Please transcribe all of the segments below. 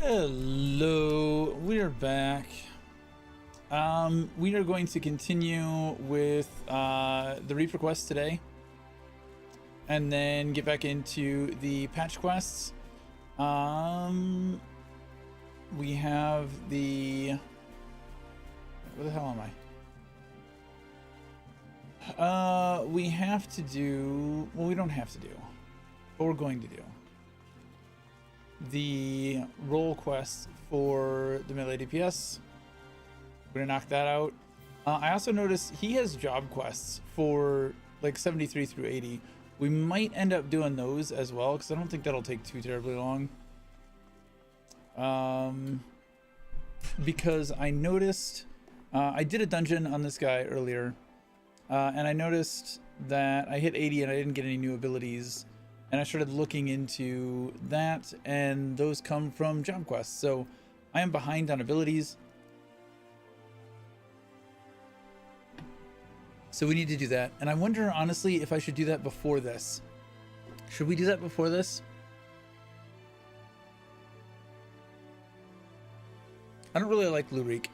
Hello, we are back. We are going to continue with the Reaper quest today, and then get back into the patch quests. We have the... Where the hell am I? We have to do... Well, we don't have to do, but we're going to do the role quest for the melee DPS. We're gonna knock that out. I also noticed he has job quests for like 73 through 80. We might end up doing those as well, because I don't think that'll take too terribly long. Because I noticed I did a dungeon on this guy earlier, and I noticed that I hit 80 and I didn't get any new abilities. And I started looking into that, and those come from job quests. So I am behind on abilities. So we need to do that. And I wonder, honestly, if I should do that before this. Should we do that before this? I don't really like Lurik.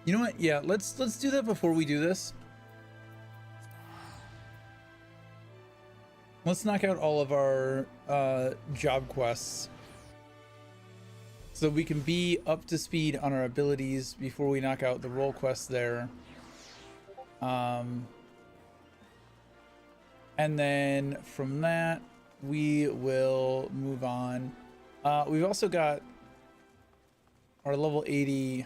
You know what? Yeah, let's do that before we do this. Let's knock out all of our job quests so we can be up to speed on our abilities before we knock out the role quests there. And then from that, we will move on. We've also got our level 80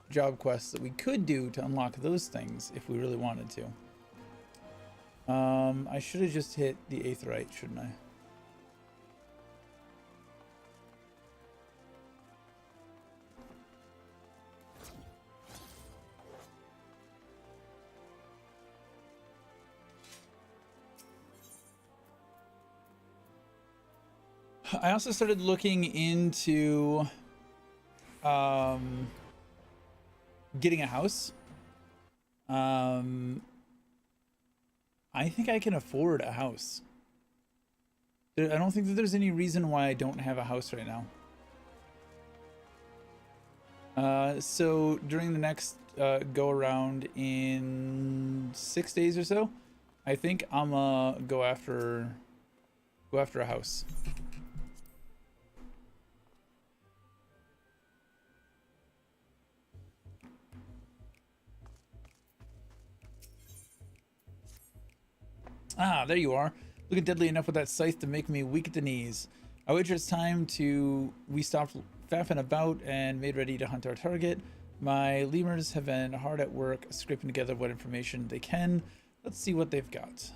job quests that we could do to unlock those things if we really wanted to. I should have just hit the Aetheryte, shouldn't I? I also started looking into getting a house. I think I can afford a house. I don't think that there's any reason why I don't have a house right now. So during the next go around in 6 days or so, I think I'm gonna go after a house. Ah, there you are. Looking deadly enough with that scythe to make me weak at the knees. I wager it's time we stopped faffing about and made ready to hunt our target. My lemurs have been hard at work scraping together what information they can. Let's see what they've got.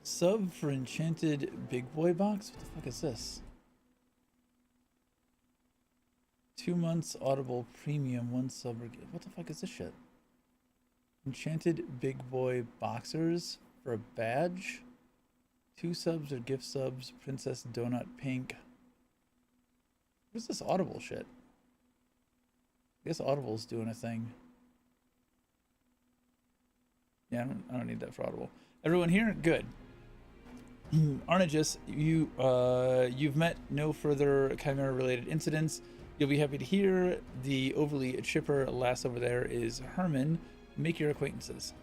Sub for enchanted big boy box? What the fuck is this? 2 months audible premium, 1 sub. What the fuck is this shit? Enchanted big boy boxers for a badge. 2 subs or gift subs. Princess Donut Pink. What's this audible shit? I guess audible's doing a thing. Yeah, I don't need that for audible. Everyone here? Good. Arnagis, you've met no further chimera related incidents. You'll be happy to hear the overly chipper lass over there is Herman. Make your acquaintances.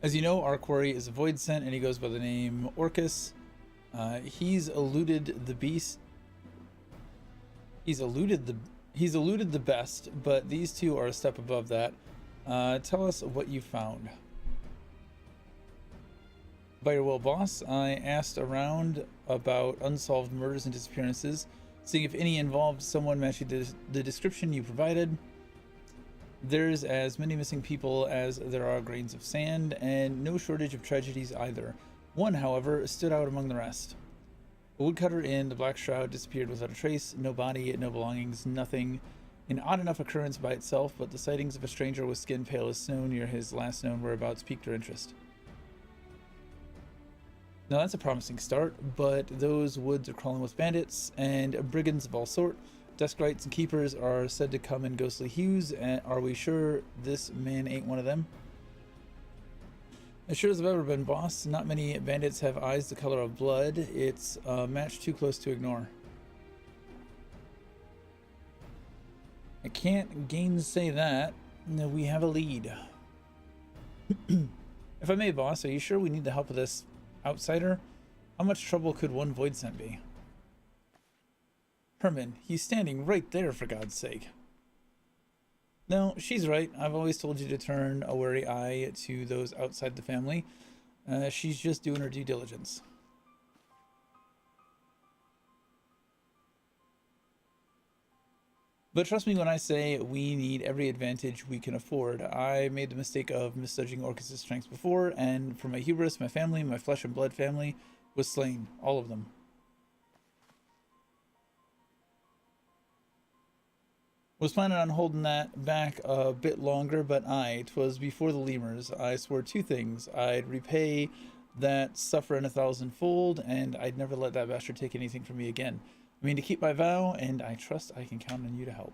As you know, our quarry is a void scent and he goes by the name Orcus. He's eluded the beast. He's eluded the best, but these two are a step above that. Tell us what you found. By your will, boss, I asked around about unsolved murders and disappearances, seeing if any involved someone matching the description you provided. There's as many missing people as there are grains of sand, and no shortage of tragedies either. One, however, stood out among the rest. A woodcutter in the Black Shroud disappeared without a trace, no body, no belongings, nothing. An odd enough occurrence by itself, but the sightings of a stranger with skin pale as snow near his last known whereabouts piqued her interest. Now that's a promising start, but those woods are crawling with bandits and brigands of all sort. Desk rights and keepers are said to come in ghostly hues, and are we sure this man ain't one of them? As sure as I've ever been, boss. Not many bandits have eyes the color of blood. It's a match too close to ignore. I can't gainsay that. No, we have a lead. If I may, boss, are you sure we need the help of this outsider? How much trouble could one void scent be? Herman, he's standing right there, for God's sake. No, she's right. I've always told you to turn a wary eye to those outside the family. She's just doing her due diligence. But trust me when I say we need every advantage we can afford. I made the mistake of misjudging Orcus' strengths before, and for my hubris, my family, my flesh and blood family, was slain. All of them. Was planning on holding that back a bit longer, but 'twas before the lemurs. I swore two things. I'd repay that suffering 1,000-fold, and I'd never let that bastard take anything from me again. I mean to keep my vow, and I trust I can count on you to help.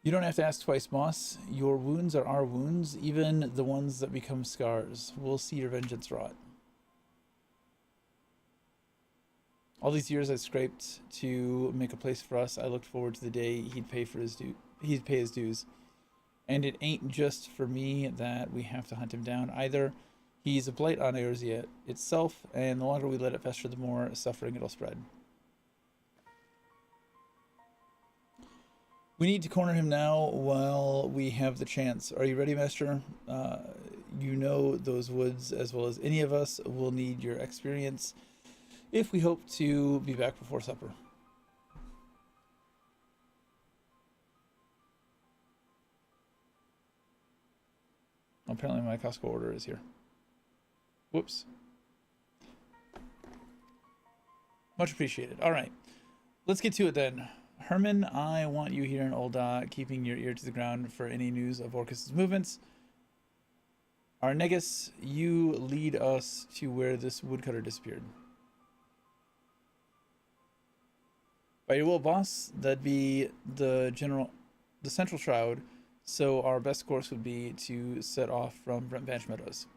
You don't have to ask twice, boss. Your wounds are our wounds, even the ones that become scars. We'll see your vengeance wrought. All these years I scraped to make a place for us. I looked forward to the day he'd pay his dues. And it ain't just for me that we have to hunt him down either. He's a blight on Eorzea itself, and the longer we let it fester, the more suffering it'll spread. We need to corner him now while we have the chance. Are you ready, Master? You know those woods as well as any of us. Will need your experience if we hope to be back before supper. Apparently my Costco order is here. Whoops. Much appreciated. All right, let's get to it then. Herman, I want you here in Ul'dah, keeping your ear to the ground for any news of Orcus' movements. Arnegus, you lead us to where this woodcutter disappeared. By your will, boss. That'd be the central shroud. So our best course would be to set off from Brent Banch Meadows.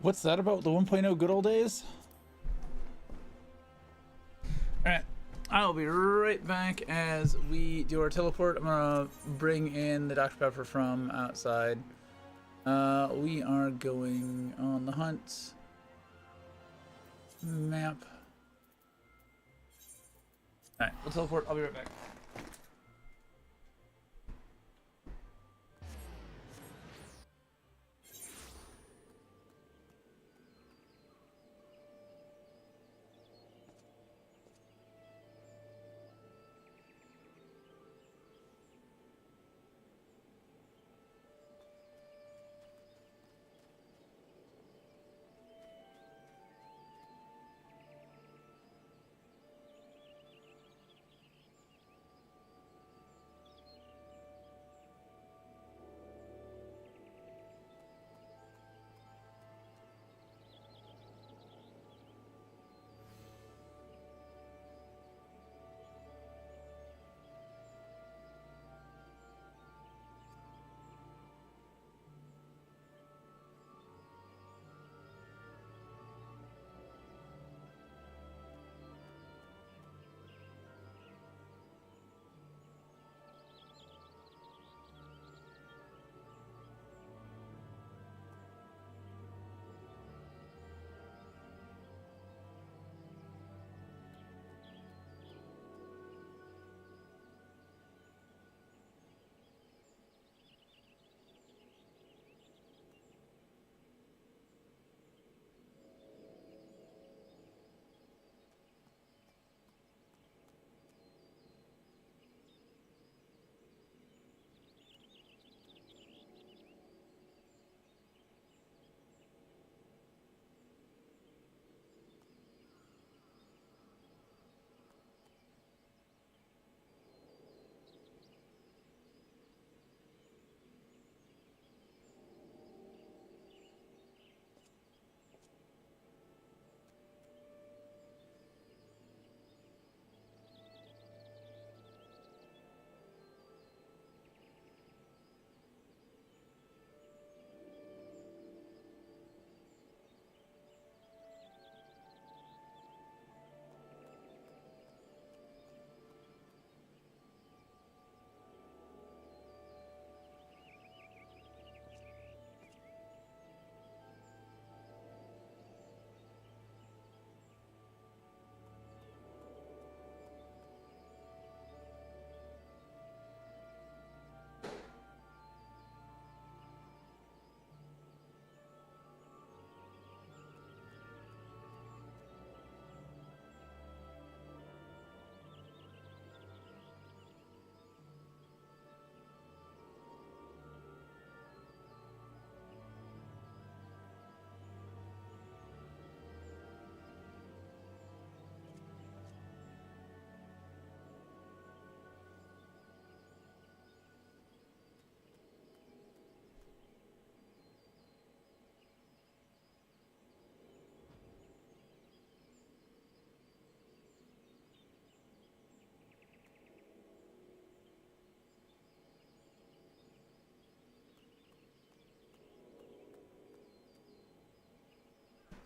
What's that about? The 1.0 good old days? Alright, I'll be right back as we do our teleport. I'm gonna bring in the Dr. Pepper from outside. We are going on the hunt. Map. Alright, we'll teleport. I'll be right back.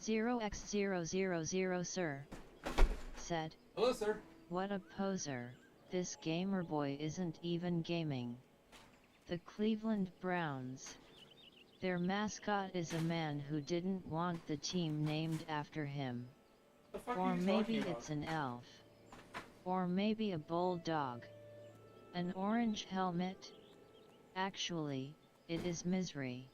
0x000 sir said, "Hello, sir." "What a poser, this gamer boy isn't even gaming." The Cleveland Browns. Their mascot is a man who didn't want the team named after him. Or maybe it's an elf. Or maybe a bulldog. An orange helmet? Actually, it is misery.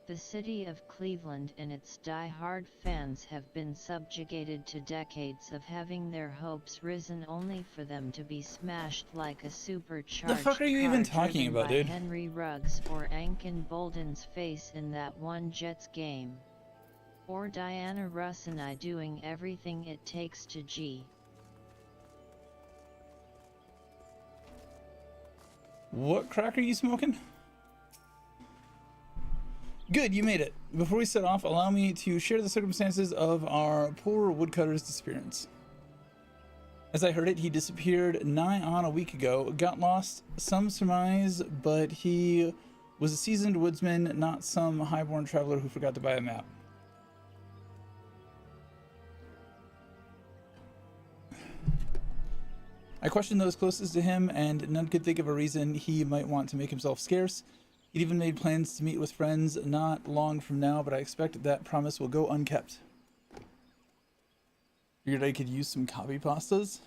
The city of Cleveland and its die-hard fans have been subjugated to decades of having their hopes risen only for them to be smashed like a supercharged The fuck are you even talking about, dude? Henry Ruggs or Ankin Bolden's face in that one Jets game. Or Diana Russ and I doing everything it takes to G. What crack are you smoking? Good, you made it. Before we set off, allow me to share the circumstances of our poor woodcutter's disappearance. As I heard it, he disappeared nigh on a week ago, got lost, some surmise, but he was a seasoned woodsman, not some highborn traveler who forgot to buy a map. I questioned those closest to him, and none could think of a reason he might want to make himself scarce. He'd even made plans to meet with friends not long from now, but I expect that promise will go unkept. Figured I could use some copy pastas.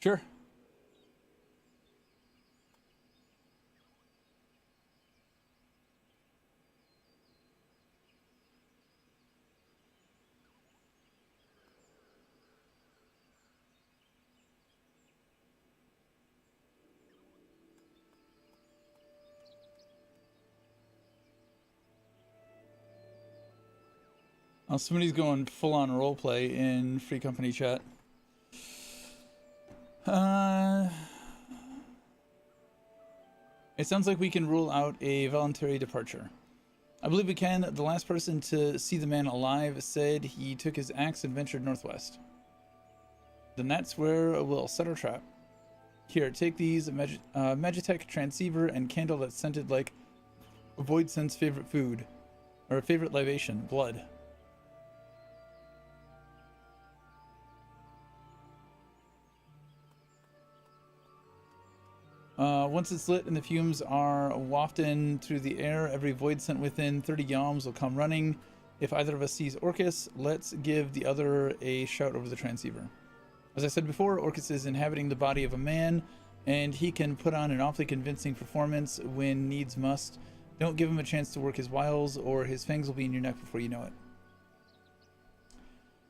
Sure. Oh, somebody's going full-on roleplay in Free Company chat. It sounds like we can rule out a voluntary departure. I believe we can. The last person to see the man alive said he took his axe and ventured northwest. Then that's where we'll set our trap. Here, take these, Magitech transceiver and candle that's scented like Void Sense favorite food. Or favorite libation, blood. Once it's lit and the fumes are wafted through the air, every void sent within 30 yalms will come running. If either of us sees Orcus, let's give the other a shout over the transceiver. As I said before, Orcus is inhabiting the body of a man, and he can put on an awfully convincing performance when needs must. Don't give him a chance to work his wiles, or his fangs will be in your neck before you know it.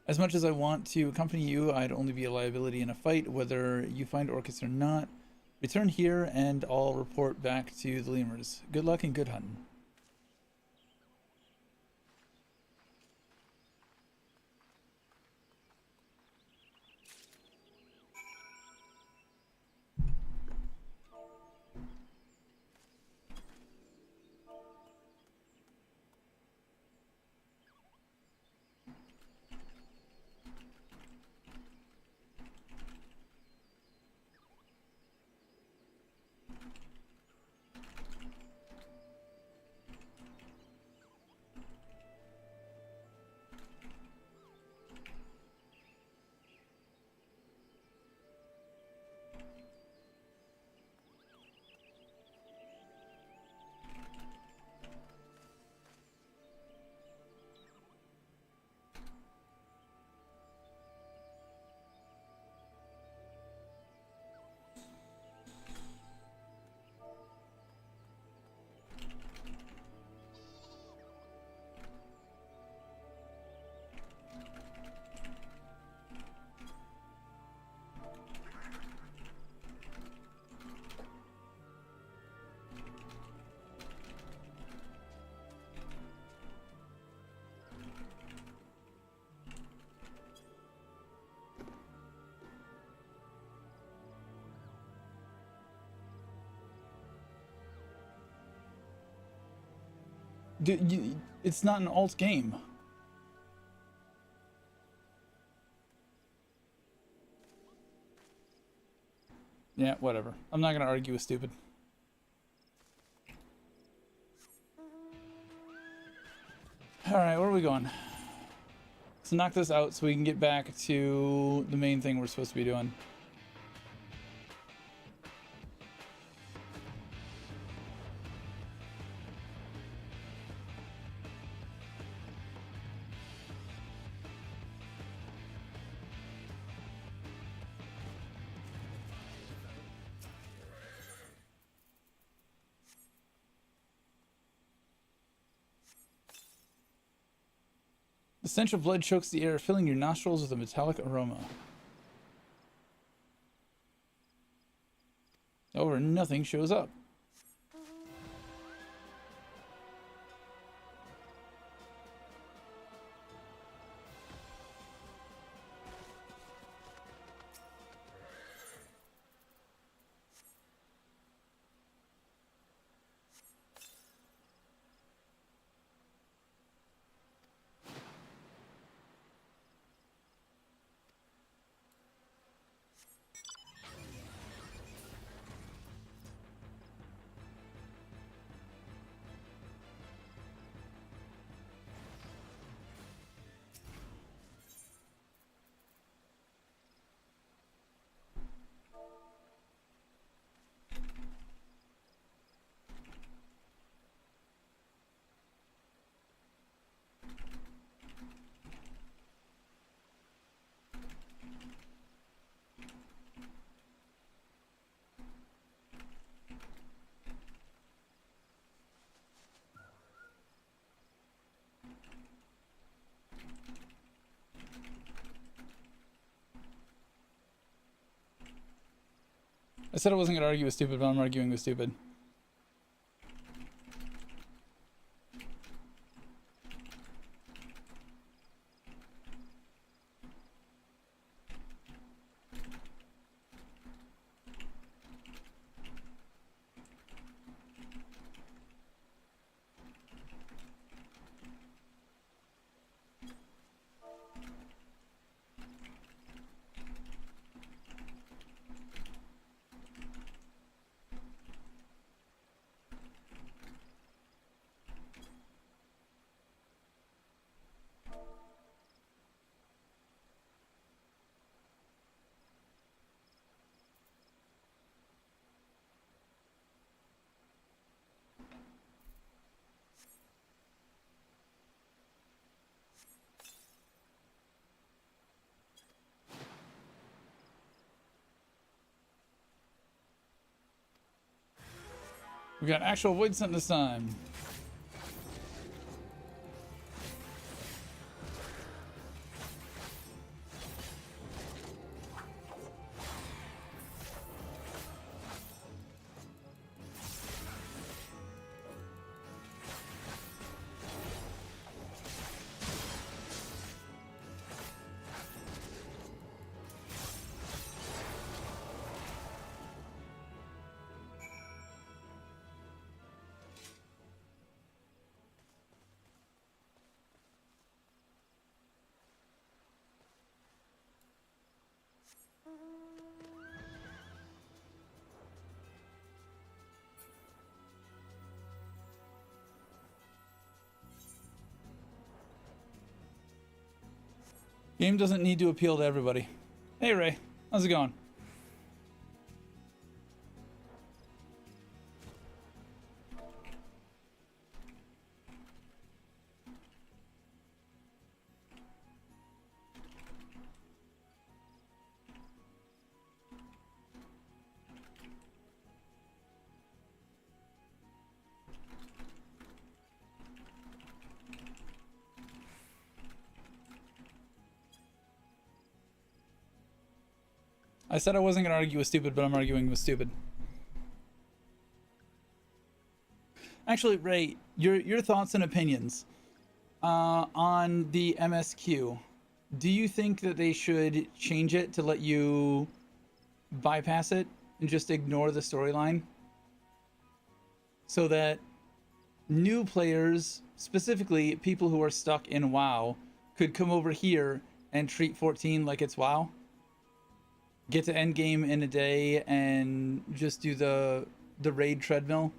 As much as I want to accompany you, I'd only be a liability in a fight, whether you find Orcus or not. Return here, and I'll report back to the lemurs. Good luck and good hunting. Dude, it's not an alt game. Yeah, whatever. I'm not gonna argue with stupid. Alright, where are we going? Let's knock this out so we can get back to the main thing we're supposed to be doing. The stench of blood chokes the air, filling your nostrils with a metallic aroma. However, nothing shows up. I said I wasn't going to argue with stupid, but I'm arguing with stupid. We got actual void scent this time. Game doesn't need to appeal to everybody. Hey Ray, how's it going? I said I wasn't going to argue with stupid, but I'm arguing with stupid. Actually, Ray, your thoughts and opinions on the MSQ. Do you think that they should change it to let you bypass it and just ignore the storyline? So that new players, specifically people who are stuck in WoW, could come over here and treat 14 like it's WoW? get to end game in a day and just do the raid treadmill.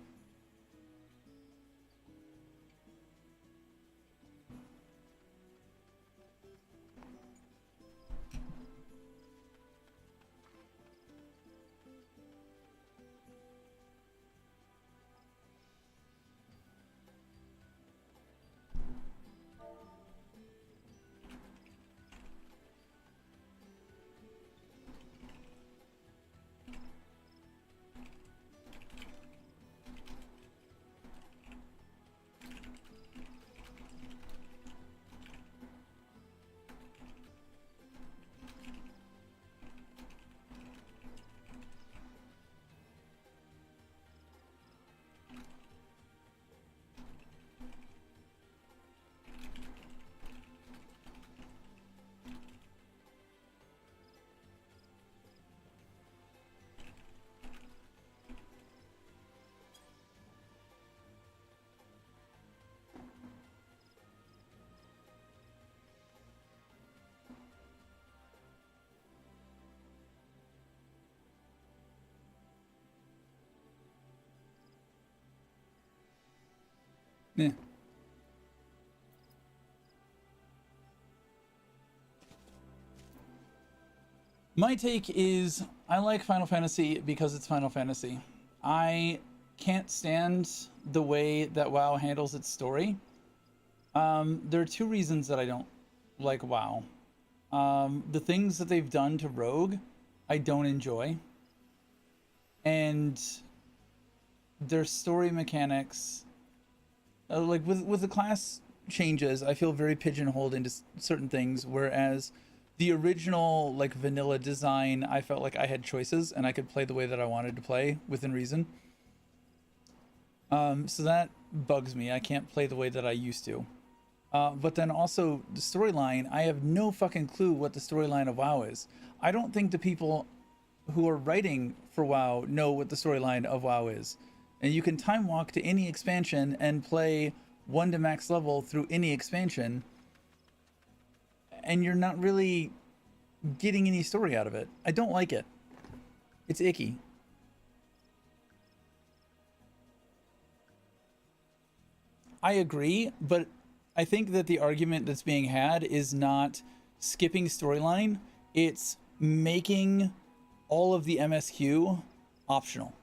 Yeah. My take is I like Final Fantasy because it's Final Fantasy. I can't stand the way that WoW handles its story. There are two reasons that I don't like WoW. The things that they've done to Rogue, I don't enjoy. And their story mechanics, like with the class changes, I feel very pigeonholed into certain things, whereas the original like vanilla design, I felt like I had choices and I could play the way that I wanted to play within reason. So that bugs me. I can't play the way that I used to. But then also the storyline, I have no fucking clue what the storyline of WoW is. I don't think the people who are writing for WoW know what the storyline of WoW is. And you can time walk to any expansion and play 1 to max level through any expansion, and you're not really getting any story out of it. I don't like it. It's icky. I agree, but I think that the argument that's being had is not skipping storyline, it's making all of the MSQ optional.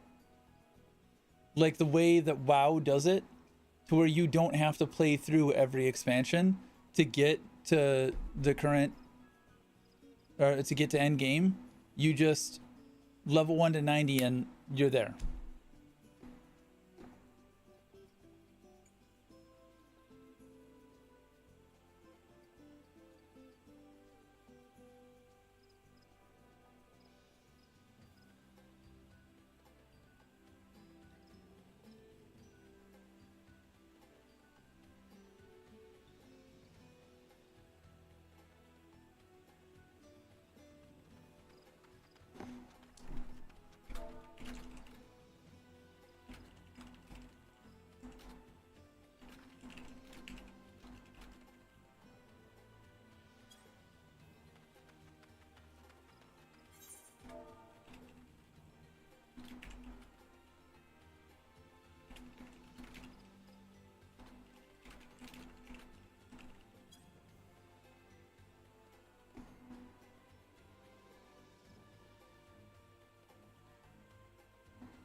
Like the way that WoW does it, to where you don't have to play through every expansion to get to the current, or to get to end game. You just level 1 to 90 and you're there.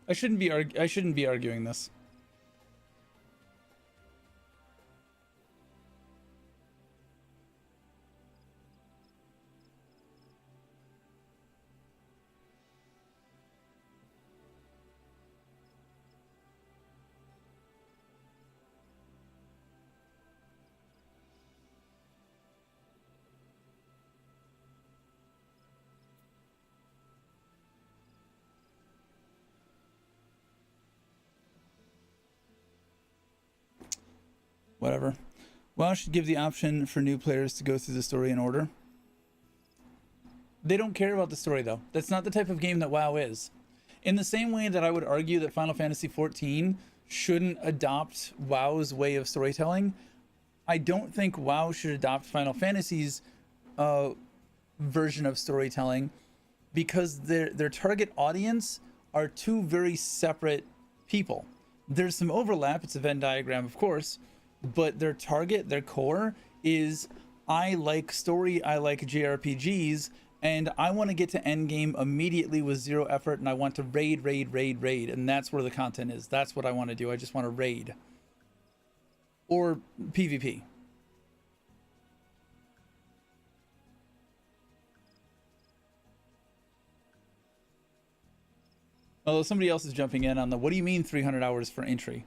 I shouldn't be arguing this. Whatever. WoW should give the option for new players to go through the story in order. They don't care about the story though. That's not the type of game that WoW is. In the same way that I would argue that Final Fantasy XIV shouldn't adopt WoW's way of storytelling, I don't think WoW should adopt Final Fantasy's version of storytelling, because their target audience are two very separate people. There's some overlap, it's a Venn diagram, of course, but their target, their core is, I like story, I like JRPGs, and I want to get to endgame immediately with zero effort, and I want to raid, and that's where the content is. That's what I want to do. I just want to raid. Or PvP. Although somebody else is jumping in on the, what do you mean 300 hours for entry?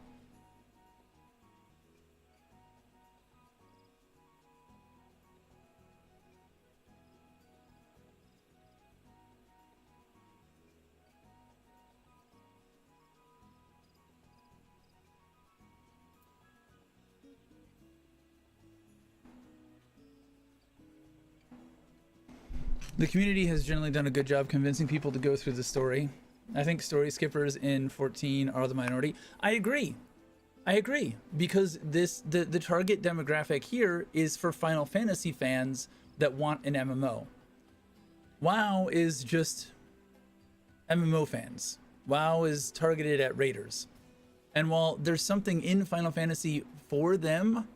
The community has generally done a good job convincing people to go through the story. I think story skippers in 14 are the minority. I agree, because the target demographic here is for Final Fantasy fans that want an MMO. WoW is just MMO fans. WoW is targeted at raiders. And while there's something in Final Fantasy for them,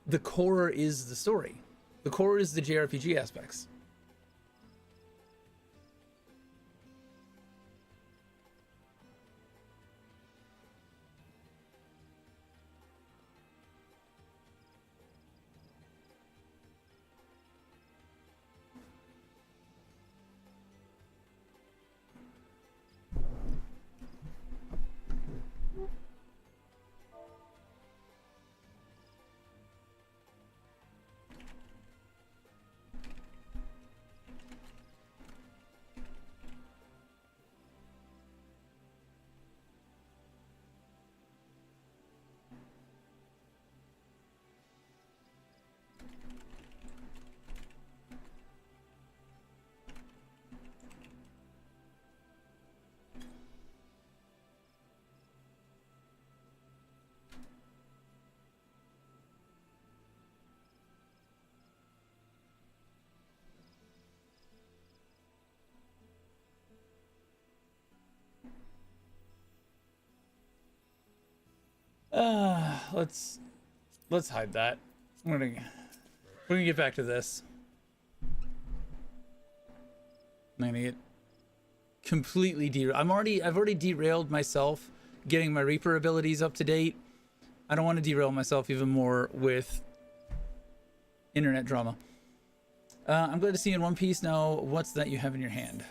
the core is the story. The core is the JRPG aspects. Let's hide that. We're gonna get back to this. I'm gonna get completely I've already derailed myself getting my Reaper abilities up to date. I don't want to derail myself even more with internet drama. I'm glad to see you in one piece now. What's that you have in your hand?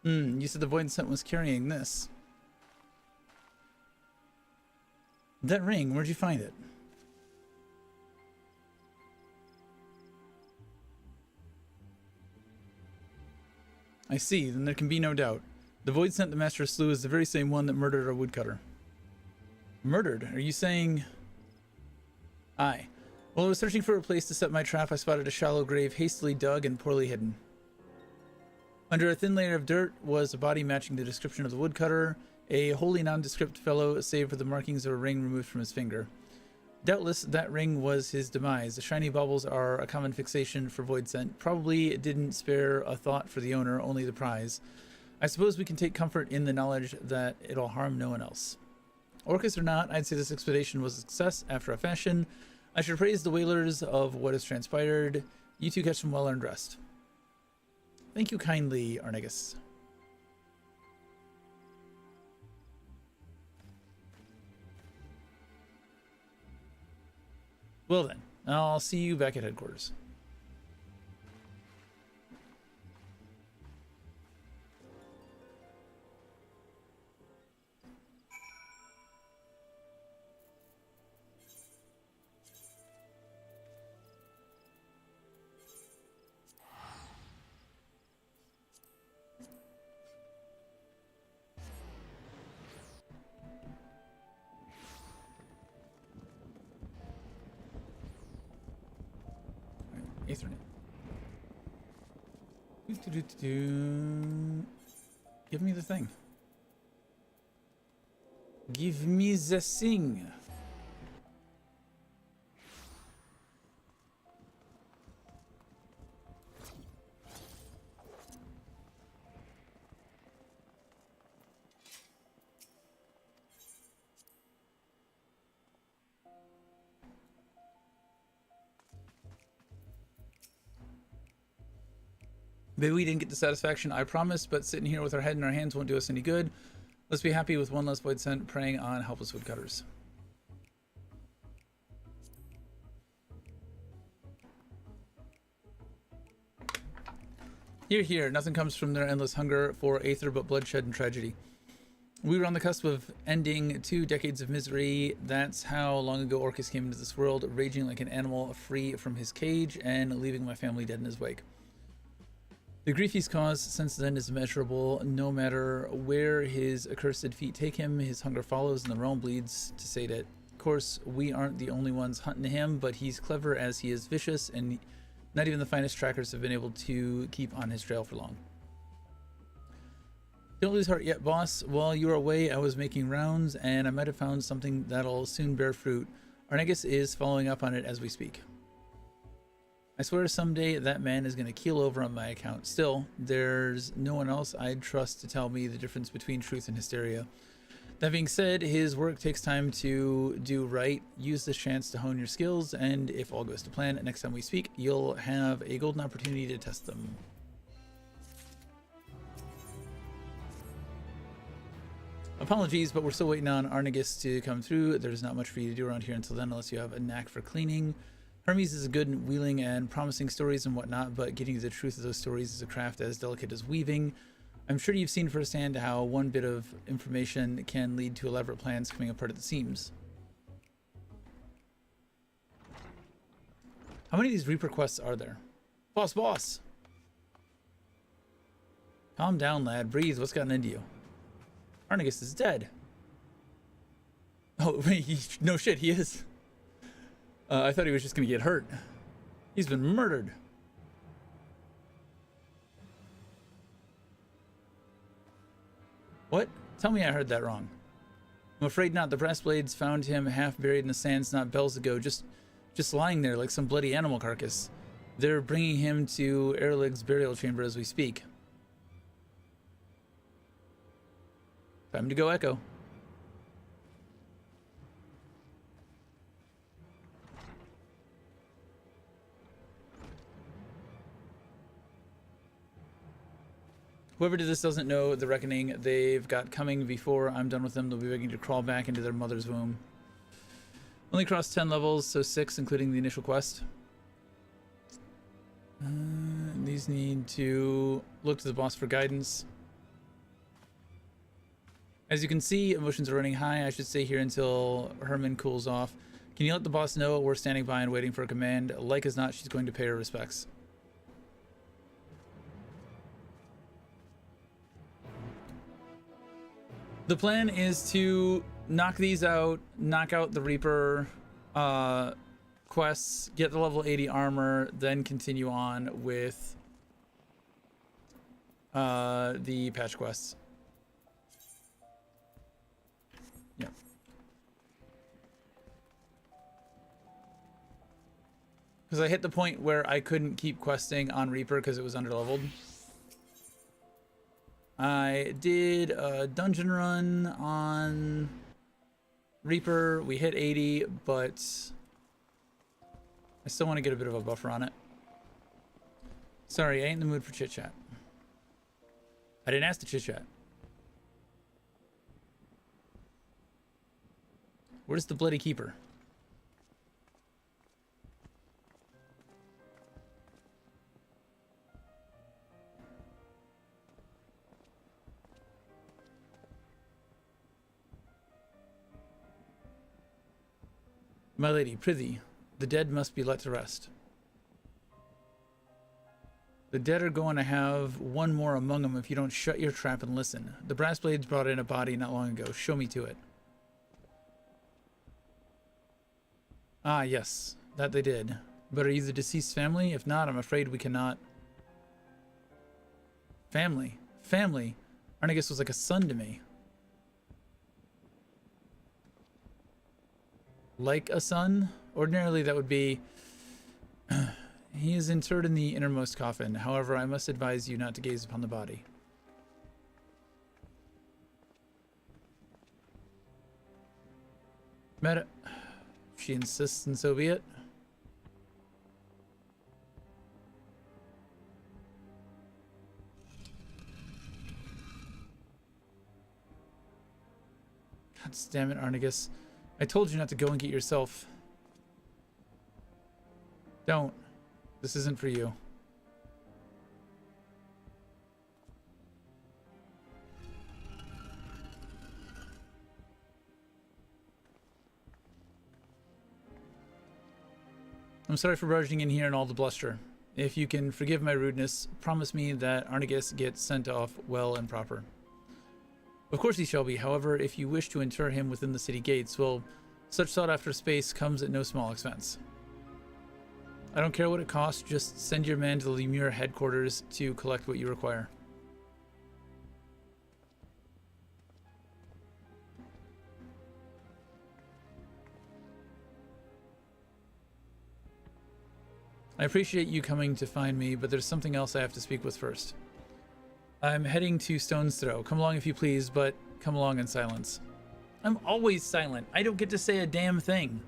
You said the Void Scent was carrying this. That ring, where'd you find it? I see, then there can be no doubt. The Void Scent the Master slew is the very same one that murdered our woodcutter. Murdered? Are you saying... Aye. While I was searching for a place to set my trap, I spotted a shallow grave hastily dug and poorly hidden. Under a thin layer of dirt was a body matching the description of the woodcutter, a wholly nondescript fellow save for the markings of a ring removed from his finger. Doubtless that ring was his demise. The shiny baubles are a common fixation for Void Scent. Probably it didn't spare a thought for the owner, only the prize. I suppose we can take comfort in the knowledge that it'll harm no one else. Orcus or not, I'd say this expedition was a success after a fashion. I should praise the whalers of what has transpired. You two catch some well-earned rest. Thank you kindly, Arnegus. Well then, I'll see you back at headquarters. Ethernet. Give me the thing. Give me the thing. Maybe we didn't get the satisfaction I promised, but sitting here with our head in our hands won't do us any good. Let's be happy with one less void scent preying on helpless woodcutters. Hear, hear, nothing comes from their endless hunger for aether but bloodshed and tragedy. We were on the cusp of ending 2 decades of misery. That's how long ago Orcus came into this world, raging like an animal free from his cage and leaving my family dead in his wake. The grief he's caused since then is immeasurable. No matter where his accursed feet take him, his hunger follows and the realm bleeds to sate it. Of course, we aren't the only ones hunting him, but he's clever as he is vicious, and not even the finest trackers have been able to keep on his trail for long. Don't lose heart yet, boss. While you were away, I was making rounds, and I might have found something that'll soon bear fruit. Arnegus is following up on it as we speak. I swear someday that man is going to keel over on my account. Still, there's no one else I'd trust to tell me the difference between truth and hysteria. That being said, his work takes time to do right. Use this chance to hone your skills, and if all goes to plan, next time we speak, you'll have a golden opportunity to test them. Apologies, but we're still waiting on Arnegus to come through. There's not much for you to do around here until then, unless you have a knack for cleaning. Hermes is good at wheeling and promising stories and whatnot, but getting to the truth of those stories is a craft as delicate as weaving. I'm sure you've seen firsthand how one bit of information can lead to elaborate plans coming apart at the seams. How many of these Reaper quests are there? Boss! Calm down, lad. Breathe. What's gotten into you? Arnegus is dead. Oh, wait, no shit, he is. I thought he was just going to get hurt. He's been murdered. What? Tell me I heard that wrong. I'm afraid not. The brass blades found him half buried in the sands not bells ago, just lying there like some bloody animal carcass. They're bringing him to Erlig's burial chamber as we speak. Time to go Echo. Whoever did this doesn't know the reckoning they've got coming. Before I'm done with them, they'll be begging to crawl back into their mother's womb. Only crossed 10 levels, so 6 including the initial quest. These need to look to the boss for guidance. As you can see, emotions are running high. I should stay here until Herman cools off. Can you let the boss know we're standing by and waiting for a command? Like as not, she's going to pay her respects. The plan is to knock these out, knock out the Reaper quests, get the level 80 armor, then continue on with the patch quests. Yeah. Because I hit the point where I couldn't keep questing on Reaper because it was underleveled. I did a dungeon run on Reaper. We hit 80, but I still want to get a bit of a buffer on it. Sorry, I ain't in the mood for chit-chat. I didn't ask to chit-chat. Where's the Bloody Keeper? My lady, prithee, the dead must be let to rest. The dead are going to have one more among them if you don't shut your trap and listen. The brass blades brought in a body not long ago. Show me to it. Ah, yes, that they did. But are you the deceased family? If not, I'm afraid we cannot. Family? Family? Arnegus was like a son to me. Like a son? Ordinarily that would be... He is interred in the innermost coffin. However, I must advise you not to gaze upon the body. Meta... If she insists, and so be it. God damn it, Arnegus. I told you not to go and get yourself. Don't. This isn't for you. I'm sorry for barging in here and all the bluster. If you can forgive my rudeness, promise me that Arnegus gets sent off well and proper. Of course he shall be. However, if you wish to inter him within the city gates, well, such sought-after space comes at no small expense. I don't care what it costs, just send your man to the Lemur headquarters to collect what you require. I appreciate you coming to find me, but there's something else I have to speak with first. I'm heading to Stone's Throw. Come along if you please, but come along in silence. I'm always silent. I don't get to say a damn thing.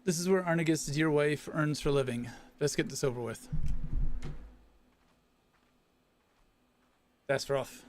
This is where Arnegus' dear wife earns her living. Let's get this over with. That's rough.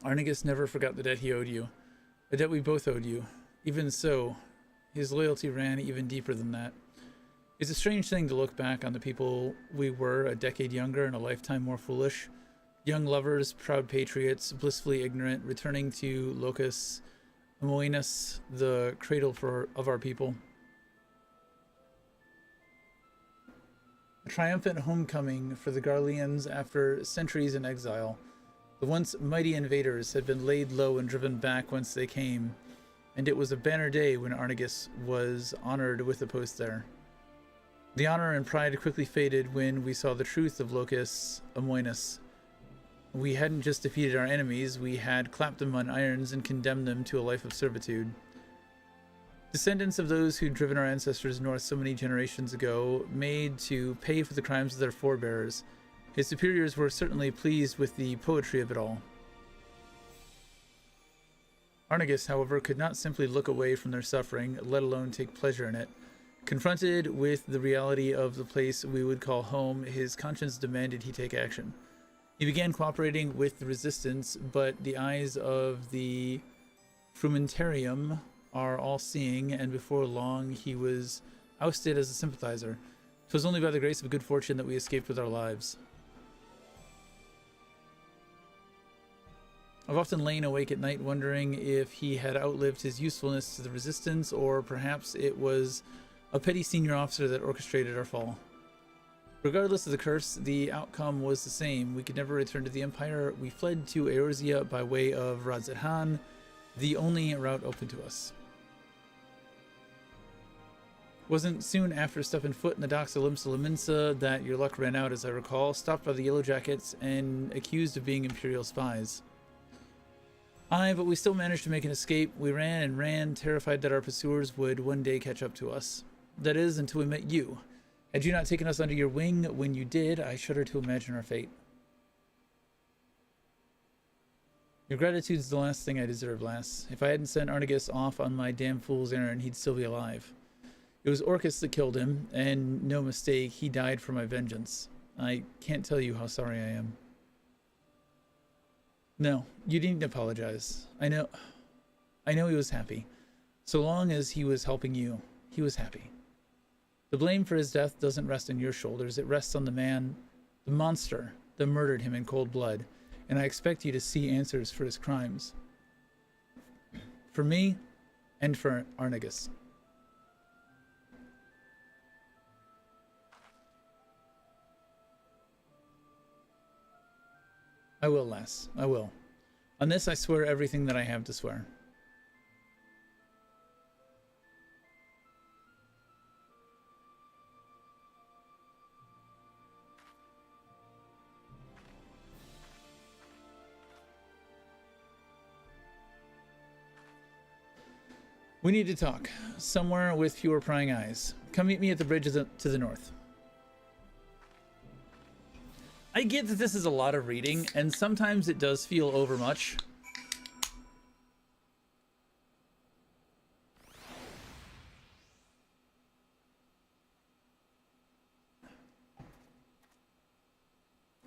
Arnegus never forgot the debt he owed you. A debt we both owed you. Even so, his loyalty ran even deeper than that. It's a strange thing to look back on the people we were a decade younger and a lifetime more foolish. Young lovers, proud patriots, blissfully ignorant, returning to Locus Amoenus, the cradle of our people. A triumphant homecoming for the Garleans after centuries in exile. The once mighty invaders had been laid low and driven back whence they came, and it was a banner day when Arnegus was honored with a post there. The honor and pride quickly faded when we saw the truth of Locus Amoenus. We hadn't just defeated our enemies, we had clapped them on irons and condemned them to a life of servitude. Descendants of those who'd driven our ancestors north so many generations ago, made to pay for the crimes of their forebears. His superiors were certainly pleased with the poetry of it all. Arnegus, however, could not simply look away from their suffering, let alone take pleasure in it. Confronted with the reality of the place we would call home, his conscience demanded he take action. He began cooperating with the resistance, but the eyes of the Frumentarium are all-seeing, and before long he was ousted as a sympathizer. 'Twas only by the grace of good fortune that we escaped with our lives. I've often lain awake at night wondering if he had outlived his usefulness to the resistance, or perhaps it was a petty senior officer that orchestrated our fall. Regardless of the curse, the outcome was the same. We could never return to the Empire. We fled to Eorzea by way of Radz-at-Han, the only route open to us. Wasn't soon after stepping foot in the docks of Limsa Lominsa that your luck ran out, as I recall, stopped by the Yellow Jackets and accused of being Imperial spies. Aye, but we still managed to make an escape. We ran and ran, terrified that our pursuers would one day catch up to us. That is, until we met you. Had you not taken us under your wing when you did, I shudder to imagine our fate. Your gratitude's the last thing I deserve, lass. If I hadn't sent Arnegus off on my damn fool's errand, he'd still be alive. It was Orcus that killed him, and no mistake, he died for my vengeance. I can't tell you how sorry I am. No, you needn't apologize. I know he was happy. So long as he was helping you, he was happy. The blame for his death doesn't rest on your shoulders. It rests on the man, the monster, that murdered him in cold blood. And I expect you to see answers for his crimes. For me, and for Arnegus. I will, lass. I will. On this, I swear everything that I have to swear. We need to talk. Somewhere with fewer prying eyes. Come meet me at the bridge to the north. I get that this is a lot of reading, and sometimes it does feel overmuch.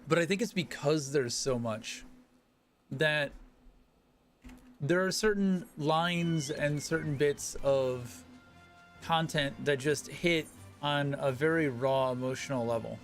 But I think it's because there's so much that there are certain lines and certain bits of content that just hit on a very raw emotional level.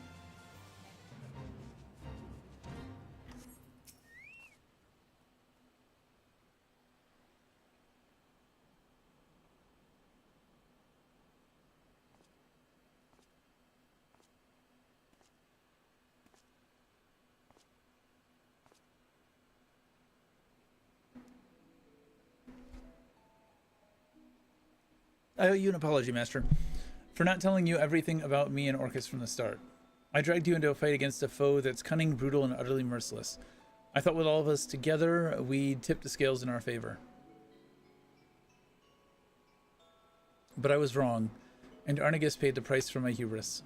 I owe you an apology, Master, for not telling you everything about me and Orcus from the start. I dragged you into a fight against a foe that's cunning, brutal, and utterly merciless. I thought with all of us together, we'd tip the scales in our favor. But I was wrong, and Arnegus paid the price for my hubris.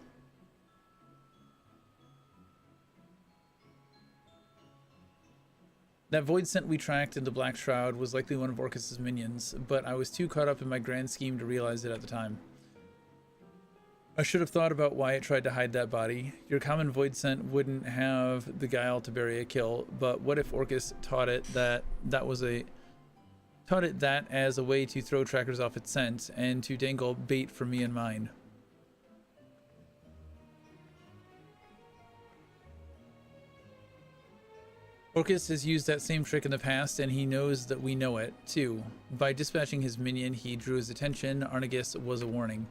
That void scent we tracked in the Black Shroud was likely one of Orcus's minions, but I was too caught up in my grand scheme to realize it at the time. I should have thought about why it tried to hide that body. Your common void scent wouldn't have the guile to bury a kill, but what if Orcus taught it that as a way to throw trackers off its scent and to dangle bait for me and mine? Orcus has used that same trick in the past, and he knows that we know it, too. By dispatching his minion, he drew his attention. Arnegus was a warning.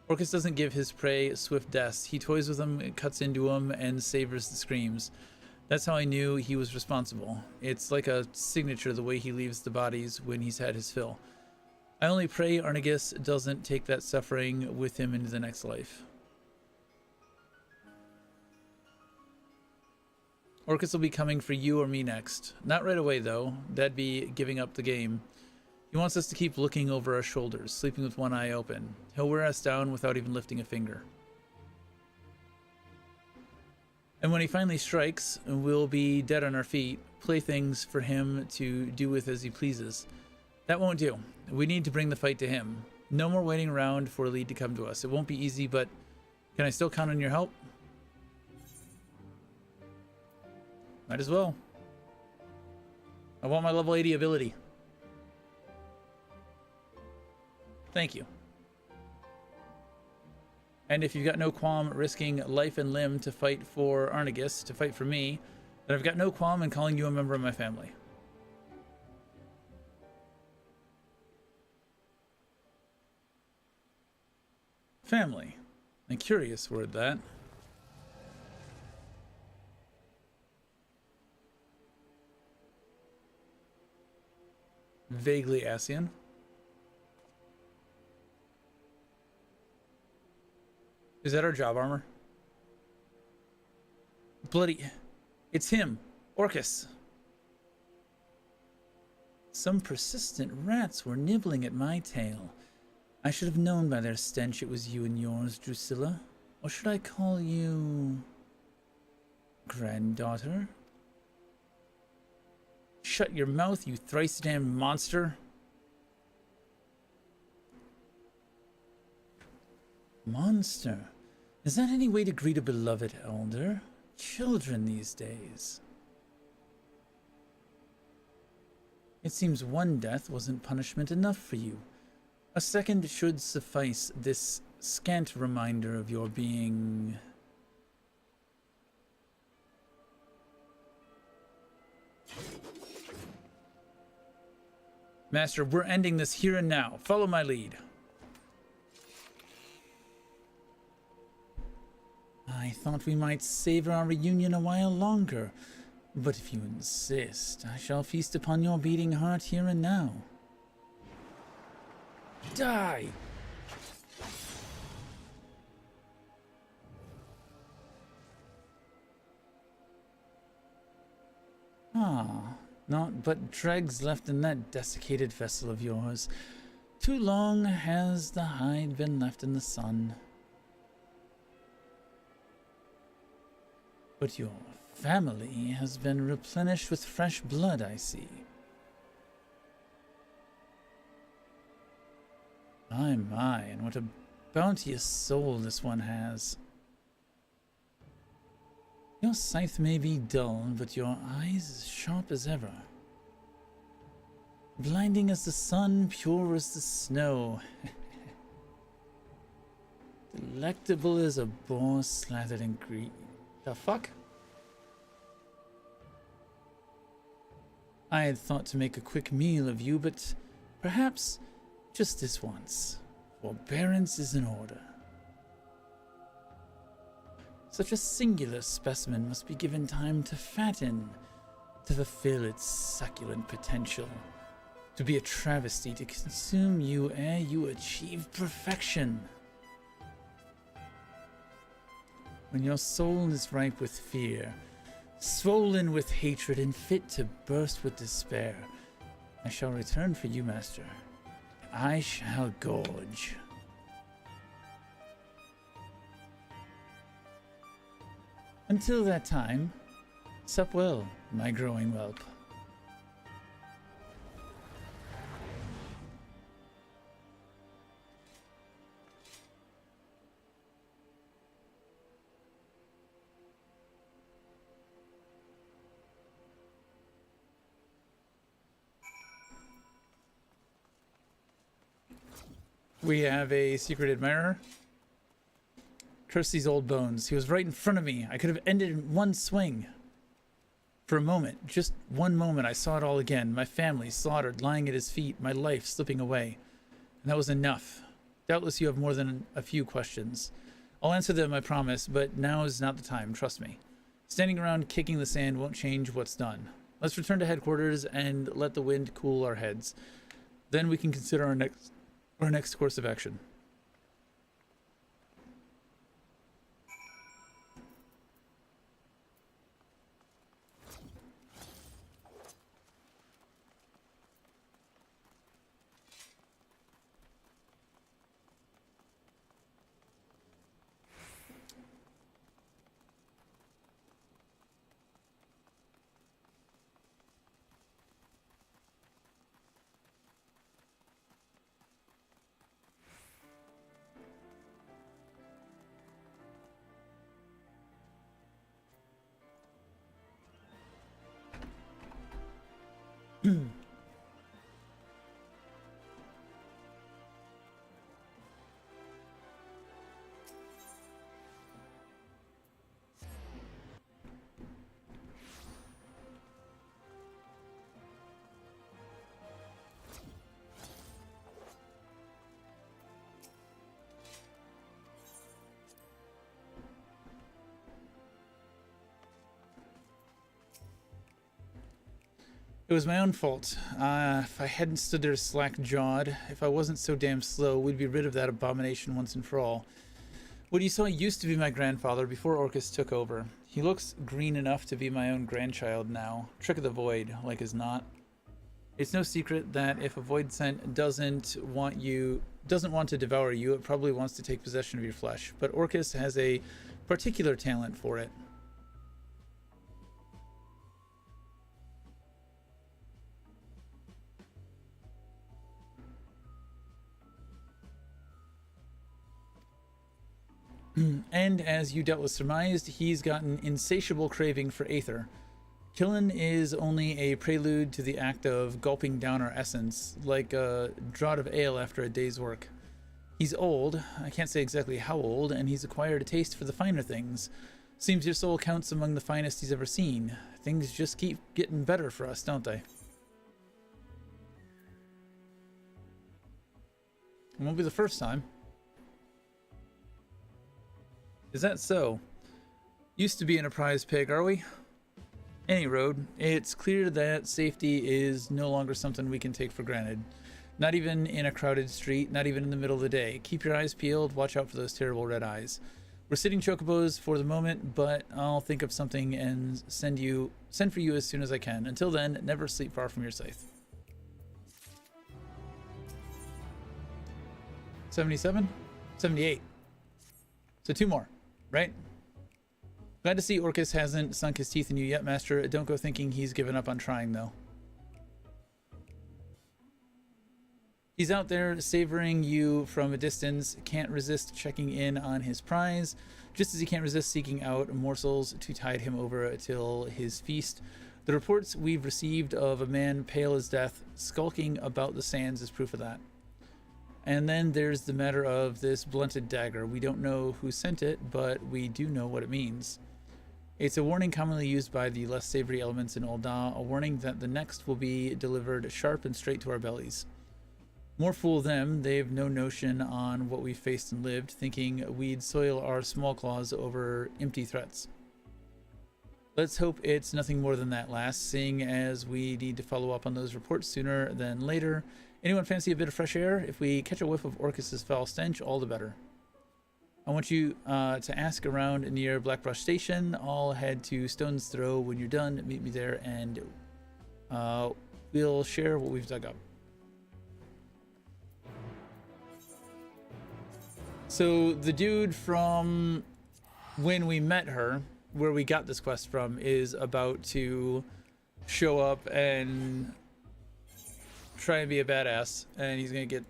Orcus doesn't give his prey swift deaths. He toys with them, cuts into them, and savors the screams. That's how I knew he was responsible. It's like a signature the way he leaves the bodies when he's had his fill. I only pray Arnegus doesn't take that suffering with him into the next life. Orcus will be coming for you or me next. Not right away, though. That'd be giving up the game. He wants us to keep looking over our shoulders, sleeping with one eye open. He'll wear us down without even lifting a finger. And when he finally strikes, we'll be dead on our feet, playthings for him to do with as he pleases. That won't do. We need to bring the fight to him. No more waiting around for a lead to come to us. It won't be easy, but can I still count on your help? Might as well. I want my level 80 ability. Thank you. And if you've got no qualm risking life and limb to fight for Arnegus, to fight for me, then I've got no qualm in calling you a member of my family. Family. A curious word, that. Vaguely Asian. Is that our job armor? Bloody... It's him! Orcus! Some persistent rats were nibbling at my tail. I should have known by their stench it was you and yours, Drusilla. Or should I call you... granddaughter? Shut your mouth, you thrice-damned monster! Monster? Is that any way to greet a beloved elder? Children these days. It seems one death wasn't punishment enough for you. A second should suffice, this scant reminder of your being... Master, we're ending this here and now. Follow my lead. I thought we might savor our reunion a while longer, but if you insist, I shall feast upon your beating heart here and now. Die! Ah, naught but dregs left in that desiccated vessel of yours. Too long has the hide been left in the sun. But your family has been replenished with fresh blood, I see. My, and what a bounteous soul this one has. Your scythe may be dull, but your eyes as sharp as ever. Blinding as the sun, pure as the snow. Delectable as a boar slathered in grease. The fuck? I had thought to make a quick meal of you, but perhaps just this once. Forbearance is in order. Such a singular specimen must be given time to fatten, to fulfill its succulent potential. To be a travesty to consume you ere you achieve perfection. When your soul is ripe with fear, swollen with hatred and fit to burst with despair, I shall return for you, master. I shall gorge. Until that time, sup well, my growing whelp. We have a secret admirer. Curse these old bones. He was right in front of me. I could have ended in one swing. For a moment, just one moment, I saw it all again. My family slaughtered, lying at his feet, my life slipping away. And that was enough. Doubtless you have more than a few questions. I'll answer them, I promise, but now is not the time, trust me. Standing around kicking the sand won't change what's done. Let's return to headquarters and let the wind cool our heads. Then we can consider our next course of action. It was my own fault. If I hadn't stood there slack-jawed, if I wasn't so damn slow, we'd be rid of that abomination once and for all. What you saw used to be my grandfather before Orcus took over. He looks green enough to be my own grandchild now. Trick of the Void, like as not. It's no secret that if a Void Scent doesn't want to devour you, it probably wants to take possession of your flesh. But Orcus has a particular talent for it. And as you doubtless surmised, he's got an insatiable craving for aether. Killing is only a prelude to the act of gulping down our essence, like a draught of ale after a day's work. He's old, I can't say exactly how old, and he's acquired a taste for the finer things. Seems your soul counts among the finest he's ever seen. Things just keep getting better for us, don't they? It won't be the first time. Is that so? Used to be an a prize pig, are we? Any road, it's clear that safety is no longer something we can take for granted. Not even in a crowded street, not even in the middle of the day. Keep your eyes peeled, watch out for those terrible red eyes. We're sitting chocobos for the moment, but I'll think of something and send for you as soon as I can. Until then, never sleep far from your scythe. 77? 78. So 2 more, right? Glad to see Orcus hasn't sunk his teeth in you yet, Master. Don't go thinking he's given up on trying, though. He's out there savoring you from a distance, can't resist checking in on his prize, just as he can't resist seeking out morsels to tide him over till his feast. The reports we've received of a man pale as death skulking about the sands is proof of that. And then there's the matter of this blunted dagger. We don't know who sent it, but we do know what it means. It's a warning commonly used by the less savory elements in Ul'dah, a warning that the next will be delivered sharp and straight to our bellies. More fool them, they've no notion on what we've faced and lived, thinking we'd soil our small claws over empty threats. Let's hope it's nothing more than that last, seeing as we need to follow up on those reports sooner than later. Anyone fancy a bit of fresh air? If we catch a whiff of Orcus's foul stench, all the better. I want you to ask around near Blackbrush Station. I'll head to Stone's Throw when you're done. Meet me there, and we'll share what we've dug up. So the dude from when we met her, where we got this quest from, is about to show up and try and be a badass, and he's gonna get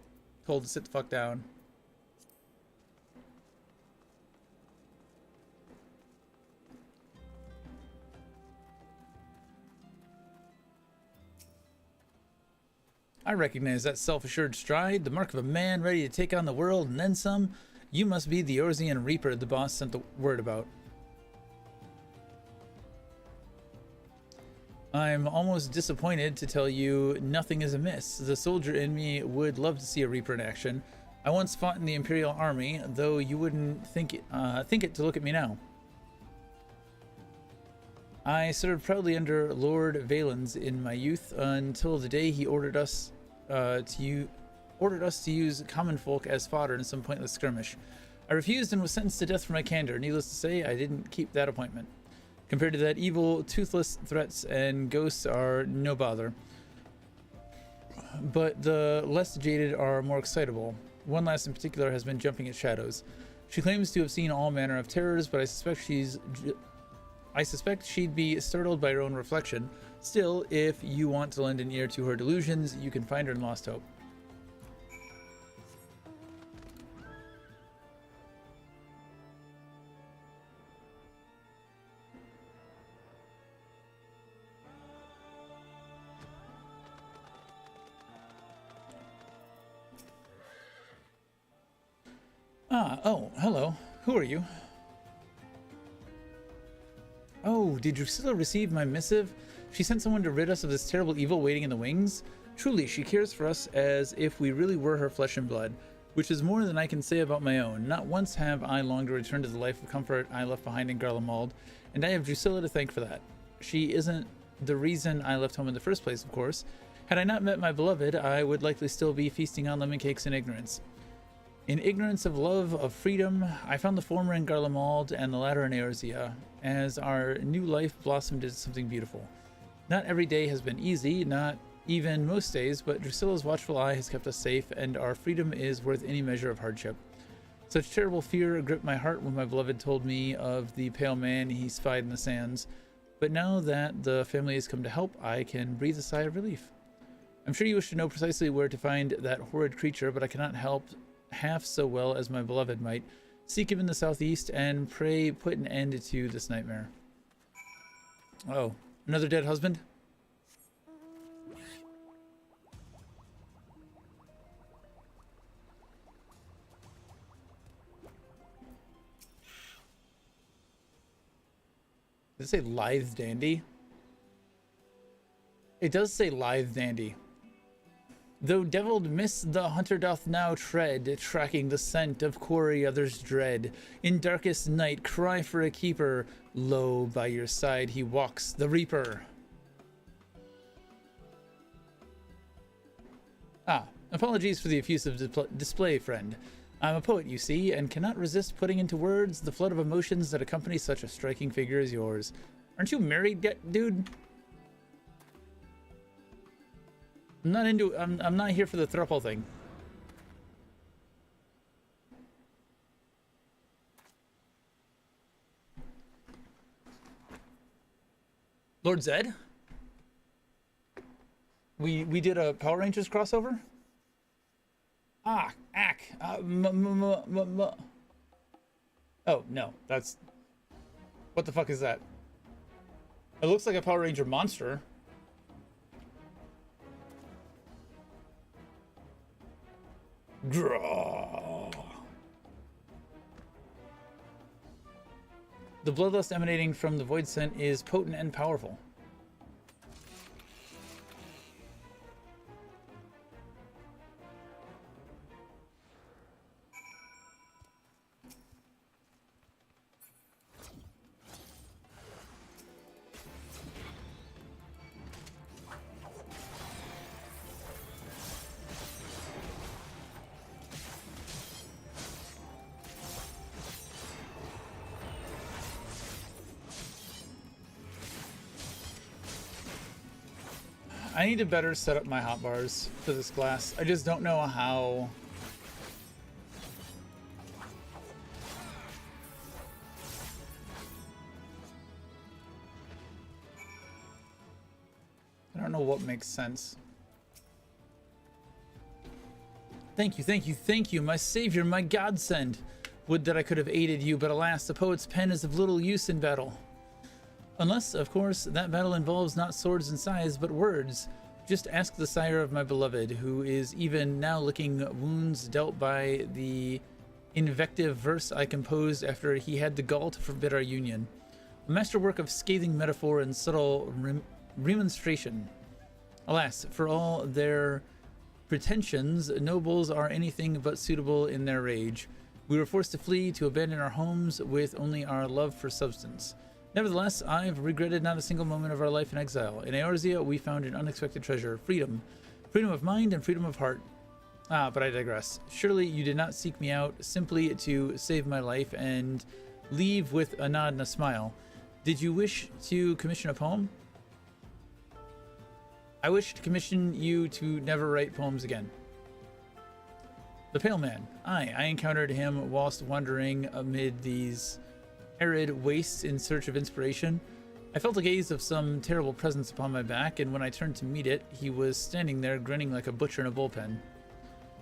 told to sit the fuck down. I recognize that self-assured stride, the mark of a man ready to take on the world and then some. You must be the Orzian Reaper the boss sent the word about. I'm almost disappointed to tell you nothing is amiss. The soldier in me would love to see a Reaper in action. I once fought in the Imperial Army, though you wouldn't think it to look at me now. I served proudly under Lord Valens in my youth until the day he ordered us to use common folk as fodder in some pointless skirmish. I refused and was sentenced to death for my candor. Needless to say, I didn't keep that appointment. Compared to that, evil, toothless threats and ghosts are no bother. But the less jaded are more excitable. One lass in particular has been jumping at shadows. She claims to have seen all manner of terrors, but I suspect she'd be startled by her own reflection. Still, if you want to lend an ear to her delusions, you can find her in Lost Hope. Oh, hello. Who are you? Oh, did Drusilla receive my missive? She sent someone to rid us of this terrible evil waiting in the wings? Truly, she cares for us as if we really were her flesh and blood, which is more than I can say about my own. Not once have I longed to return to the life of comfort I left behind in Garlemald, and I have Drusilla to thank for that. She isn't the reason I left home in the first place, of course. Had I not met my beloved, I would likely still be feasting on lemon cakes in ignorance. In ignorance of love of freedom, I found the former in Garlemald and the latter in Eorzea, as our new life blossomed into something beautiful. Not every day has been easy, not even most days, but Drusilla's watchful eye has kept us safe, and our freedom is worth any measure of hardship. Such terrible fear gripped my heart when my beloved told me of the pale man he spied in the sands, but now that the family has come to help, I can breathe a sigh of relief. I'm sure you wish to know precisely where to find that horrid creature, but I cannot help half so well as my beloved might. Seek him in the southeast, and pray put an end to this nightmare. Oh, another dead husband? Does it say lithe dandy? It does say lithe dandy. Though deviled mist the hunter doth now tread, tracking the scent of quarry others dread. In darkest night cry for a keeper, lo, by your side he walks, the reaper. Apologies for the effusive display, friend. I'm a poet, you see, and cannot resist putting into words the flood of emotions that accompany such a striking figure as yours. Aren't you married yet, dude? I'm not here for the throuple thing. Lord Zed? We did a Power Rangers crossover? Oh, no, that's... What the fuck is that? It looks like a Power Ranger monster. Draw. The bloodlust emanating from the void scent is potent and powerful. I need to better set up my hotbars for this class. I just don't know how. I don't know what makes sense. Thank you, thank you, thank you, my savior, my godsend. Would that I could have aided you, but alas, the poet's pen is of little use in battle. Unless, of course, that battle involves not swords and scythes, but words. Just ask the sire of my beloved, who is even now licking wounds dealt by the invective verse I composed after he had the gall to forbid our union. A masterwork of scathing metaphor and subtle remonstration. Alas, for all their pretensions, nobles are anything but suitable in their rage. We were forced to flee, to abandon our homes with only our love for substance. Nevertheless, I've regretted not a single moment of our life in exile. In Eorzea, we found an unexpected treasure, freedom. Freedom of mind and freedom of heart. But I digress. Surely you did not seek me out simply to save my life and leave with a nod and a smile. Did you wish to commission a poem? I wish to commission you to never write poems again. The Pale Man. I encountered him whilst wandering amid these arid wastes in search of inspiration. I felt a gaze of some terrible presence upon my back, and when I turned to meet it, he was standing there grinning like a butcher in a bullpen.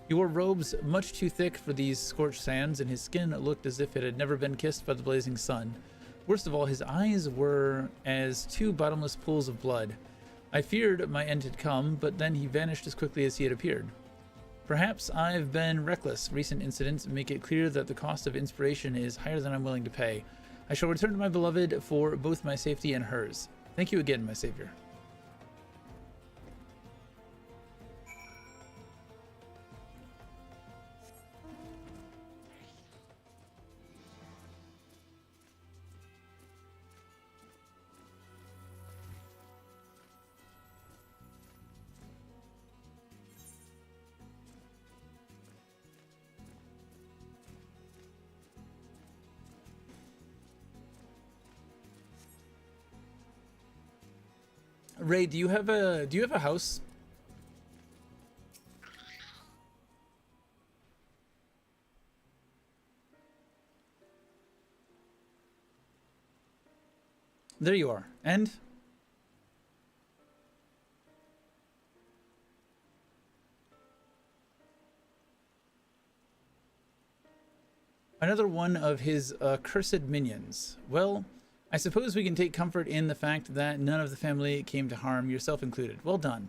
He wore robes much too thick for these scorched sands, and his skin looked as if it had never been kissed by the blazing sun. Worst of all, his eyes were as two bottomless pools of blood. I feared my end had come, but then he vanished as quickly as he had appeared. Perhaps I've been reckless. Recent incidents make it clear that the cost of inspiration is higher than I'm willing to pay. I shall return to my beloved for both my safety and hers. Thank you again, my savior. Ray, do you have a house? There you are. And another one of his cursed minions. Well, I suppose we can take comfort in the fact that none of the family came to harm, yourself included. Well done.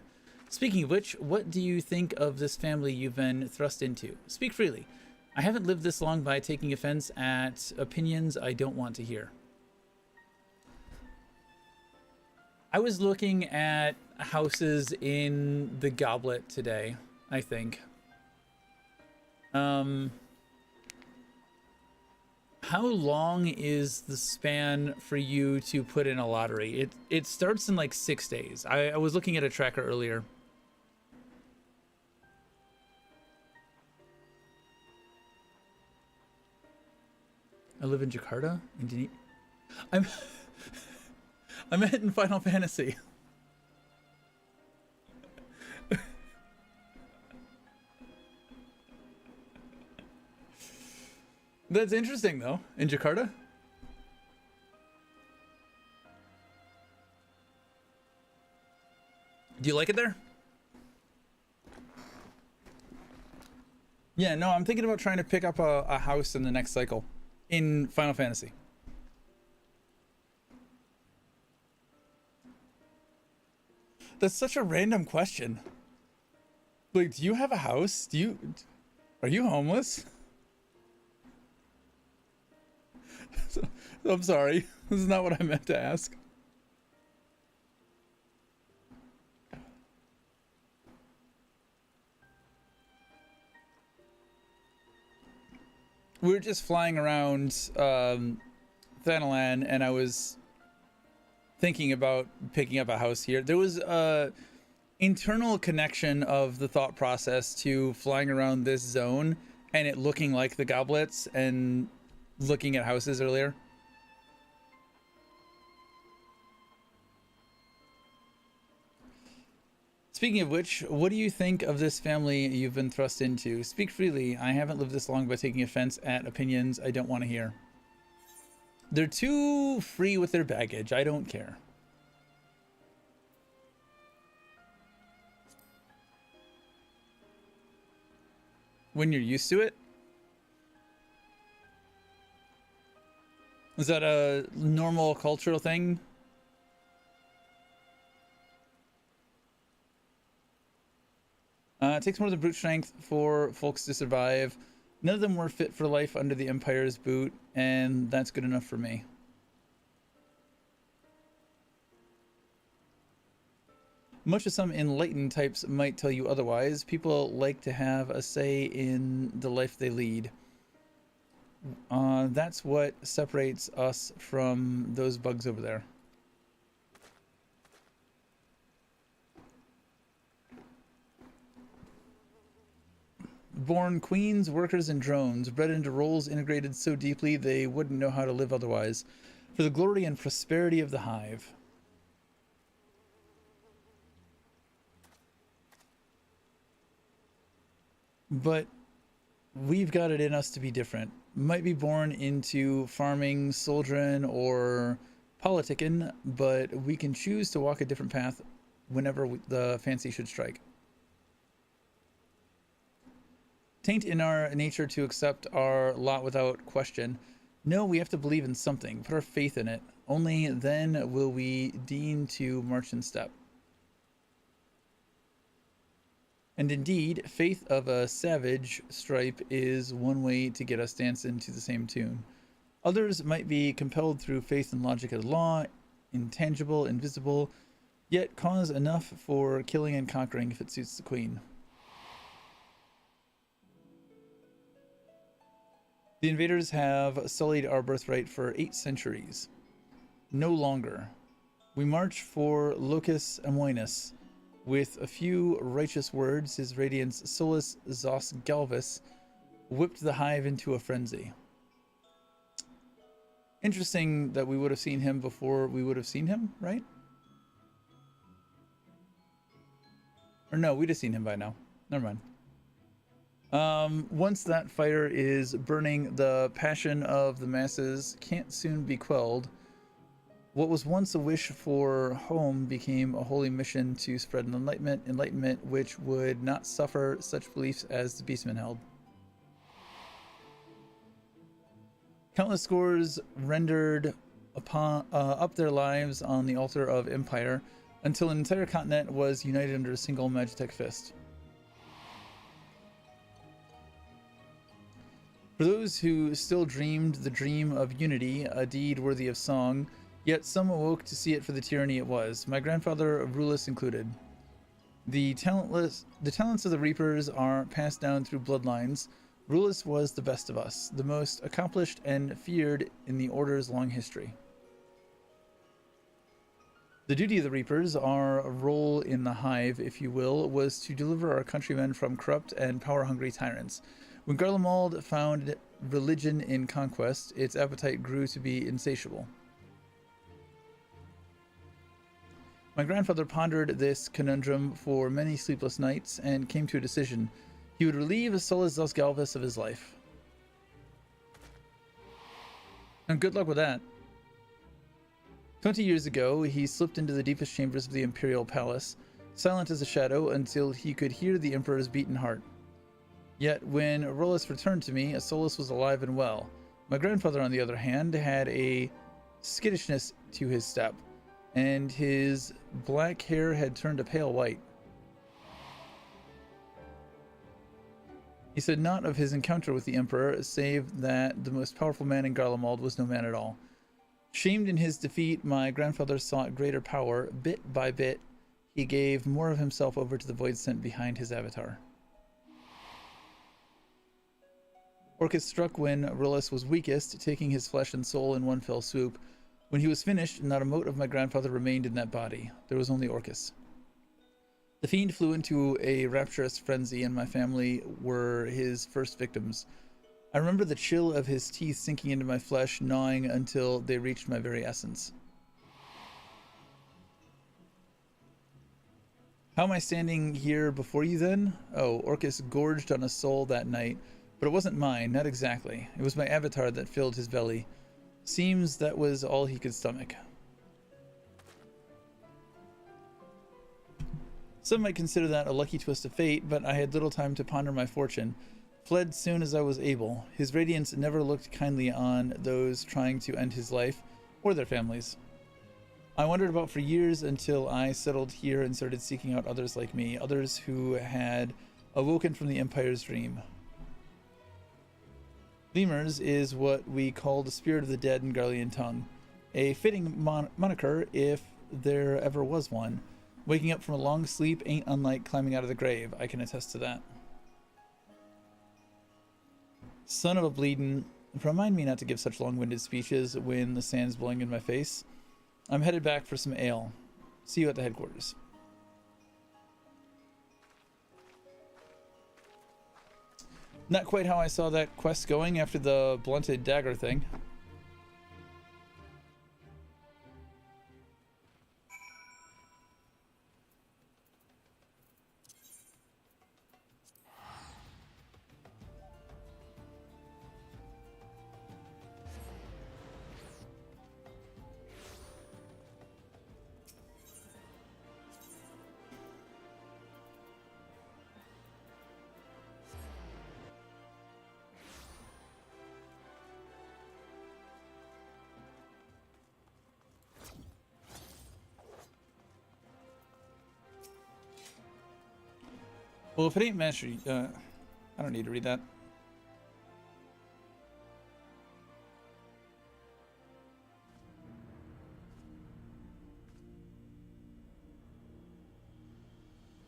Speaking of which, what do you think of this family you've been thrust into? Speak freely. I haven't lived this long by taking offense at opinions I don't want to hear. I was looking at houses in the Goblet today, I think. How long is the span for you to put in a lottery? It starts in like 6 days. I was looking at a tracker earlier. I live in Jakarta, Indonesia. I met in Final Fantasy. That's interesting, though. In Jakarta? Do you like it there? Yeah, no, I'm thinking about trying to pick up a house in the next cycle in Final Fantasy. That's such a random question. Like, do you have a house? Are you homeless? I'm sorry. This is not what I meant to ask. We were just flying around Thanalan, and I was thinking about picking up a house here. There was a internal connection of the thought process to flying around this zone and it looking like the goblets and looking at houses earlier. Speaking of which, what do you think of this family you've been thrust into? Speak freely. I haven't lived this long by taking offense at opinions I don't want to hear. They're too free with their baggage. I don't care. When you're used to it? Is that a normal cultural thing? It takes more than brute strength for folks to survive. None of them were fit for life under the Empire's boot, and that's good enough for me. Much as some enlightened types might tell you otherwise, people like to have a say in the life they lead. That's what separates us from those bugs over there. Born queens, workers, and drones, bred into roles integrated so deeply they wouldn't know how to live otherwise, for the glory and prosperity of the hive. But we've got it in us to be different. Might be born into farming, soldiering, or politicking, but we can choose to walk a different path whenever the fancy should strike. Taint in our nature to accept our lot without question. No, we have to believe in something, put our faith in it. Only then will we deign to march in step. And indeed, faith of a savage stripe is one way to get us dancing to the same tune. Others might be compelled through faith and logic of law, intangible, invisible, yet cause enough for killing and conquering if it suits the queen. The invaders have sullied our birthright for 8 centuries. No longer. We march for Locus Amoenus. With a few righteous words, his radiance Solus Zos Galvus whipped the hive into a frenzy. Interesting that we would have seen him before we would have seen him, right? Or no, we'd have seen him by now. Never mind. Once that fire is burning, the passion of the masses can't soon be quelled. What was once a wish for home became a holy mission to spread enlightenment which would not suffer such beliefs as the beastmen held. Countless scores rendered up their lives on the altar of empire until an entire continent was united under a single Magitech fist. For those who still dreamed the dream of unity, a deed worthy of song, yet some awoke to see it for the tyranny it was, my grandfather Rulus included. The talents of the Reapers are passed down through bloodlines. Rulus was the best of us, the most accomplished and feared in the Order's long history. The duty of the Reapers, our role in the hive, if you will, was to deliver our countrymen from corrupt and power-hungry tyrants. When Garlemald found religion in conquest, its appetite grew to be insatiable. My grandfather pondered this conundrum for many sleepless nights and came to a decision. He would relieve Solus Galvus of his life. And good luck with that. 20 years ago, he slipped into the deepest chambers of the Imperial Palace, silent as a shadow until he could hear the Emperor's beating heart. Yet when Rolus returned to me, Solus was alive and well. My grandfather, on the other hand, had a skittishness to his step, and his black hair had turned a pale white. He said not of his encounter with the Emperor, save that the most powerful man in Garlemald was no man at all. Shamed in his defeat, my grandfather sought greater power. Bit by bit, he gave more of himself over to the void sent behind his avatar. Orcus struck when Rulus was weakest, taking his flesh and soul in one fell swoop. When he was finished, not a mote of my grandfather remained in that body. There was only Orcus. The fiend flew into a rapturous frenzy, and my family were his first victims. I remember the chill of his teeth sinking into my flesh, gnawing until they reached my very essence. How am I standing here before you then? Oh, Orcus gorged on a soul that night, but it wasn't mine, not exactly. It was my avatar that filled his belly. Seems that was all he could stomach. Some might consider that a lucky twist of fate, but I had little time to ponder my fortune. Fled soon as I was able. His radiance never looked kindly on those trying to end his life or their families. I wandered about for years until I settled here and started seeking out others like me, others who had awoken from the Empire's dream. Lemurs is what we call the spirit of the dead in Garlean tongue, a fitting moniker if there ever was one. Waking up from a long sleep ain't unlike climbing out of the grave, I can attest to that. Son of a bleedin', remind me not to give such long-winded speeches when the sand's blowing in my face. I'm headed back for some ale. See you at the headquarters. Not quite how I saw that quest going after the blunted dagger thing. Well, if it ain't mastery, I don't need to read that.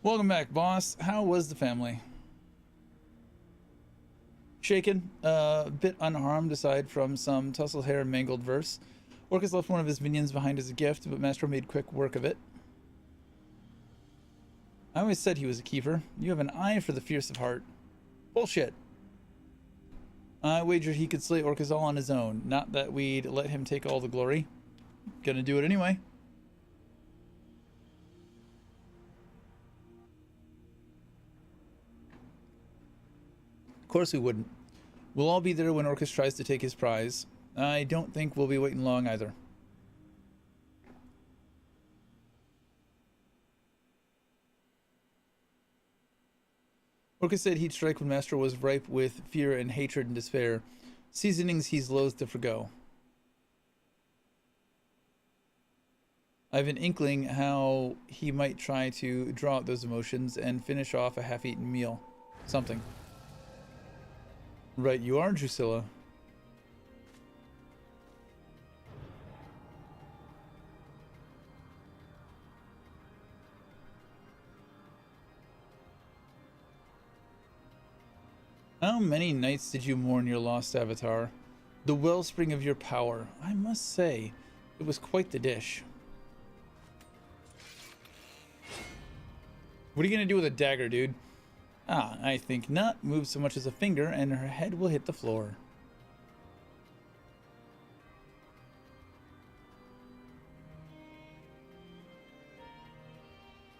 Welcome back, boss. How was the family? Shaken, a bit unharmed aside from some tousled hair and mangled verse. Orcus left one of his minions behind as a gift, but Mastro made quick work of it. I always said he was a keeper. You have an eye for the fierce of heart. Bullshit. I wagered he could slay Orcus all on his own. Not that we'd let him take all the glory. Gonna do it anyway. Of course we wouldn't. We'll all be there when Orcus tries to take his prize. I don't think we'll be waiting long either. Orcus said he'd strike when Master was ripe with fear and hatred and despair, seasonings he's loath to forgo. I have an inkling how he might try to draw out those emotions and finish off a half-eaten meal. Something. Right, you are, Drusilla. How many nights did you mourn your lost avatar? The wellspring of your power. I must say, it was quite the dish. What are you going to do with a dagger, dude? Ah, I think not. Move so much as a finger and her head will hit the floor.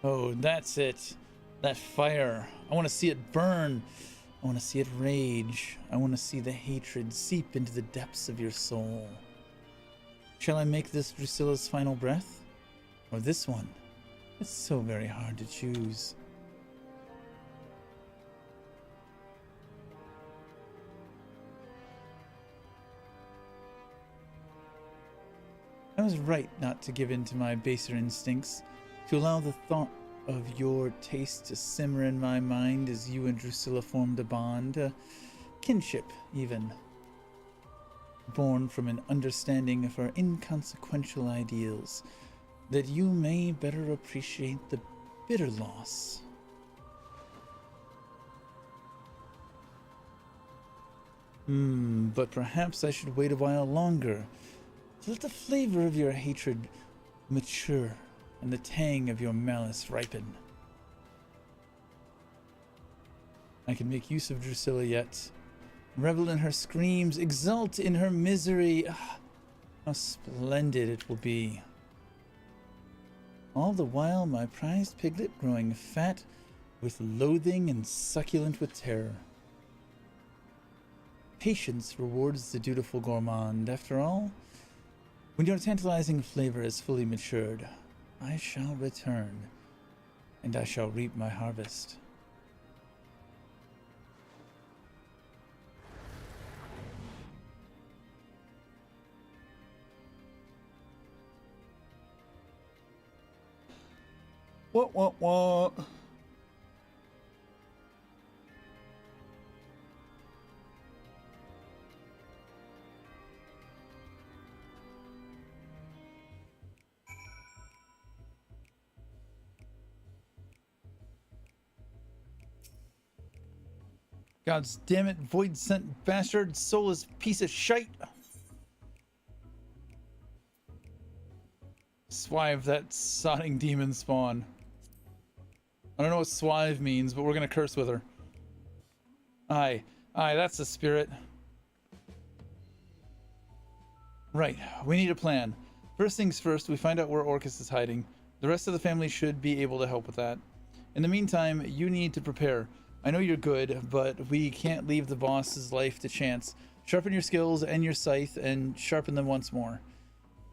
Oh, that's it. That fire. I want to see it burn. I want to see it rage. I want to see the hatred seep into the depths of your soul. Shall I make this Drusilla's final breath? Or this one? It's so very hard to choose. I was right not to give in to my baser instincts, to allow the thought of your taste to simmer in my mind as you and Drusilla formed a bond, a kinship even, born from an understanding of our inconsequential ideals, that you may better appreciate the bitter loss. But perhaps I should wait a while longer, to let the flavor of your hatred mature and the tang of your malice ripen. I can make use of Drusilla yet, revel in her screams, exult in her misery. How splendid it will be. All the while my prized piglet growing fat with loathing and succulent with terror. Patience rewards the dutiful gourmand. After all, when your tantalizing flavor is fully matured, I shall return, and I shall reap my harvest. What? God damn it, void sent bastard, soulless piece of shite. Swive, that sodding demon spawn. I don't know what swive means, but we're gonna curse with her. Aye, that's the spirit. Right, we need a plan. First things first, we find out where Orcus is hiding. The rest of the family should be able to help with that. In the meantime, you need to prepare. I know you're good, but we can't leave the boss's life to chance. Sharpen your skills and your scythe and sharpen them once more.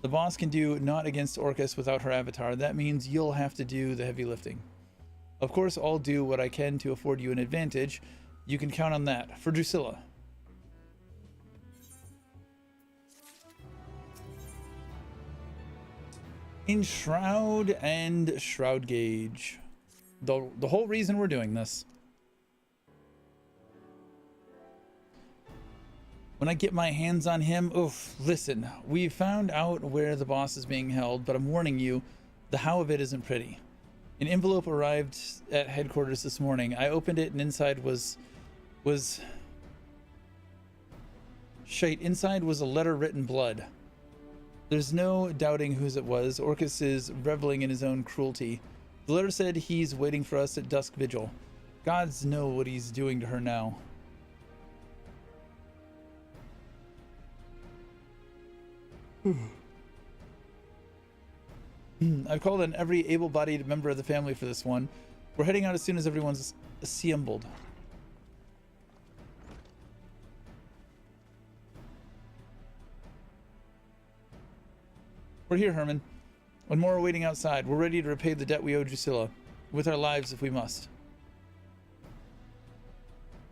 The boss can do naught against Orcus without her avatar. That means you'll have to do the heavy lifting. Of course, I'll do what I can to afford you an advantage. You can count on that. For Drusilla. Enshroud and Shroud Gauge. The whole reason we're doing this. When I get my hands on him, listen, we found out where the boss is being held, but I'm warning you, the how of it isn't pretty. An envelope arrived at headquarters this morning. I opened it and inside was shite. Inside was a letter written blood. There's no doubting whose it was. Orcus is reveling in his own cruelty. The letter said he's waiting for us at dusk vigil. Gods know what he's doing to her now. I've called on every able-bodied member of the family for this one. We're heading out as soon as everyone's assembled. We're here, Herman. One more are waiting outside. We're ready to repay the debt we owe Drusilla, with our lives if we must.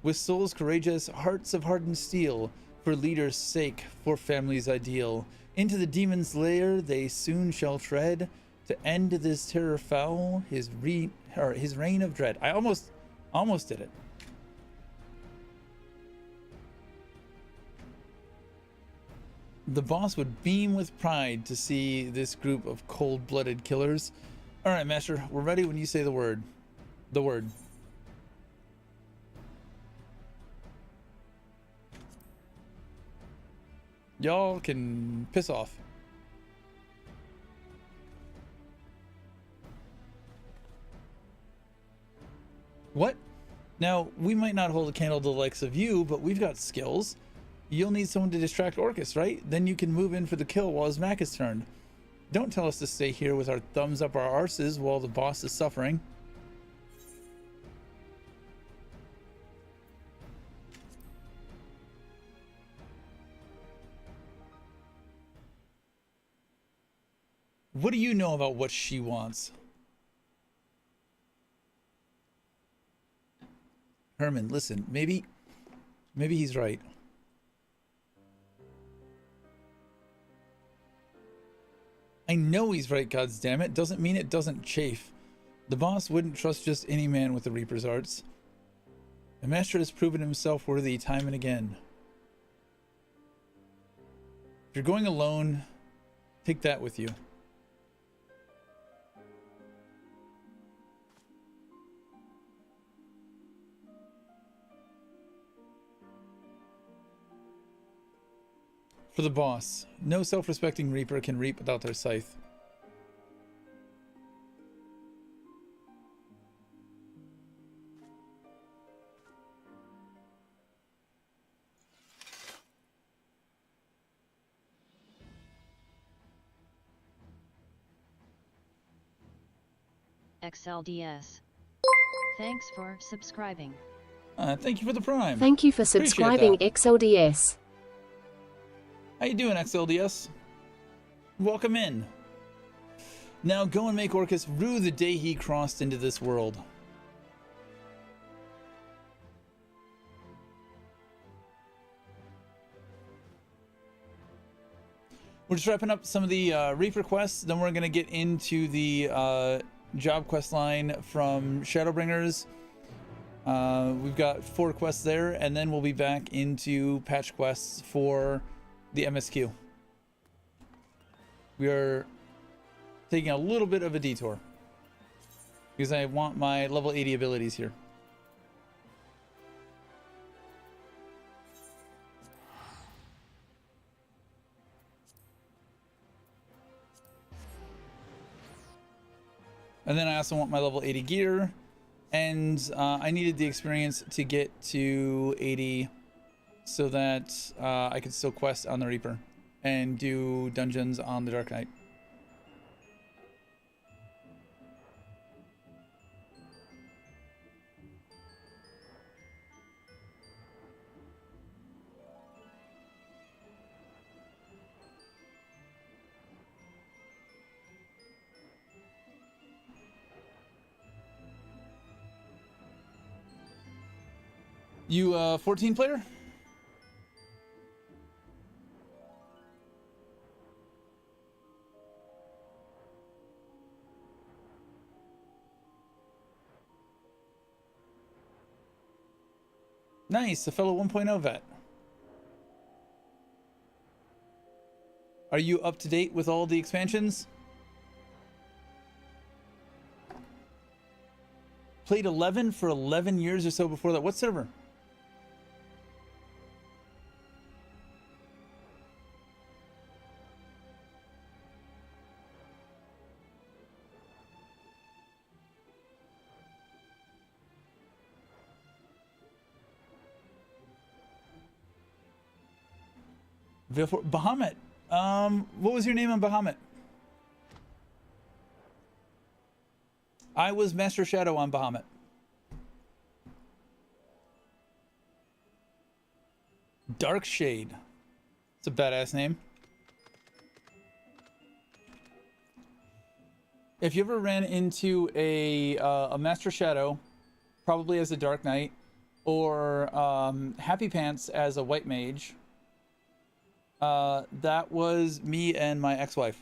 With souls courageous, hearts of hardened steel, for leaders' sake, for family's ideal, into the demon's lair they soon shall tread, to end this terror foul, his reign of dread. I almost did it. The boss would beam with pride to see this group of cold-blooded killers. All right, Master, we're ready when you say the word. The word. Y'all can piss off. What? Now, we might not hold a candle to the likes of you, but we've got skills. You'll need someone to distract Orcus, right? Then you can move in for the kill while his Mac is turned. Don't tell us to stay here with our thumbs up our arses while the boss is suffering. What do you know about what she wants? Herman, listen, maybe he's right. I know he's right, goddammit. Doesn't mean it doesn't chafe. The boss wouldn't trust just any man with the Reaper's arts. The Master has proven himself worthy time and again. If you're going alone, take that with you. For the boss, no self-respecting Reaper can reap without their scythe. XLDS. Thanks for subscribing. Thank you for the prime. Thank you for subscribing, XLDS. How you doing, XLDS? Welcome in. Now go and make Orcus rue the day he crossed into this world. We're just wrapping up some of the Reaper quests, then we're going to get into the job quest line from Shadowbringers. We've got 4 quests there, and then we'll be back into patch quests for the MSQ. We are taking a little bit of a detour because I want my level 80 abilities here. And then I also want my level 80 gear, and I needed the experience to get to 80 so that I could still quest on the Reaper and do dungeons on the Dark Knight. You 14 player? Nice, a fellow 1.0 vet. Are you up to date with all the expansions? Played 11 for 11 years or so before that. What server? Bahamut. What was your name on Bahamut? I was Master Shadow on Bahamut. Dark Shade. It's a badass name. If you ever ran into a Master Shadow, probably as a Dark Knight, or Happy Pants as a White Mage, that was me and my ex-wife.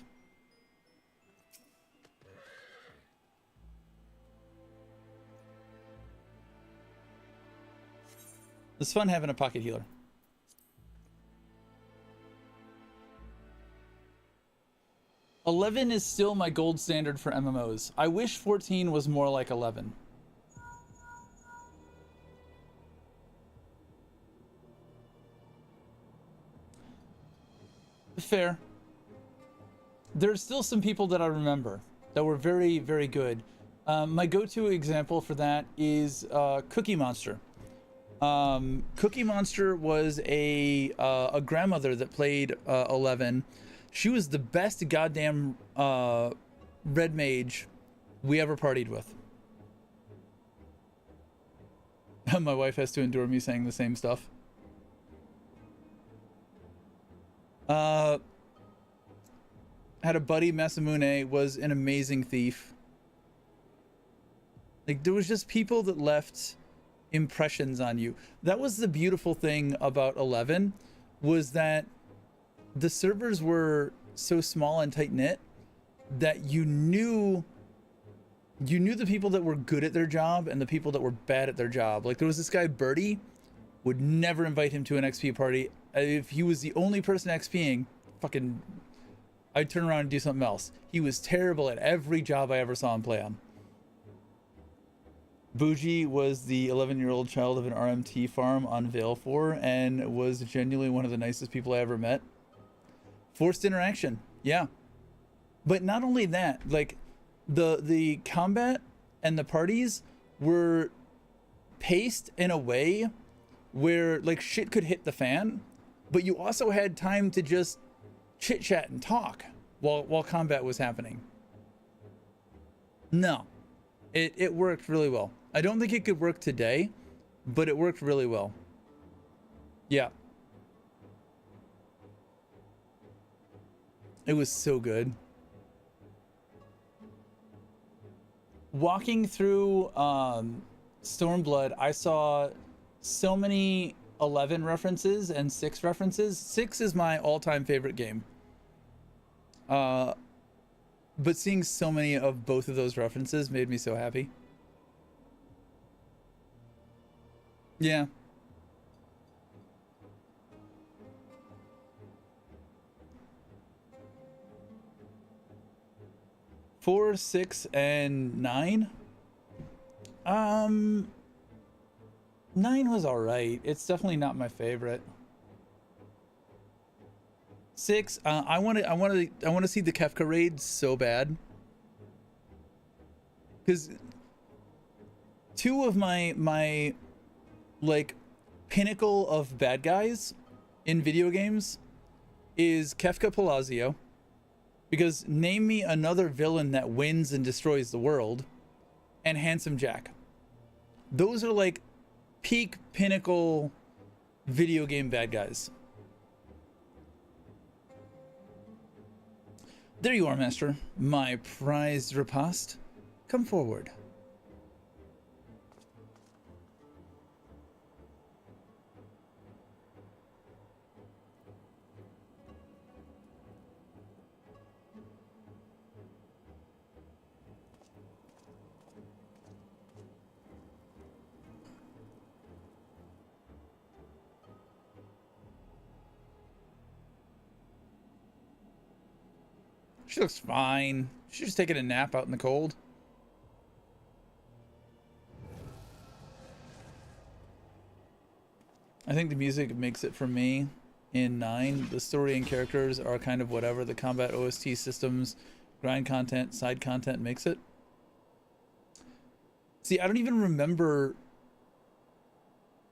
It's fun having a pocket healer. $11 is still my gold standard for MMOs. I wish 14 was more like 11. Fair. There's still some people that I remember that were very, very good. My go-to example for that is Cookie Monster. Cookie Monster was a grandmother that played 11. She was the best goddamn red mage we ever partied with. My wife has to endure me saying the same stuff. Had a buddy, Masamune, was an amazing thief. Like, there was just people that left impressions on you. That was the beautiful thing about 11, was that the servers were so small and tight-knit that you knew the people that were good at their job and the people that were bad at their job. Like, there was this guy, Birdie, would never invite him to an XP party. If he was the only person XPing, fucking, I'd turn around and do something else. He was terrible at every job I ever saw him play on. Bougie was the 11-year-old child of an RMT farm on Vale4 and was genuinely one of the nicest people I ever met. Forced interaction, yeah. But not only that, like, the combat and the parties were paced in a way where, like, shit could hit the fan, but you also had time to just chit-chat and talk while combat was happening. No, it worked really well. I don't think it could work today, but it worked really well. Yeah. It was so good. Walking through Stormblood, I saw so many 11 references and 6 references. 6 is my all-time favorite game. But seeing so many of both of those references made me so happy. Yeah. Four, 6, and 9. 9 was all right. It's definitely not my favorite. 6, I want to see the Kefka raid so bad, because 2 of my like pinnacle of bad guys in video games is Kefka Palazzo, because name me another villain that wins and destroys the world, and Handsome Jack. Those are like peak pinnacle video game bad guys. There you are, Master. My prized repast. Come forward. She looks fine. She's just taking a nap out in the cold. I think the music makes it for me in 9. The story and characters are kind of whatever. The combat OST systems, grind content, side content makes it. See, I don't even remember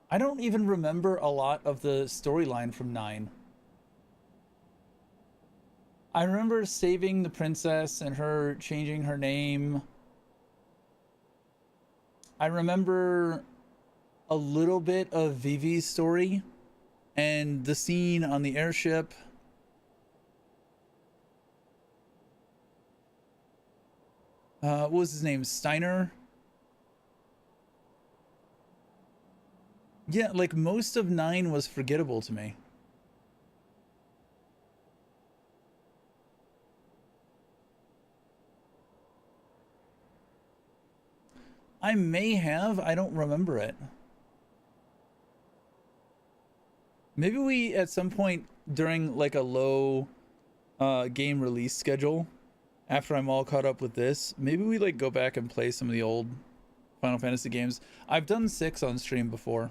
a lot of the storyline from 9. I remember saving the princess and her changing her name. I remember a little bit of Vivi's story and the scene on the airship. What was his name? Steiner? Yeah, like most of 9 was forgettable to me. I may have, I don't remember it. Maybe we, at some point during like a low game release schedule, after I'm all caught up with this, maybe we like go back and play some of the old Final Fantasy games. I've done 6 on stream before.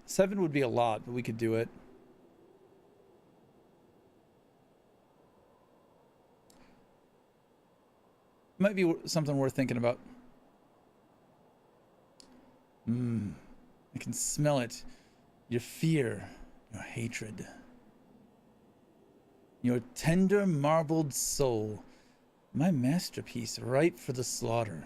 7 would be a lot, but we could do it. Might be something worth thinking about. I can smell it. Your fear, your hatred. Your tender marbled soul. My masterpiece ripe for the slaughter.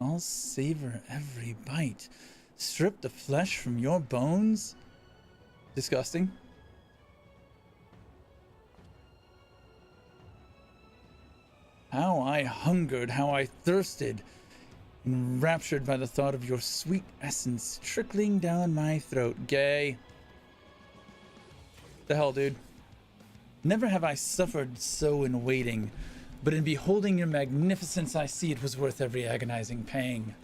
I'll savor every bite. Strip the flesh from your bones. Disgusting. How I hungered, how I thirsted, enraptured by the thought of your sweet essence trickling down my throat. Gay. The hell, dude. Never have I suffered so in waiting, but in beholding your magnificence I see it was worth every agonizing pang.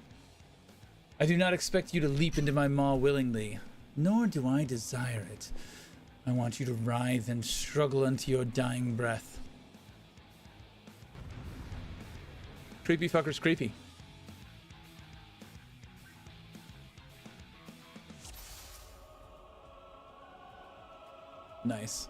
I do not expect you to leap into my maw willingly, nor do I desire it. I want you to writhe and struggle unto your dying breath. Creepy fucker's creepy. Nice.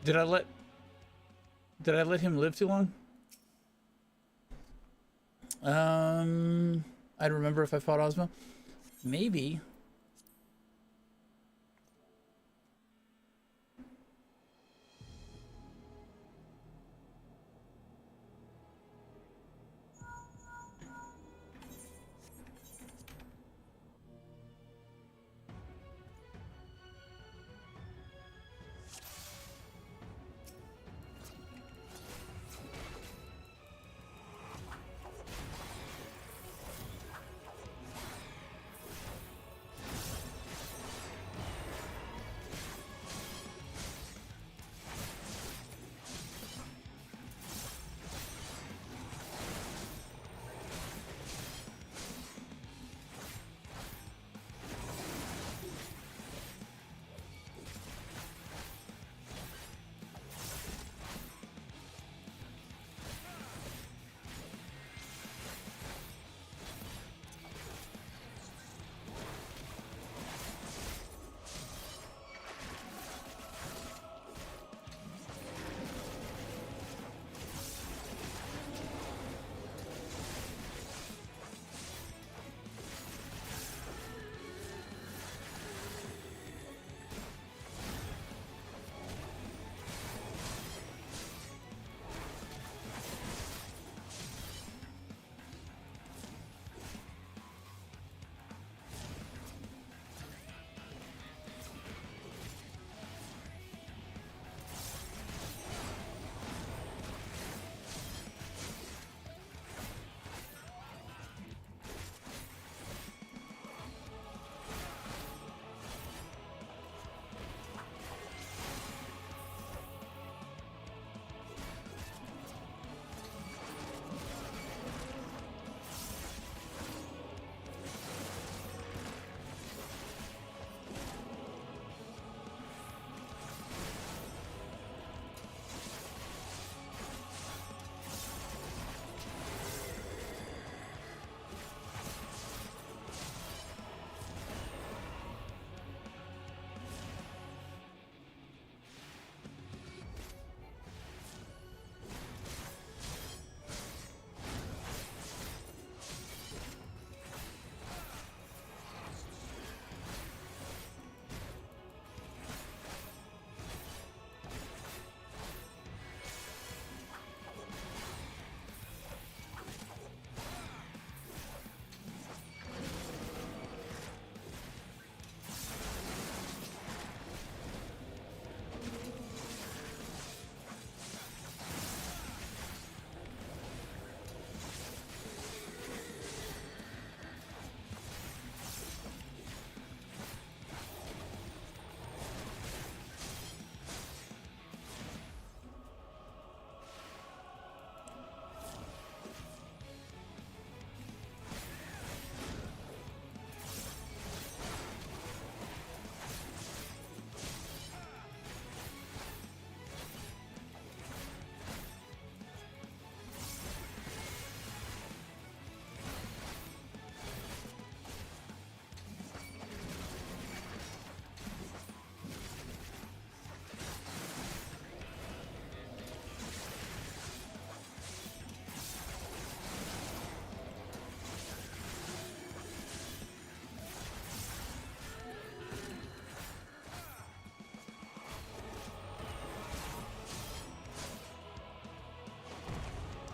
Did I let... Did I let him live too long? I'd remember if I fought Ozma. Maybe.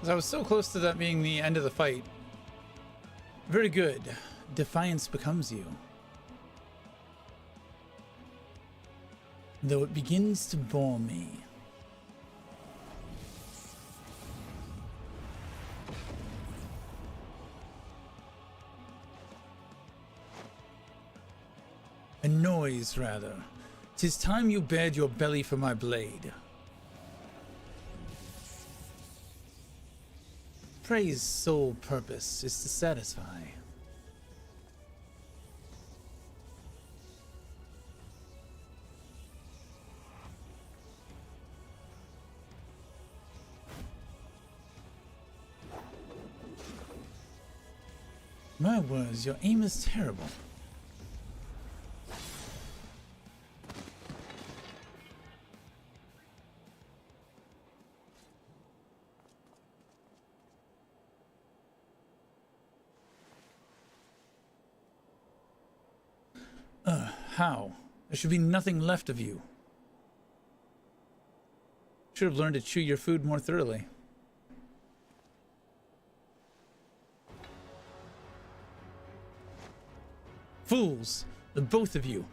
I was so close to that being the end of the fight. Very good. Defiance becomes you. Though it begins to bore me. A noise, rather. 'Tis time you bared your belly for my blade. Prey's sole purpose is to satisfy. My words, your aim is terrible. How? There should be nothing left of you. Should have learned to chew your food more thoroughly. Fools! The both of you.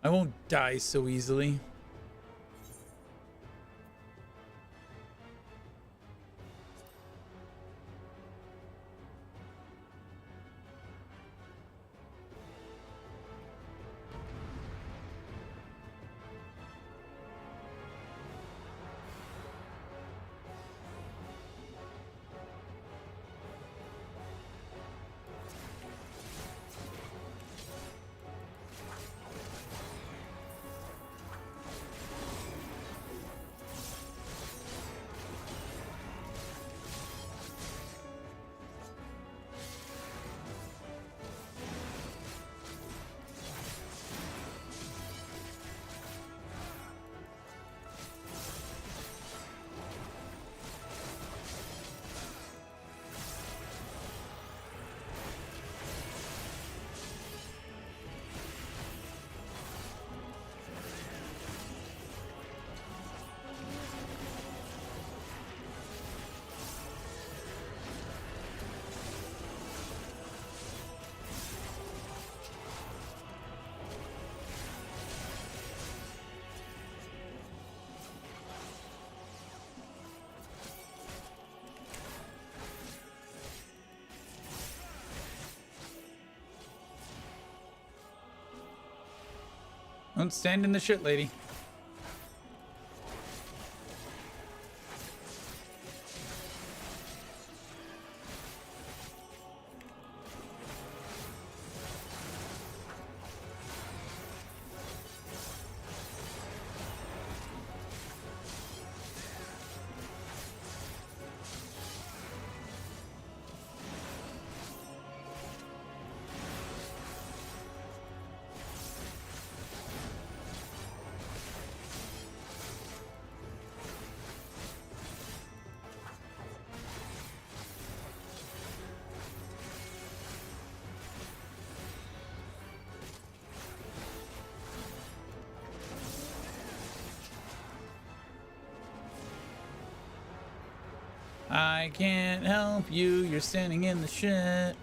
I won't die so easily. Don't stand in the shit, lady. I can't help you, you're standing in the shit.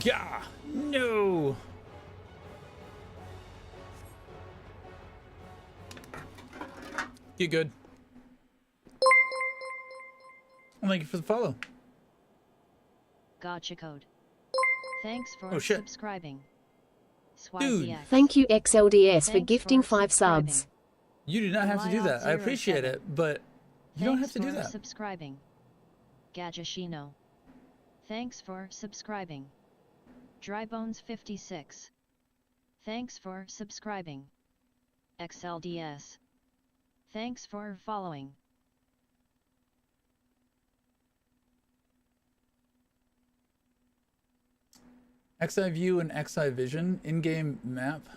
Gah! No! You good? Well, thank you for the follow. Gotcha code. Thanks for Oh, shit. subscribing. Dude. Thank you XLDS for Thanks gifting for 5 subs. You do not have to do that. I appreciate it, but you don't have to do that. Thanks for subscribing. Gajashino. Thanks for subscribing. Drybones56. Thanks for subscribing. XLDS. Thanks for following. XI View and XI Vision in-game map.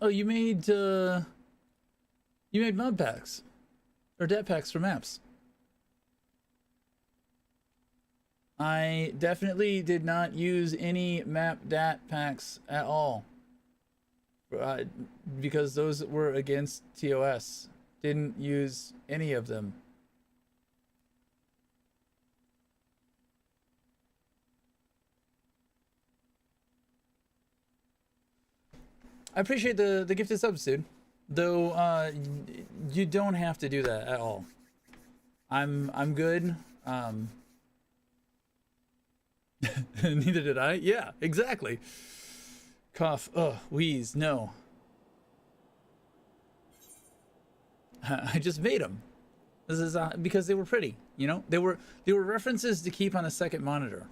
Oh, you made mod packs or det packs for maps. I definitely did not use any map dat packs at all, because those were against TOS. Didn't use any of them. I appreciate the gifted subs, dude. Though you don't have to do that at all. I'm good. Neither did I. Yeah, exactly. Cough. Ugh. Wheeze. No. I just made them. This is because they were pretty. You know, they were references to keep on a second monitor.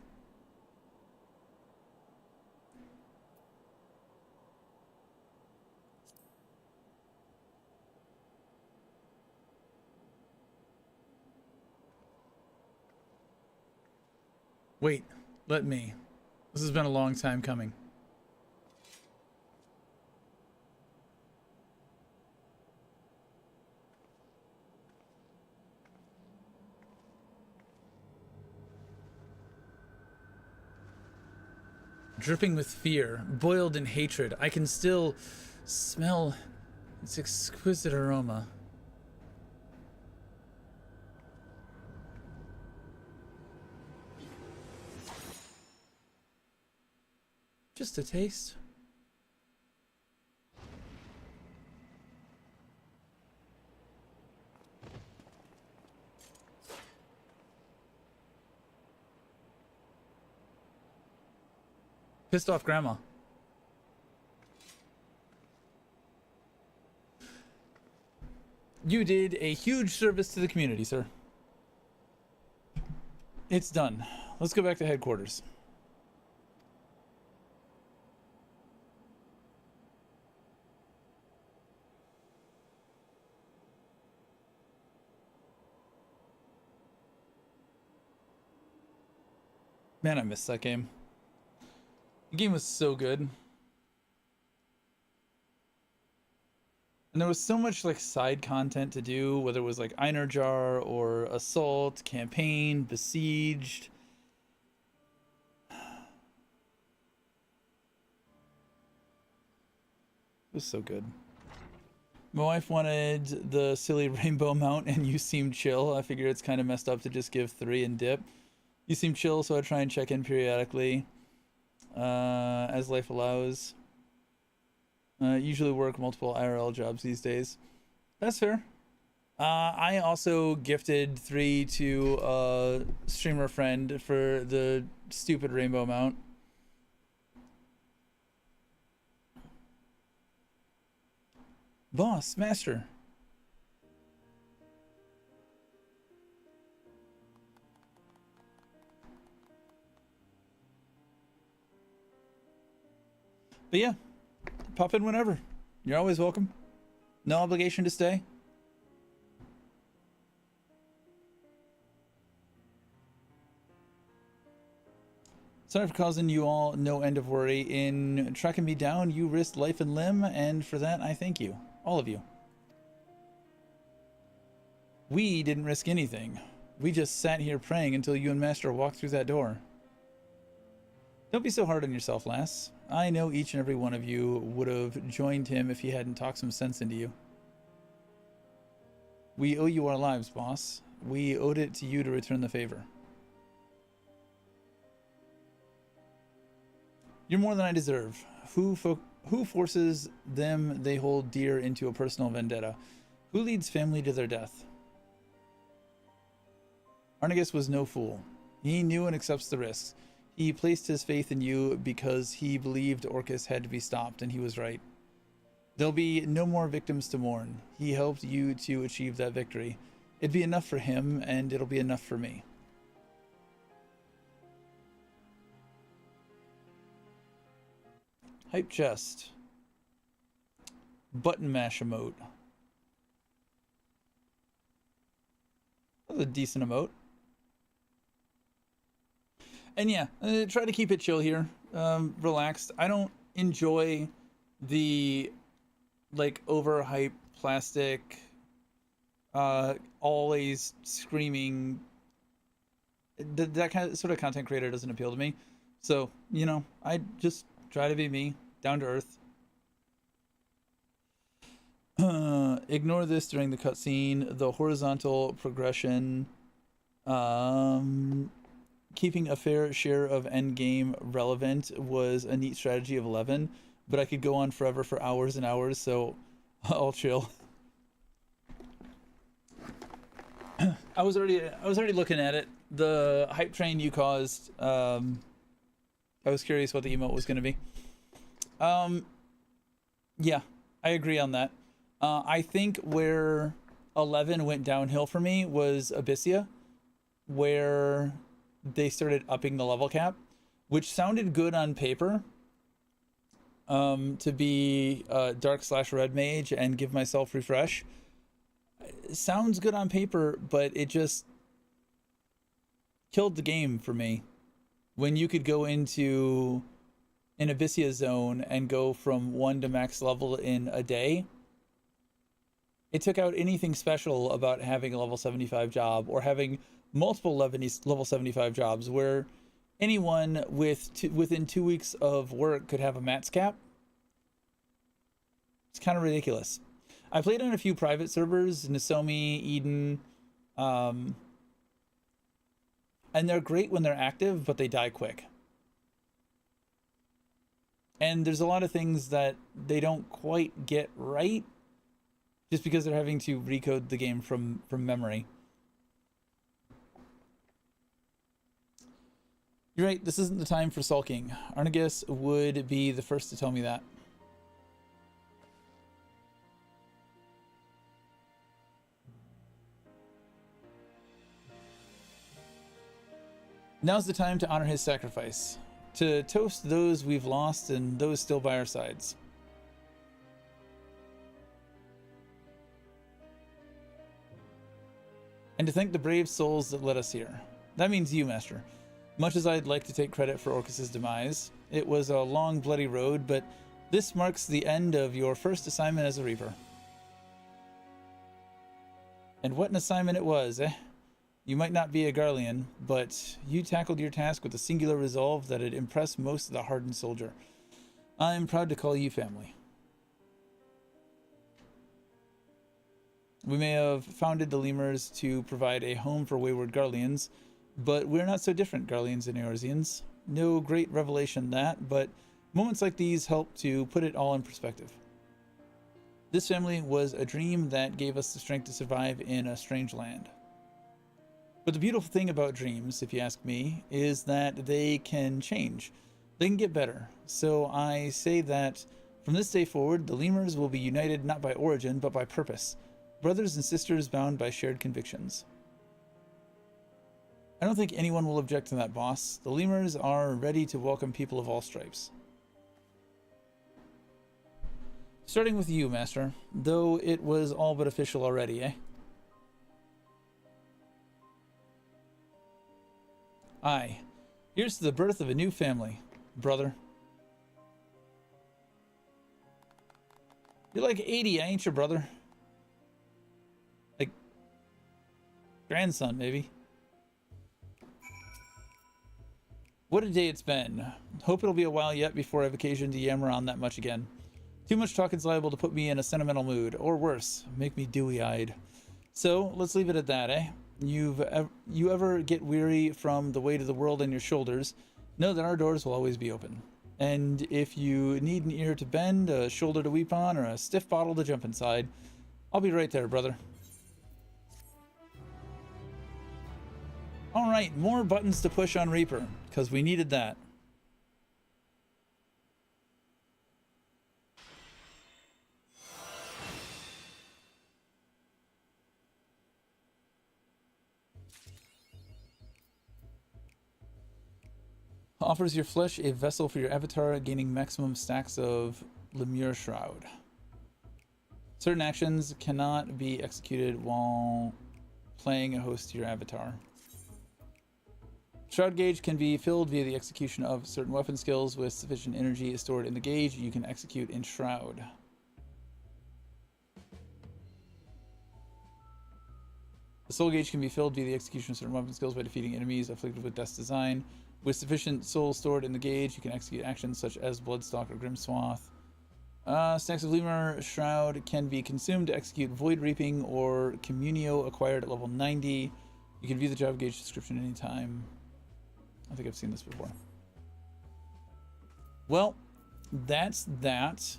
Wait, let me. This has been a long time coming. Dripping with fear, boiled in hatred, I can still smell its exquisite aroma. Just a taste. Pissed off grandma. You did a huge service to the community, sir. It's done. Let's go back to headquarters. Man, I missed that game. The game was so good. And there was so much like side content to do, whether it was like Einerjar or Assault, Campaign, Besieged. It was so good. My wife wanted the silly rainbow mount and you seemed chill. I figured it's kind of messed up to just give 3 and dip. You seem chill, so I try and check in periodically as life allows. Usually work multiple IRL jobs these days. That's fair. I also gifted 3 to a streamer friend for the stupid rainbow mount. Boss, master. But yeah, pop in whenever. You're always welcome. No obligation to stay. Sorry for causing you all no end of worry. In tracking me down, you risked life and limb, and for that, I thank you. All of you. We didn't risk anything. We just sat here praying until you and Master walked through that door. Don't be so hard on yourself, lass. I know each and every one of you would have joined him if he hadn't talked some sense into you. We owe you our lives, boss. We owed it to you to return the favor. You're more than I deserve. Who forces them they hold dear into a personal vendetta? Who leads family to their death? Arnegus was no fool. He knew and accepts the risks. He placed his faith in you because he believed Orcus had to be stopped, and he was right. There'll be no more victims to mourn. He helped you to achieve that victory. It'd be enough for him, and it'll be enough for me. Hype chest. Button mash emote. That's a decent emote. And yeah, try to keep it chill here. Relaxed. I don't enjoy the like overhyped plastic, always screaming. That kind of sort of content creator doesn't appeal to me. So, you know, I just try to be me, down to earth. Ignore this during the cutscene. The horizontal progression, keeping a fair share of endgame relevant was a neat strategy of 11, but I could go on forever for hours and hours, so I'll chill. I was already looking at it. The hype train you caused. I was curious what the emote was going to be. Yeah, I agree on that. I think where 11 went downhill for me was Abyssia, where they started upping the level cap, which sounded good on paper, to be dark/red mage and give myself refresh. Sounds good on paper, but it just killed the game for me. When you could go into an Abyssia zone and go from 1 to max level in a day, it took out anything special about having a level 75 job or having multiple level 75 jobs where anyone within 2 weeks of work could have a max cap. It's kind of ridiculous. I played on a few private servers, Nasomi, Eden, and they're great when they're active, but they die quick. And there's a lot of things that they don't quite get right just because they're having to recode the game from memory. You're right, this isn't the time for sulking. Arnegus would be the first to tell me that. Now's the time to honor his sacrifice, to toast those we've lost and those still by our sides. And to thank the brave souls that led us here. That means you, Master. Much as I'd like to take credit for Orcus's demise, it was a long, bloody road, but this marks the end of your first assignment as a Reaper. And what an assignment it was, eh? You might not be a Garlean, but you tackled your task with a singular resolve that had impressed most of the hardened soldier. I'm proud to call you family. We may have founded the Lemurs to provide a home for wayward Garleans, but we're not so different, Garleans and Eorzeans. No great revelation that, but moments like these help to put it all in perspective. This family was a dream that gave us the strength to survive in a strange land. But the beautiful thing about dreams, if you ask me, is that they can change. They can get better. So I say that from this day forward, the Lemurs will be united not by origin, but by purpose. Brothers and sisters bound by shared convictions. I don't think anyone will object to that, boss. The Lemurs are ready to welcome people of all stripes. Starting with you, Master, though it was all but official already, eh? Aye. Here's to the birth of a new family, brother. You're like 80, ain't you, brother? Like, grandson, maybe. What a day it's been. Hope it'll be a while yet before I have occasion to yammer on that much again. Too much talking's liable to put me in a sentimental mood, or worse, make me dewy-eyed. So, let's leave it at that, eh? You ever get weary from the weight of the world on your shoulders, know that our doors will always be open. And if you need an ear to bend, a shoulder to weep on, or a stiff bottle to jump inside, I'll be right there, brother. All right, more buttons to push on Reaper, because we needed that. Offers your flesh a vessel for your avatar, gaining maximum stacks of Lemure Shroud. Certain actions cannot be executed while playing a host to your avatar. Shroud gauge can be filled via the execution of certain weapon skills. With sufficient energy stored in the gauge, you can execute in Shroud. The soul gauge can be filled via the execution of certain weapon skills by defeating enemies afflicted with Death's Design. With sufficient soul stored in the gauge, you can execute actions such as Bloodstalk or Grimswath. Stacks of Lemur Shroud can be consumed to execute Void Reaping or Communio acquired at level 90. You can view the job gauge description anytime. I think I've seen this before. Well, that's that.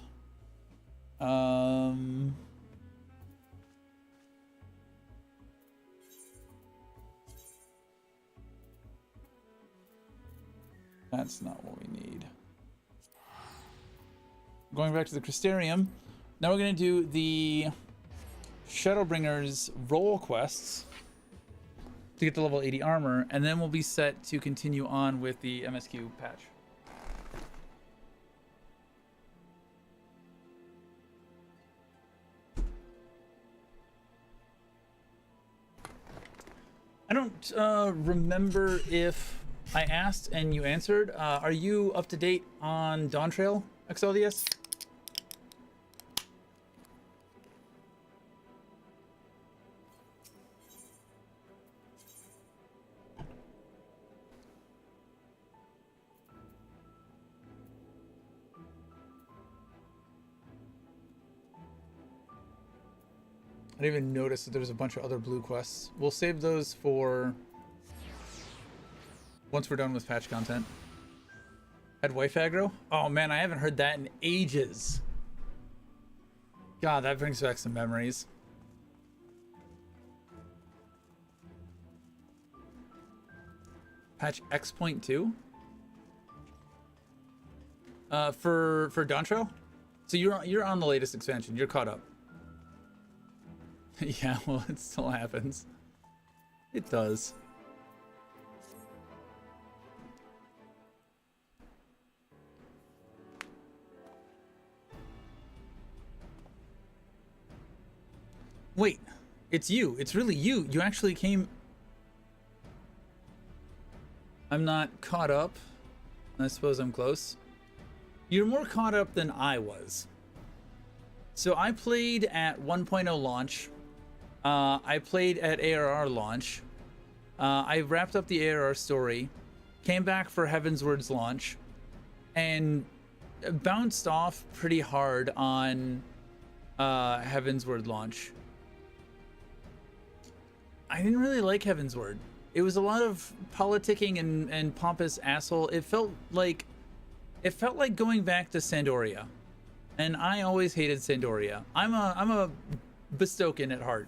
That's not what we need. Going back to the Crystarium. Now we're going to do the Shadowbringers role quests to get to level 80 armor, and then we'll be set to continue on with the MSQ patch. I don't remember if I asked and you answered. Are you up to date on Dawntrail XLDS? I didn't even notice that there was a bunch of other blue quests. We'll save those for once we're done with patch content. Had wife aggro? Oh man, I haven't heard that in ages. God, that brings back some memories. Patch X.2? For Dawntrail? So you're on the latest expansion. You're caught up. Yeah, well, it still happens. It does. Wait, it's you. It's really you. You actually came... I'm not caught up. I suppose I'm close. You're more caught up than I was. So I played at 1.0 launch. I played at ARR launch. I wrapped up the ARR story, came back for Heavensward's launch, and bounced off pretty hard on Heavensward launch. I didn't really like Heavensward. It was a lot of politicking and pompous asshole. It felt like going back to Sandoria, and I always hated Sandoria. I'm a Bestoken at heart.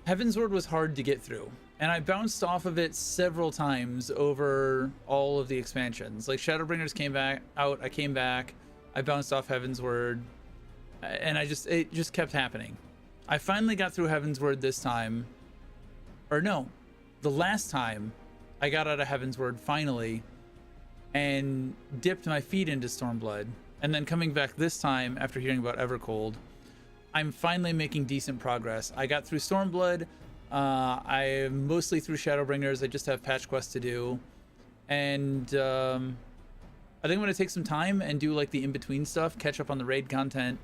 Heavensward was hard to get through, and I bounced off of it several times over all of the expansions. Like Shadowbringers came back out, I came back, I bounced off Heavensward, and it just kept happening. I finally got through Heavensward this time, or no, the last time I got out of Heavensward finally, and dipped my feet into Stormblood, and then coming back this time after hearing about Evercold, I'm finally making decent progress. I got through Stormblood. I'm mostly through Shadowbringers. I just have patch quests to do. And I think I'm going to take some time and do like the in-between stuff, catch up on the raid content,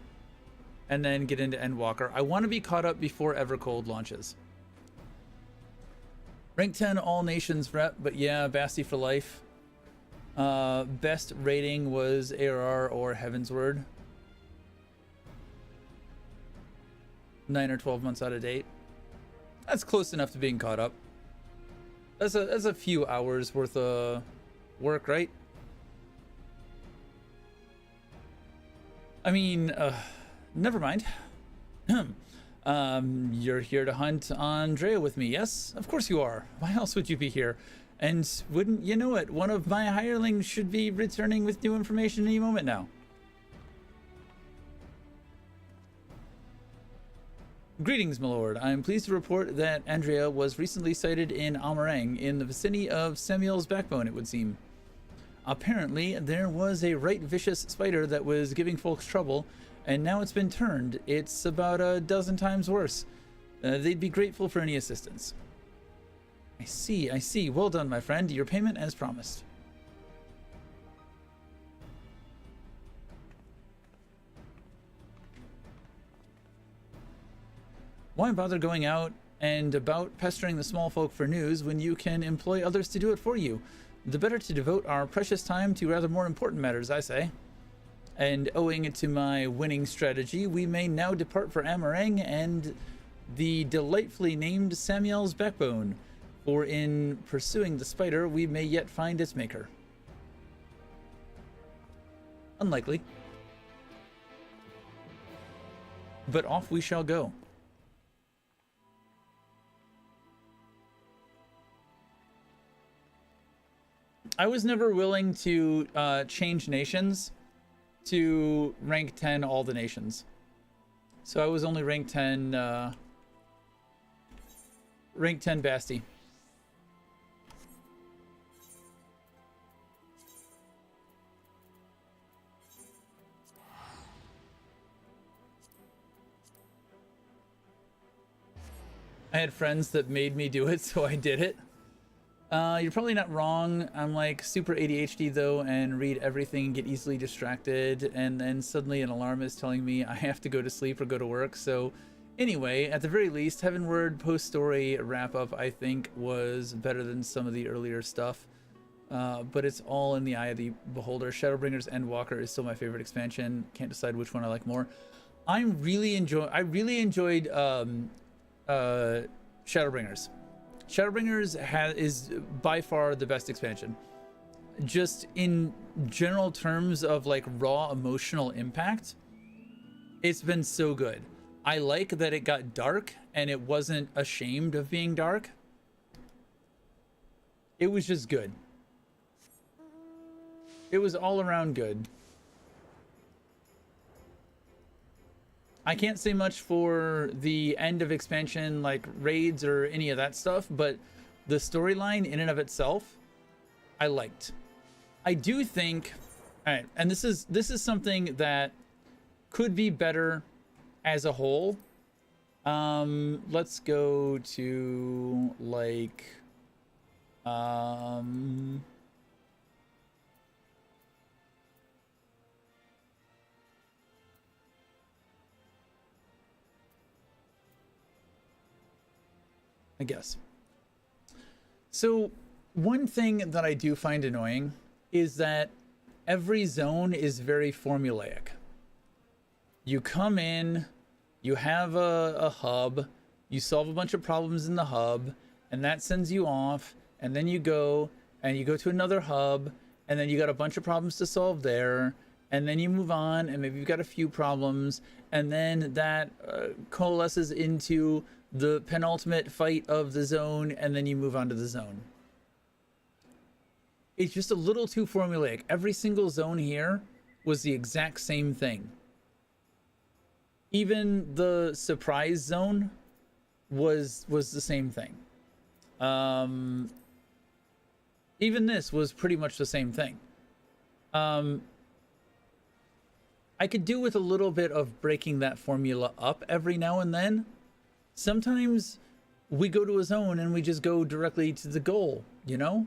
and then get into Endwalker. I want to be caught up before Evercold launches. Rank 10 all nations rep, but yeah, Basti for life. Best rating was ARR or Heavensward. 9 or 12 months out of date. That's close enough to being caught up. That's a few hours worth of work, right? I mean, never mind. You're here to hunt Andrea with me, yes? Of course you are. Why else would you be here? And wouldn't you know it, one of my hirelings should be returning with new information any moment now. Greetings, my lord. I am pleased to report that Andrea was recently sighted in Amarang, in the vicinity of Samuel's backbone, it would seem. Apparently, there was a right vicious spider that was giving folks trouble, and now it's been turned. It's about a dozen times worse. They'd be grateful for any assistance. I see. Well done, my friend. Your payment as promised. Why bother going out and about pestering the small folk for news when you can employ others to do it for you? The better to devote our precious time to rather more important matters, I say. And owing to my winning strategy, we may now depart for Amarang and the delightfully named Samuel's backbone, for in pursuing the spider, we may yet find its maker. Unlikely. But off we shall go. I was never willing to change nations to rank 10 all the nations. So I was only rank 10 Basti. I had friends that made me do it, so I did it. You're probably not wrong. I'm like super ADHD though, and read everything and get easily distracted, and then suddenly an alarm is telling me I have to go to sleep or go to work. So anyway, at the very least, Heavenward post-story wrap-up I think was better than some of the earlier stuff. But it's all in the eye of the beholder. Shadowbringers Endwalker is still my favorite expansion. Can't decide which one I like more. I really enjoyed Shadowbringers. Shadowbringers is by far the best expansion. Just in general terms of like raw emotional impact, it's been so good. I like that it got dark and it wasn't ashamed of being dark. It was just good. It was all around good. I can't say much for the end of expansion, like raids or any of that stuff, but the storyline in and of itself, I liked. I do think, all right, and this is something that could be better as a whole. Let's go to like, I guess. So one thing that I do find annoying is that every zone is very formulaic. You come in, you have a hub, you solve a bunch of problems in the hub, and that sends you off, and then you go to another hub, and then you got a bunch of problems to solve there, and then you move on, and maybe you've got a few problems, and then that coalesces into the penultimate fight of the zone, and then you move on to the zone. It's just a little too formulaic. Every single zone here was the exact same thing. Even the surprise zone was the same thing. Even this was pretty much the same thing. I could do with a little bit of breaking that formula up every now and then. Sometimes we go to a zone and we just go directly to the goal, you know?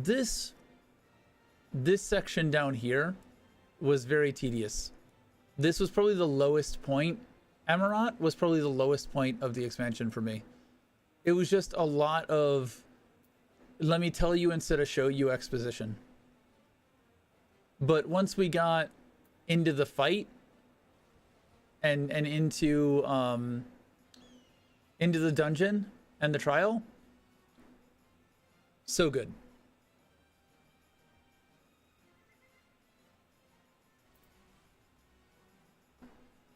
This section down here was very tedious. This was probably the lowest point. Amarat was probably the lowest point of the expansion for me. It was just a lot of, let me tell you instead of show you exposition. But once we got into the fight and into the dungeon and the trial, so good.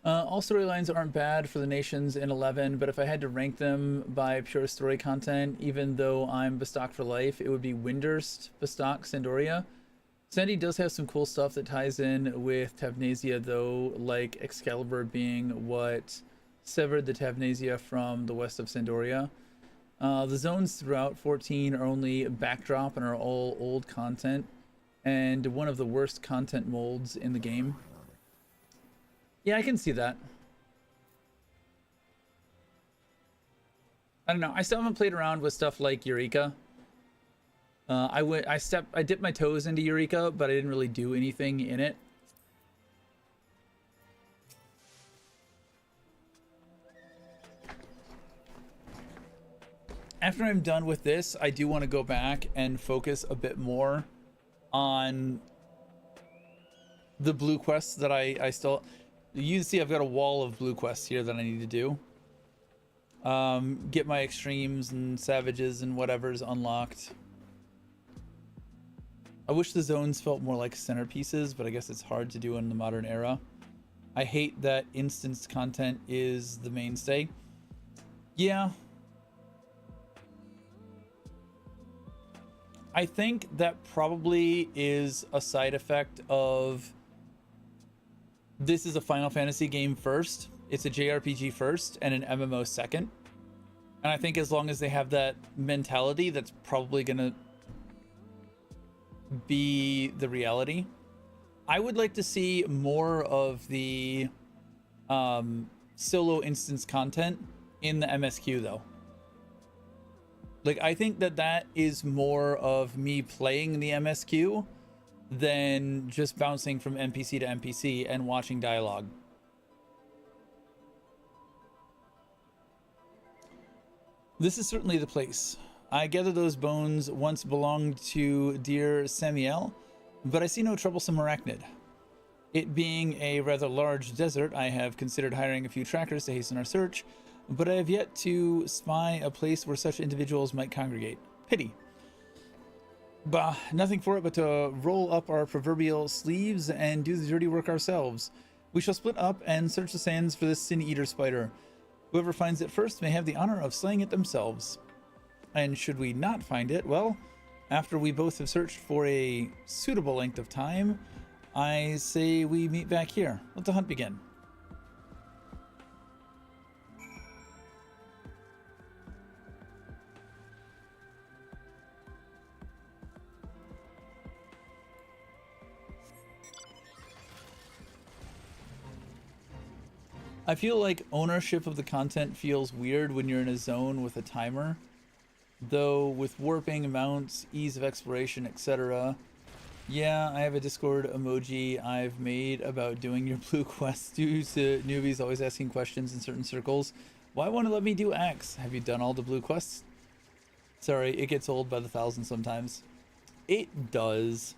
All storylines aren't bad for the nations in 11, but if I had to rank them by pure story content, even though I'm Bestock for life, it would be Windurst, Bestock, Sandoria. Sandy does have some cool stuff that ties in with Tavnasia, though, like Excalibur being what severed the Tavnasia from the west of Sandoria. The zones throughout 14 are only backdrop and are all old content, and one of the worst content molds in the game. Yeah, I can see that. I don't know. I still haven't played around with stuff like Eureka. I dipped my toes into Eureka, but I didn't really do anything in it. After I'm done with this, I do want to go back and focus a bit more on the blue quests that I still... You can see I've got a wall of blue quests here that I need to do. Get my extremes and savages and whatever's unlocked. I wish the zones felt more like centerpieces, but I guess it's hard to do in the modern era. I hate that instanced content is the mainstay. Yeah. I think that probably is a side effect of... This is a Final Fantasy game first, it's a JRPG first, and an MMO second. And I think as long as they have that mentality, that's probably gonna be the reality. I would like to see more of the solo instance content in the MSQ though. Like, I think that that is more of me playing the MSQ than just bouncing from NPC to NPC and watching dialogue. This is certainly the place. I gather those bones once belonged to dear Samiel, but I see no troublesome arachnid. It being a rather large desert, I have considered hiring a few trackers to hasten our search, but I have yet to spy a place where such individuals might congregate. Pity. Bah, nothing for it but to roll up our proverbial sleeves and do the dirty work ourselves. We shall split up and search the sands for this sin-eater spider. Whoever finds it first may have the honor of slaying it themselves. And should we not find it, well, after we both have searched for a suitable length of time, I say we meet back here. Let the hunt begin. I feel like ownership of the content feels weird when you're in a zone with a timer, though with warping, mounts, ease of exploration, etc. Yeah, I have a Discord emoji I've made about doing your blue quests due to newbies always asking questions in certain circles. Why won't it let me do X? Have you done all the blue quests? Sorry, it gets old by the thousand sometimes. It does.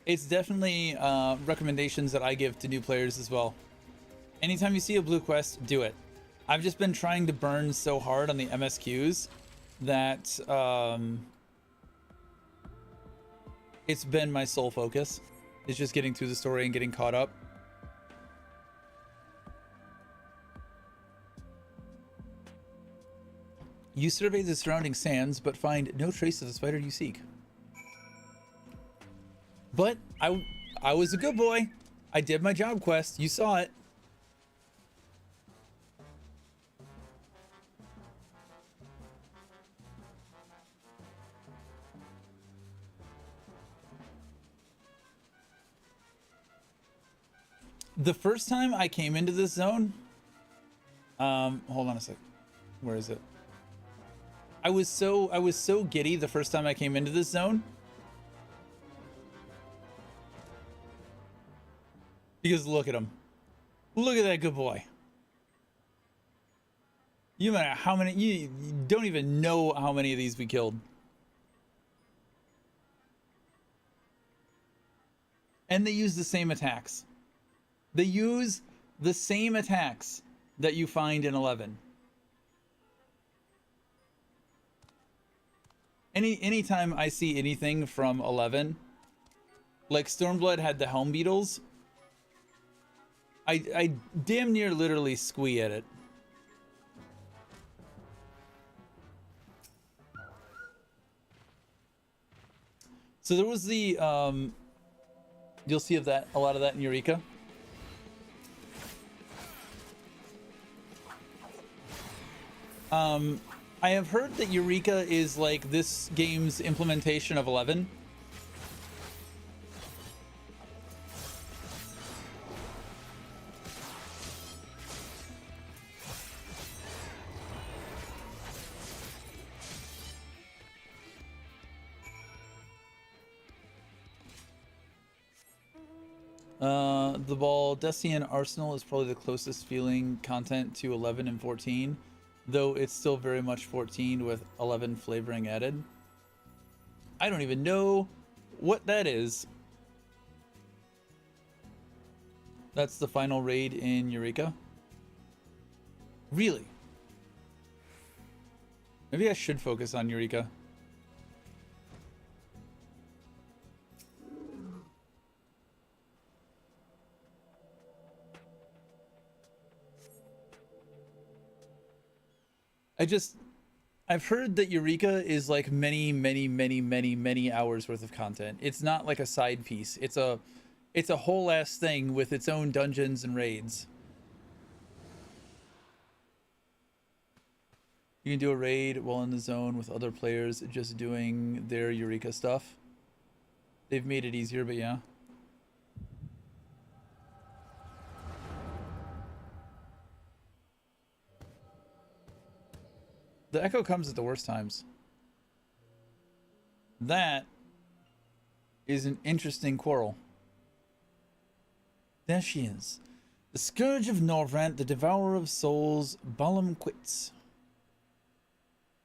It's definitely recommendations that I give to new players as well. Anytime you see a blue quest, do it. I've just been trying to burn so hard on the MSQs that it's been my sole focus. It's just getting through the story and getting caught up. You survey the surrounding sands, but find no trace of the spider you seek. But I was a good boy. I did my job quest. You saw it. The first time I came into this zone, hold on a sec. Where is it? I was so giddy the first time I came into this zone. Because look at him. Look at that good boy. You matter how many, you don't even know how many of these we killed. And they use the same attacks. They use the same attacks that you find in 11. Anytime I see anything from 11, like Stormblood had the Helm Beetles. I damn near literally squee at it. So there was the you'll see a lot of that in Eureka. I have heard that Eureka is like this game's implementation of 11. The Baldesion Arsenal is probably the closest feeling content to 11 and 14, though it's still very much 14 with 11 flavoring added. I don't even know what that is. That's the final raid in Eureka. Really? Maybe I should focus on Eureka. I've heard that Eureka is like many hours worth of content. It's not like a side piece. It's a whole ass thing with its own dungeons and raids. You can do a raid while in the zone with other players just doing their Eureka stuff. They've made it easier, but yeah. The echo comes at the worst times. That is an interesting quarrel. There she is. The Scourge of Norvrant, the Devourer of Souls, Balam quits.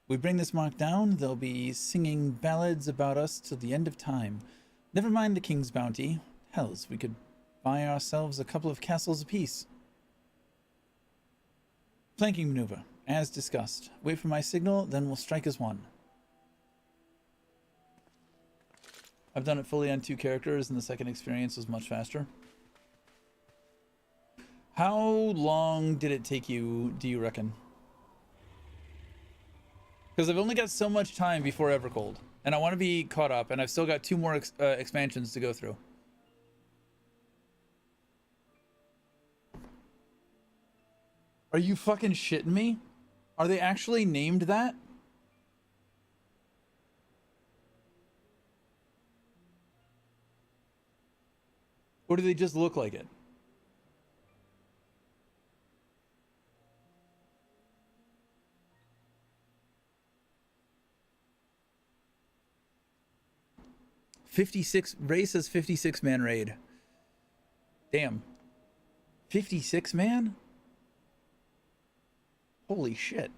We bring this mark down, they'll be singing ballads about us till the end of time. Never mind the king's bounty. Hells, we could buy ourselves a couple of castles apiece. Flanking maneuver. As discussed. Wait for my signal, then we'll strike as one. I've done it fully on 2 characters, and the second experience was much faster. How long did it take you, do you reckon? Because I've only got so much time before Evercold, and I want to be caught up, and I've still got 2 more expansions to go through. Are you fucking shitting me? Are they actually named that? Or do they just look like it? Ray says 56 man raid. Damn. 56 man? Holy shit.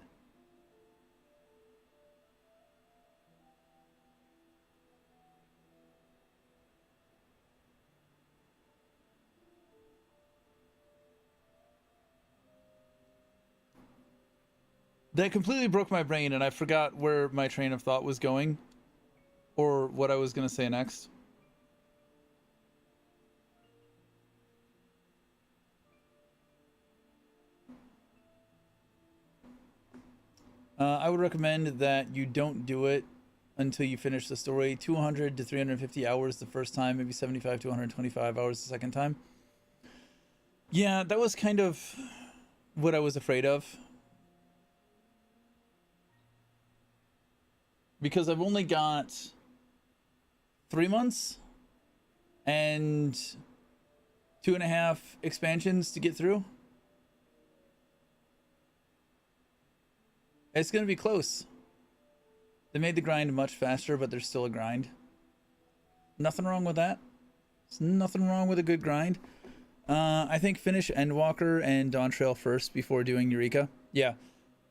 That completely broke my brain, and I forgot where my train of thought was going, or what I was going to say next. I would recommend that you don't do it until you finish the story. 200 to 350 hours the first time, maybe 75 to 125 hours the second time. Yeah, that was kind of what I was afraid of. Because I've only got 3 months and 2.5 expansions to get through. It's going to be close. They made the grind much faster, but there's still a grind. Nothing wrong with that. There's nothing wrong with a good grind. I think finish Endwalker and Dawn Trail first before doing Eureka. Yeah,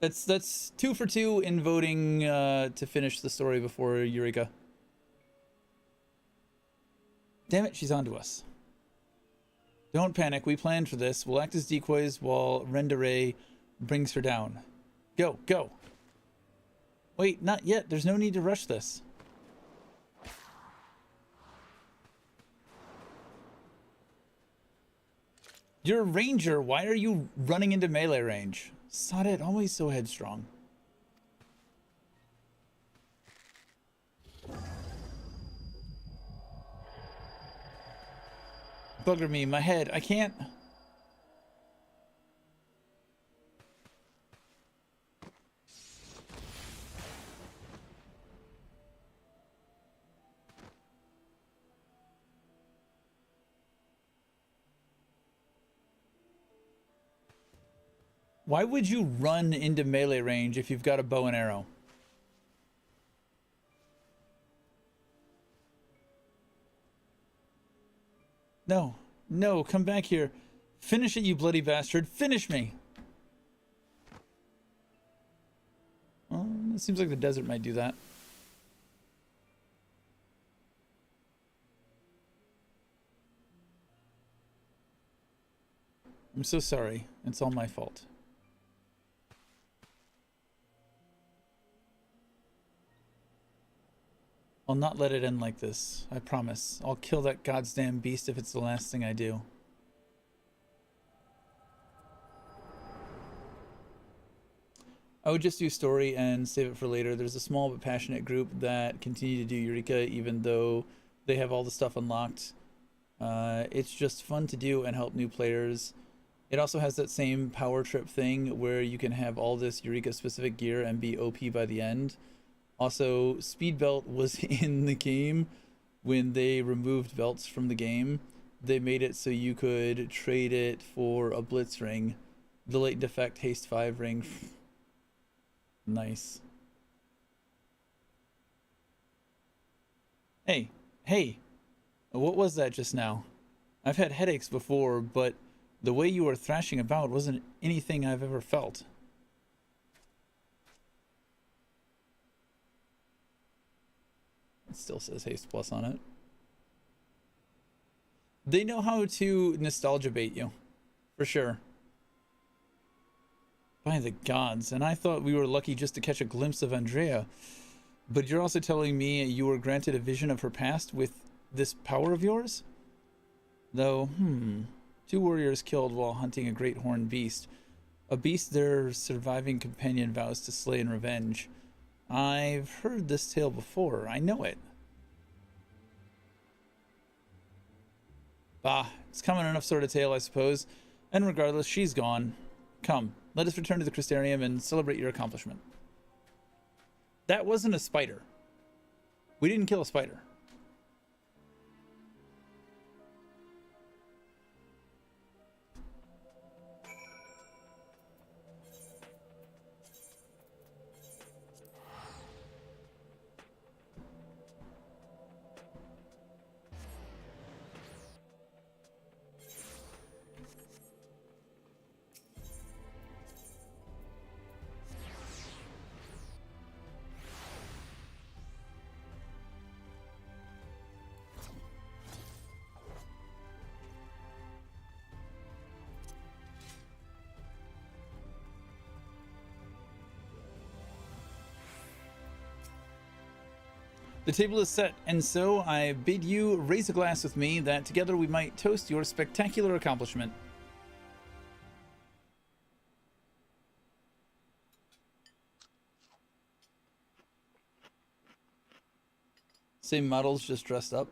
that's 2 for 2 in voting to finish the story before Eureka. Damn it, she's onto us. Don't panic, we planned for this. We'll act as decoys while Rendere brings her down. Go, go. Wait, not yet. There's no need to rush this. You're a ranger. Why are you running into melee range? Sod it, always so headstrong. Bugger me, my head. I can't. Why would you run into melee range if you've got a bow and arrow? No, no, come back here. Finish it, you bloody bastard. Finish me. Well, it seems like the desert might do that. I'm so sorry. It's all my fault. I'll not let it end like this. I promise. I'll kill that goddamn beast if it's the last thing I do. I would just do story and save it for later. There's a small but passionate group that continue to do Eureka even though they have all the stuff unlocked. It's just fun to do and help new players. It also has that same power trip thing where you can have all this Eureka specific gear and be OP by the end. Also, speed belt was in the game when they removed belts from the game. They made it so you could trade it for a blitz ring, the latent effect haste 5 ring. Nice. Hey, what was that just now? I've had headaches before, but the way you were thrashing about wasn't anything I've ever felt. It still says haste plus on it. They know how to nostalgia bait you, for sure. By the gods, and I thought we were lucky just to catch a glimpse of Andrea. But you're also telling me you were granted a vision of her past with this power of yours? Though, 2 warriors killed while hunting a great horned beast. A beast their surviving companion vows to slay in revenge. I've heard this tale before. I know it. Bah, it's common enough sort of tale, I suppose. And regardless, she's gone. Come, let us return to the Crystarium and celebrate your accomplishment. That wasn't a spider. We didn't kill a spider. The table is set, and so I bid you raise a glass with me that together we might toast your spectacular accomplishment. Same models, just dressed up.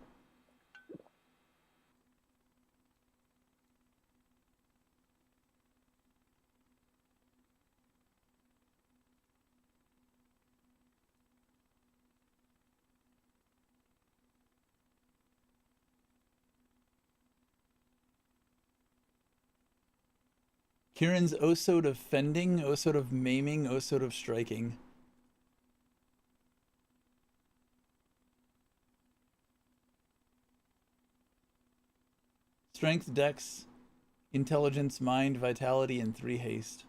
Kieran's Osode of fending, Osode of maiming, Osode of striking. Strength, dex, intelligence, mind, vitality, and 3 haste.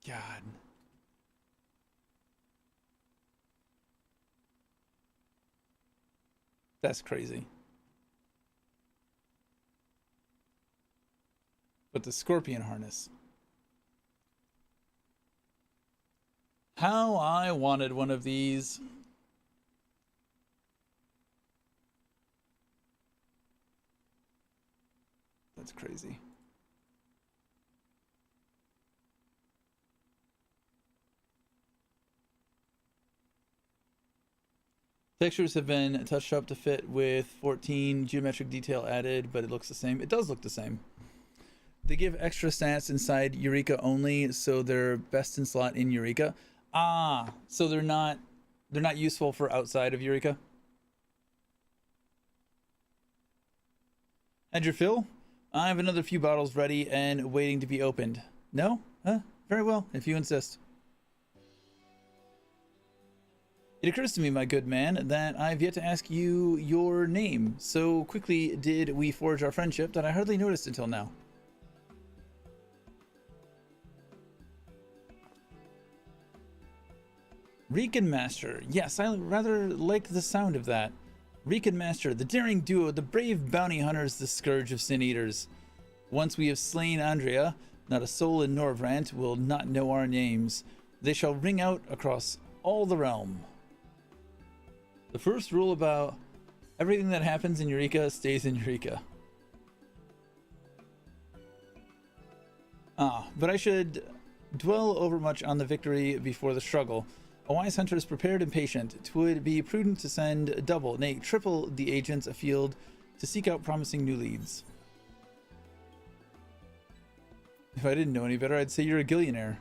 God. That's crazy. But the scorpion harness. How I wanted one of these. That's crazy. Textures have been touched up to fit with 14 geometric detail added, but it looks the same. It does look the same. They give extra stats inside Eureka only, so they're best in slot in Eureka. Ah, so they're not useful for outside of Eureka. Had your fill? I have another few bottles ready and waiting to be opened. No? Very well, if you insist. It occurs to me, my good man, that I've yet to ask you your name. So quickly did we forge our friendship that I hardly noticed until now. Reek and Master. Yes, I rather like the sound of that. Reek and Master, the daring duo, the brave bounty hunters, the scourge of sin eaters. Once we have slain Andrea, not a soul in Norvrant will not know our names. They shall ring out across all the realm. The first rule about everything that happens in Eureka stays in Eureka. But I should dwell overmuch on the victory before the struggle. A wise hunter is prepared and patient. 'Twould be prudent to send double, nay, triple the agents afield to seek out promising new leads. If I didn't know any better, I'd say you're a gillionaire.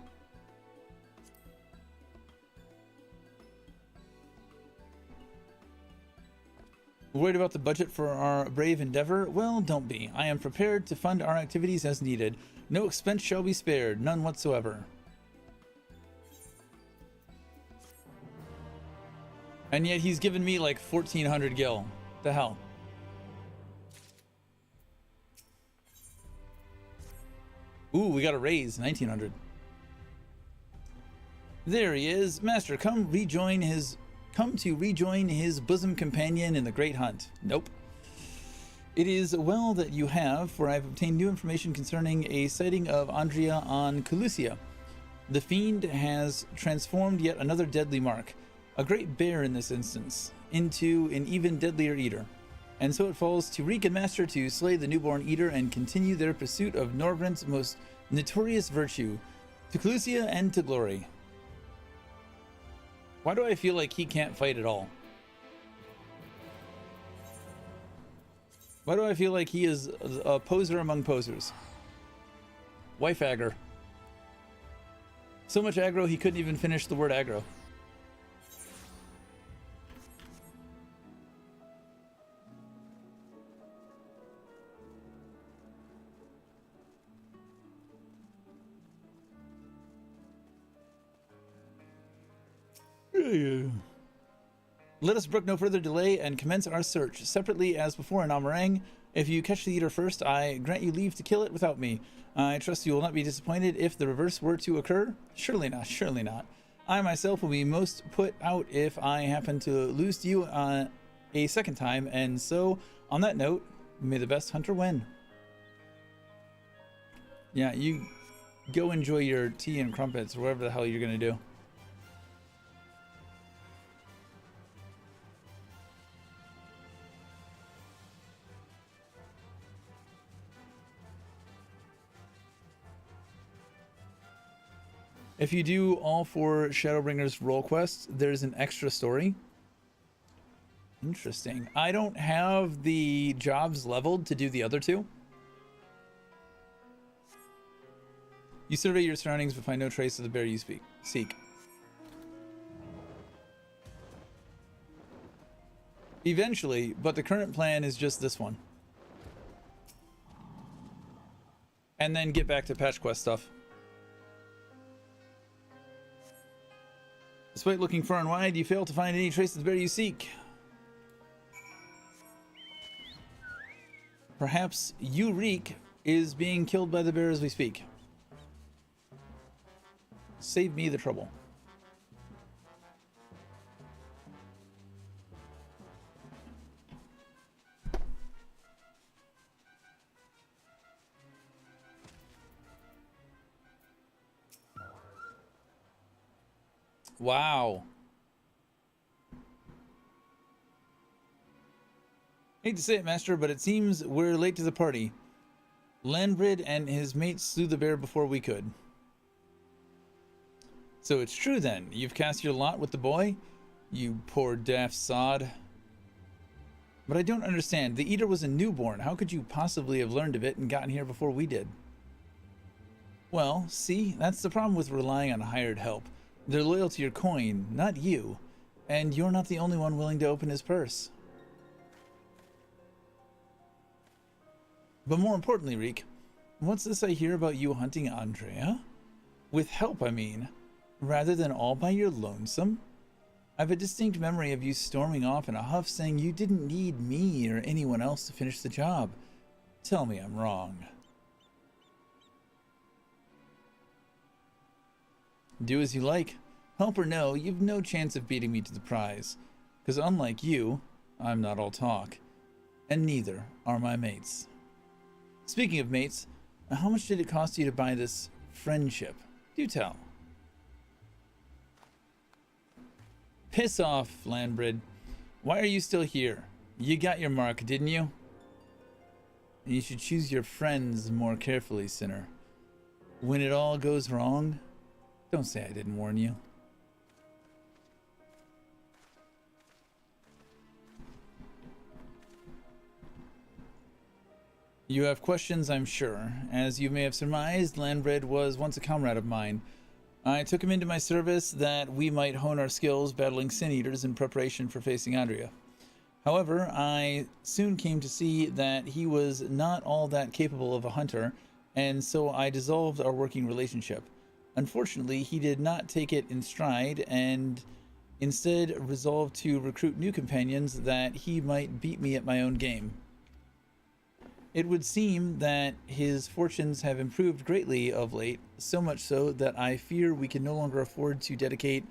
Worried about the budget for our brave endeavor? Well, don't be. I am prepared to fund our activities as needed. No expense shall be spared, none whatsoever. And yet he's given me like 1,400 gil. The hell? Ooh, we got a raise, 1,900. There he is. Master, come to rejoin his bosom companion in the great hunt. Nope. It is well that you have, for I have obtained new information concerning a sighting of Andrea on Colusia. The fiend has transformed yet another deadly mark, a great bear in this instance, into an even deadlier eater. And so it falls to Reek and Master to slay the newborn eater and continue their pursuit of Norvrant's most notorious virtue, to Colusia and to glory. Why do I feel like he can't fight at all? Why do I feel like he is a poser among posers? Wife aggro. So much aggro he couldn't even finish the word aggro. Let us brook no further delay and commence our search. Separately as before in Amarang, if you catch the eater first, I grant you leave to kill it without me. I trust you will not be disappointed if the reverse were to occur. Surely not, surely not. I myself will be most put out if I happen to lose to you a second time, and so, on that note, may the best hunter win. Yeah, you go enjoy your tea and crumpets, or whatever the hell you're gonna do. If you do all 4 Shadowbringers role quests, there's an extra story. Interesting. I don't have the jobs leveled to do the other 2. You survey your surroundings but find no trace of the bear you seek. Eventually, but the current plan is just this one. And then get back to patch quest stuff. Despite looking far and wide, you fail to find any trace of the bear you seek. Perhaps Reek is being killed by the bear as we speak. Save me the trouble. Wow. Hate to say it, Master, but it seems we're late to the party. Landbrid and his mates slew the bear before we could. So it's true then. You've cast your lot with the boy? You poor daft sod. But I don't understand. The Eater was a newborn. How could you possibly have learned of it and gotten here before we did? Well, see, that's the problem with relying on hired help. They're loyal to your coin, not you. And you're not the only one willing to open his purse. But more importantly, Reek, what's this I hear about you hunting Andrea? With help, I mean. Rather than all by your lonesome? I have a distinct memory of you storming off in a huff saying you didn't need me or anyone else to finish the job. Tell me I'm wrong. Do as you like. Help or no, you've no chance of beating me to the prize. Because unlike you, I'm not all talk. And neither are my mates. Speaking of mates, how much did it cost you to buy this friendship? Do tell. Piss off, Landbrid. Why are you still here? You got your mark, didn't you? And you should choose your friends more carefully, sinner. When it all goes wrong, don't say I didn't warn you. You have questions, I'm sure. As you may have surmised, Landbrid was once a comrade of mine. I took him into my service that we might hone our skills battling Sin Eaters in preparation for facing Andrea. However, I soon came to see that he was not all that capable of a hunter, and so I dissolved our working relationship. Unfortunately, he did not take it in stride, and instead resolved to recruit new companions that he might beat me at my own game. It would seem that his fortunes have improved greatly of late, so much so that I fear we can no longer afford to dedicate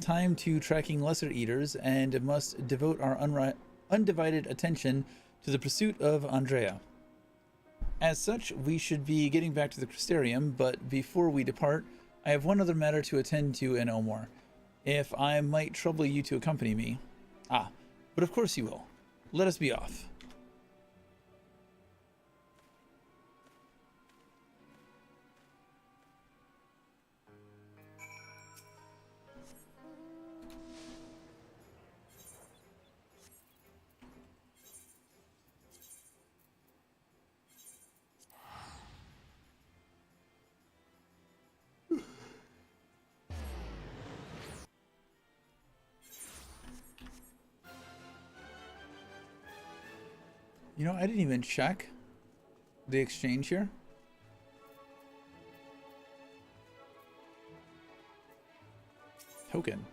time to tracking lesser eaters and must devote our undivided attention to the pursuit of Andrea. As such, we should be getting back to the Crystarium, but before we depart, I have one other matter to attend to in Omor. If I might trouble you to accompany me. Ah, but of course you will. Let us be off. You know, I didn't even check the exchange here. Token.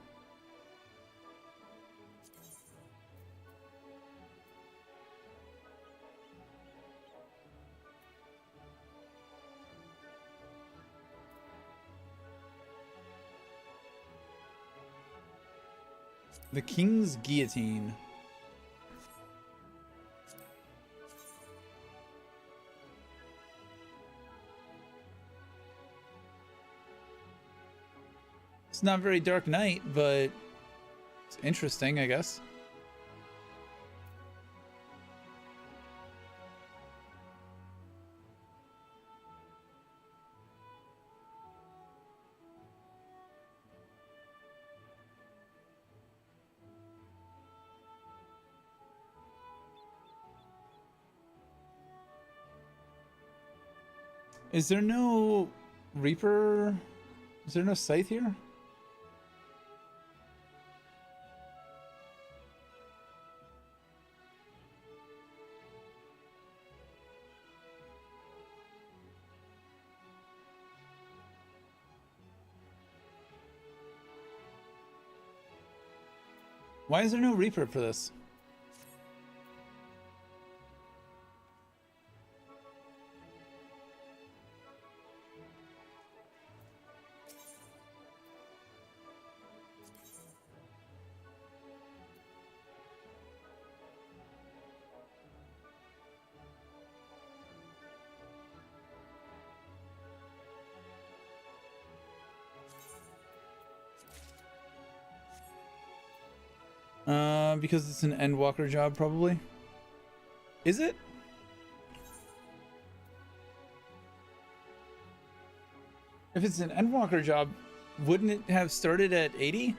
The King's Guillotine. It's not very Dark Knight, but it's interesting, I guess. Is there no Reaper? Is there no Scythe here? Why is there no Reaper for this? Because it's an Endwalker job, probably. Is it? If it's an Endwalker job, wouldn't it have started at 80?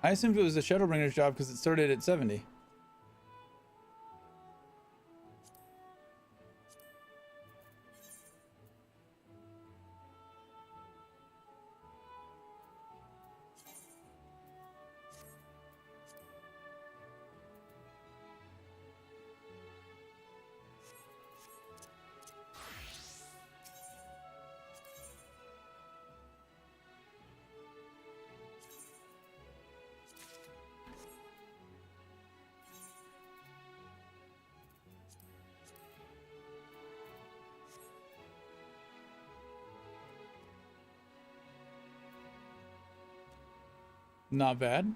I assumed it was a Shadowbringers job because it started at 70. Not bad.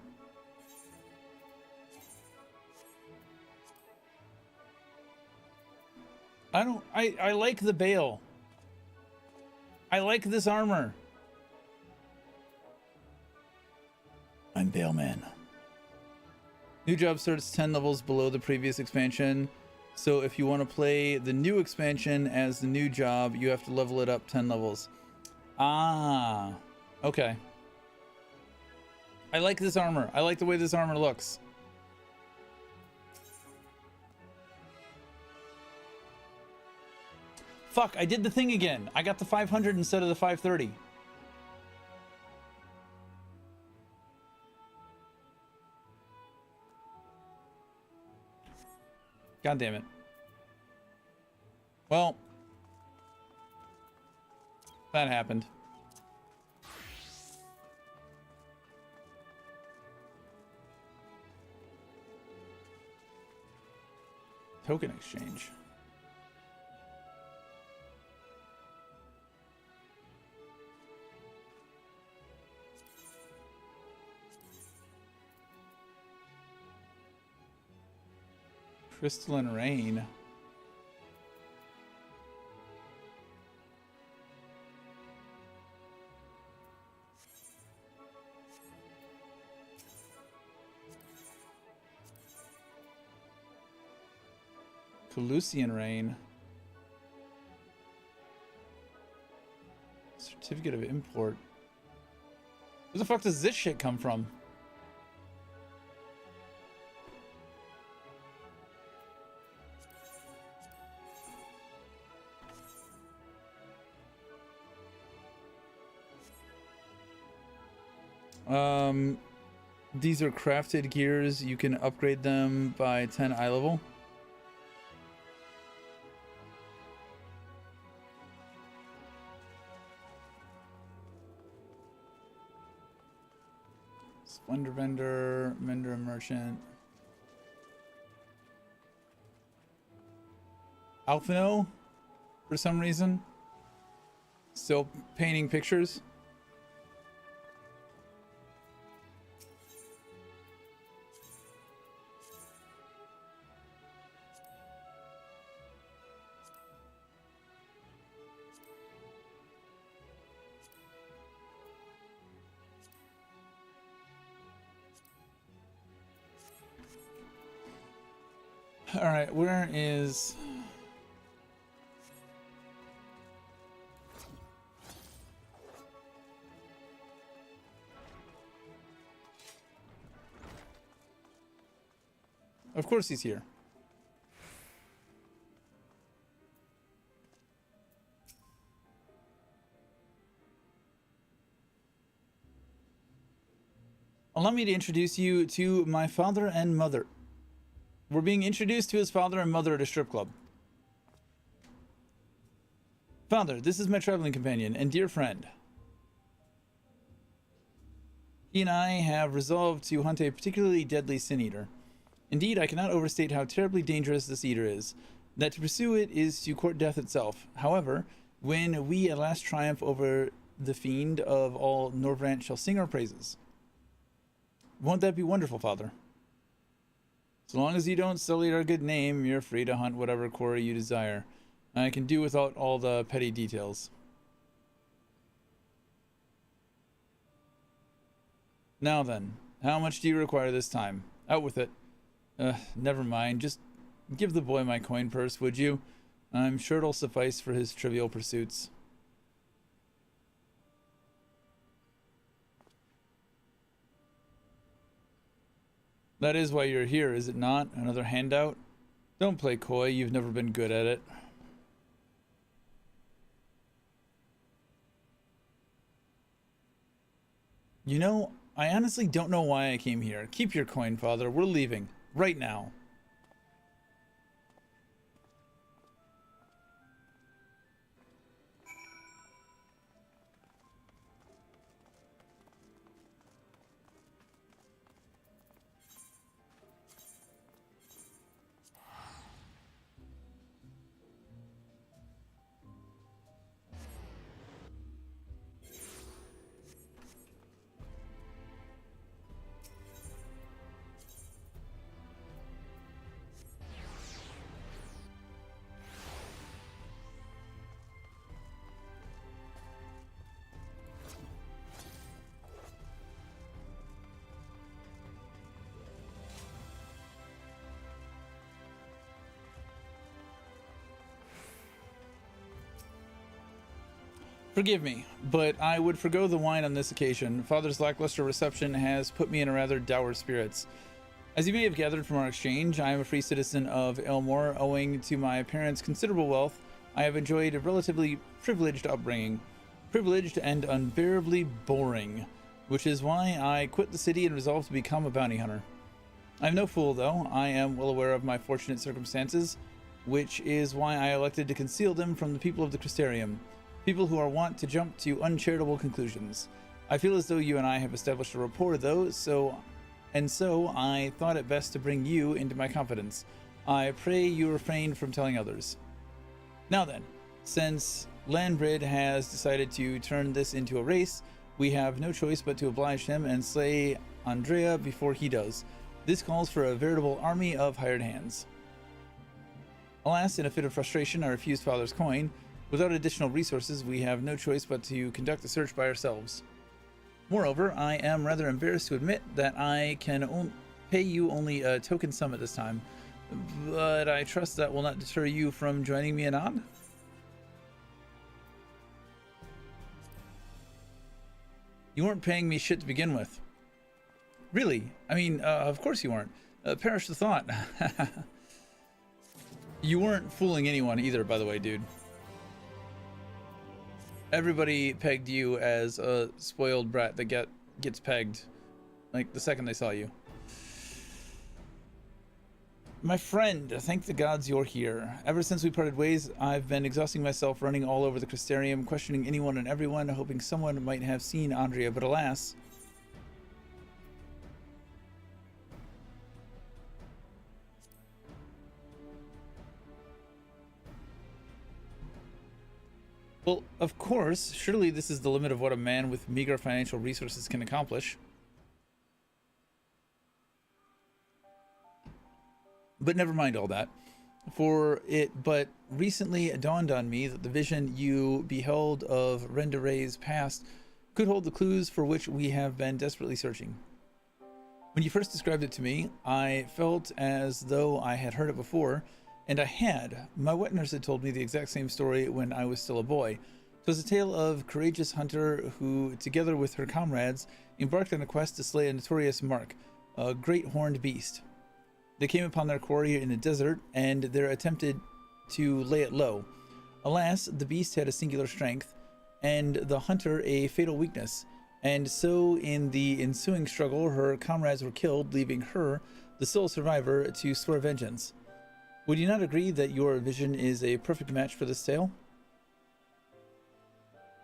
I like the Bale. I like this armor. I'm Bale Man. New job starts 10 levels below the previous expansion. So if you want to play the new expansion as the new job, you have to level it up 10 levels. Ah, okay. I like this armor. I like the way this armor looks. Fuck, I did the thing again. I got the 500 instead of the 530. God damn it. Well, that happened. Token exchange. Crystalline Rain. Lucian Rain. Certificate of import. Where the fuck does this shit come from? These are crafted gears. You can upgrade them by 10 eye level. Splendor vendor, vendor merchant. Alphino, for some reason, still painting pictures. All right, where is... Of course he's here. Allow me to introduce you to my father and mother. We're being introduced to his father and mother at a strip club. Father, this is my traveling companion and dear friend. He and I have resolved to hunt a particularly deadly sin eater. Indeed, I cannot overstate how terribly dangerous this eater is. That to pursue it is to court death itself. However, when we at last triumph over the fiend of all Norvrant shall sing our praises. Won't that be wonderful, Father? So long as you don't sully our good name, you're free to hunt whatever quarry you desire. I can do without all the petty details. Now then, how much do you require this time? Out with it. Never mind, just give the boy my coin purse, would you? I'm sure it'll suffice for his trivial pursuits. That is why you're here, is it not? Another handout? Don't play coy, you've never been good at it. You know, I honestly don't know why I came here. Keep your coin, Father. We're leaving. Right now. Forgive me, but I would forgo the wine on this occasion. Father's lackluster reception has put me in a rather dour spirits. As you may have gathered from our exchange, I am a free citizen of Elmore. Owing to my parents' considerable wealth, I have enjoyed a relatively privileged upbringing. Privileged and unbearably boring, which is why I quit the city and resolved to become a bounty hunter. I'm no fool, though. I am well aware of my fortunate circumstances, which is why I elected to conceal them from the people of the Crystarium. People who are wont to jump to uncharitable conclusions. I feel as though you and I have established a rapport, though, so I thought it best to bring you into my confidence. I pray you refrain from telling others. Now then, since Landbrid has decided to turn this into a race, we have no choice but to oblige him and slay Andrea before he does. This calls for a veritable army of hired hands. Alas, in a fit of frustration, I refused Father's coin. Without additional resources, we have no choice but to conduct the search by ourselves. Moreover, I am rather embarrassed to admit that I can pay you only a token sum at this time, but I trust that will not deter you from joining me anon? You weren't paying me shit to begin with. Really? I mean, of course you weren't. Perish the thought. You weren't fooling anyone either, by the way, dude. Everybody pegged you as a spoiled brat that gets pegged, like, the second they saw you. My friend, thank the gods you're here. Ever since we parted ways, I've been exhausting myself running all over the Crystarium, questioning anyone and everyone, hoping someone might have seen Andrea, but alas... Well, of course, surely this is the limit of what a man with meager financial resources can accomplish. But never mind all that. But recently it dawned on me that the vision you beheld of Rendere's past could hold the clues for which we have been desperately searching. When you first described it to me, I felt as though I had heard it before, and I had. My wet nurse had told me the exact same story when I was still a boy. It was a tale of a courageous hunter who, together with her comrades, embarked on a quest to slay a notorious mark, a great horned beast. They came upon their quarry in a desert, and there attempted to lay it low. Alas, the beast had a singular strength, and the hunter a fatal weakness, and so in the ensuing struggle, her comrades were killed, leaving her, the sole survivor, to swear vengeance. Would you not agree that your vision is a perfect match for this tale?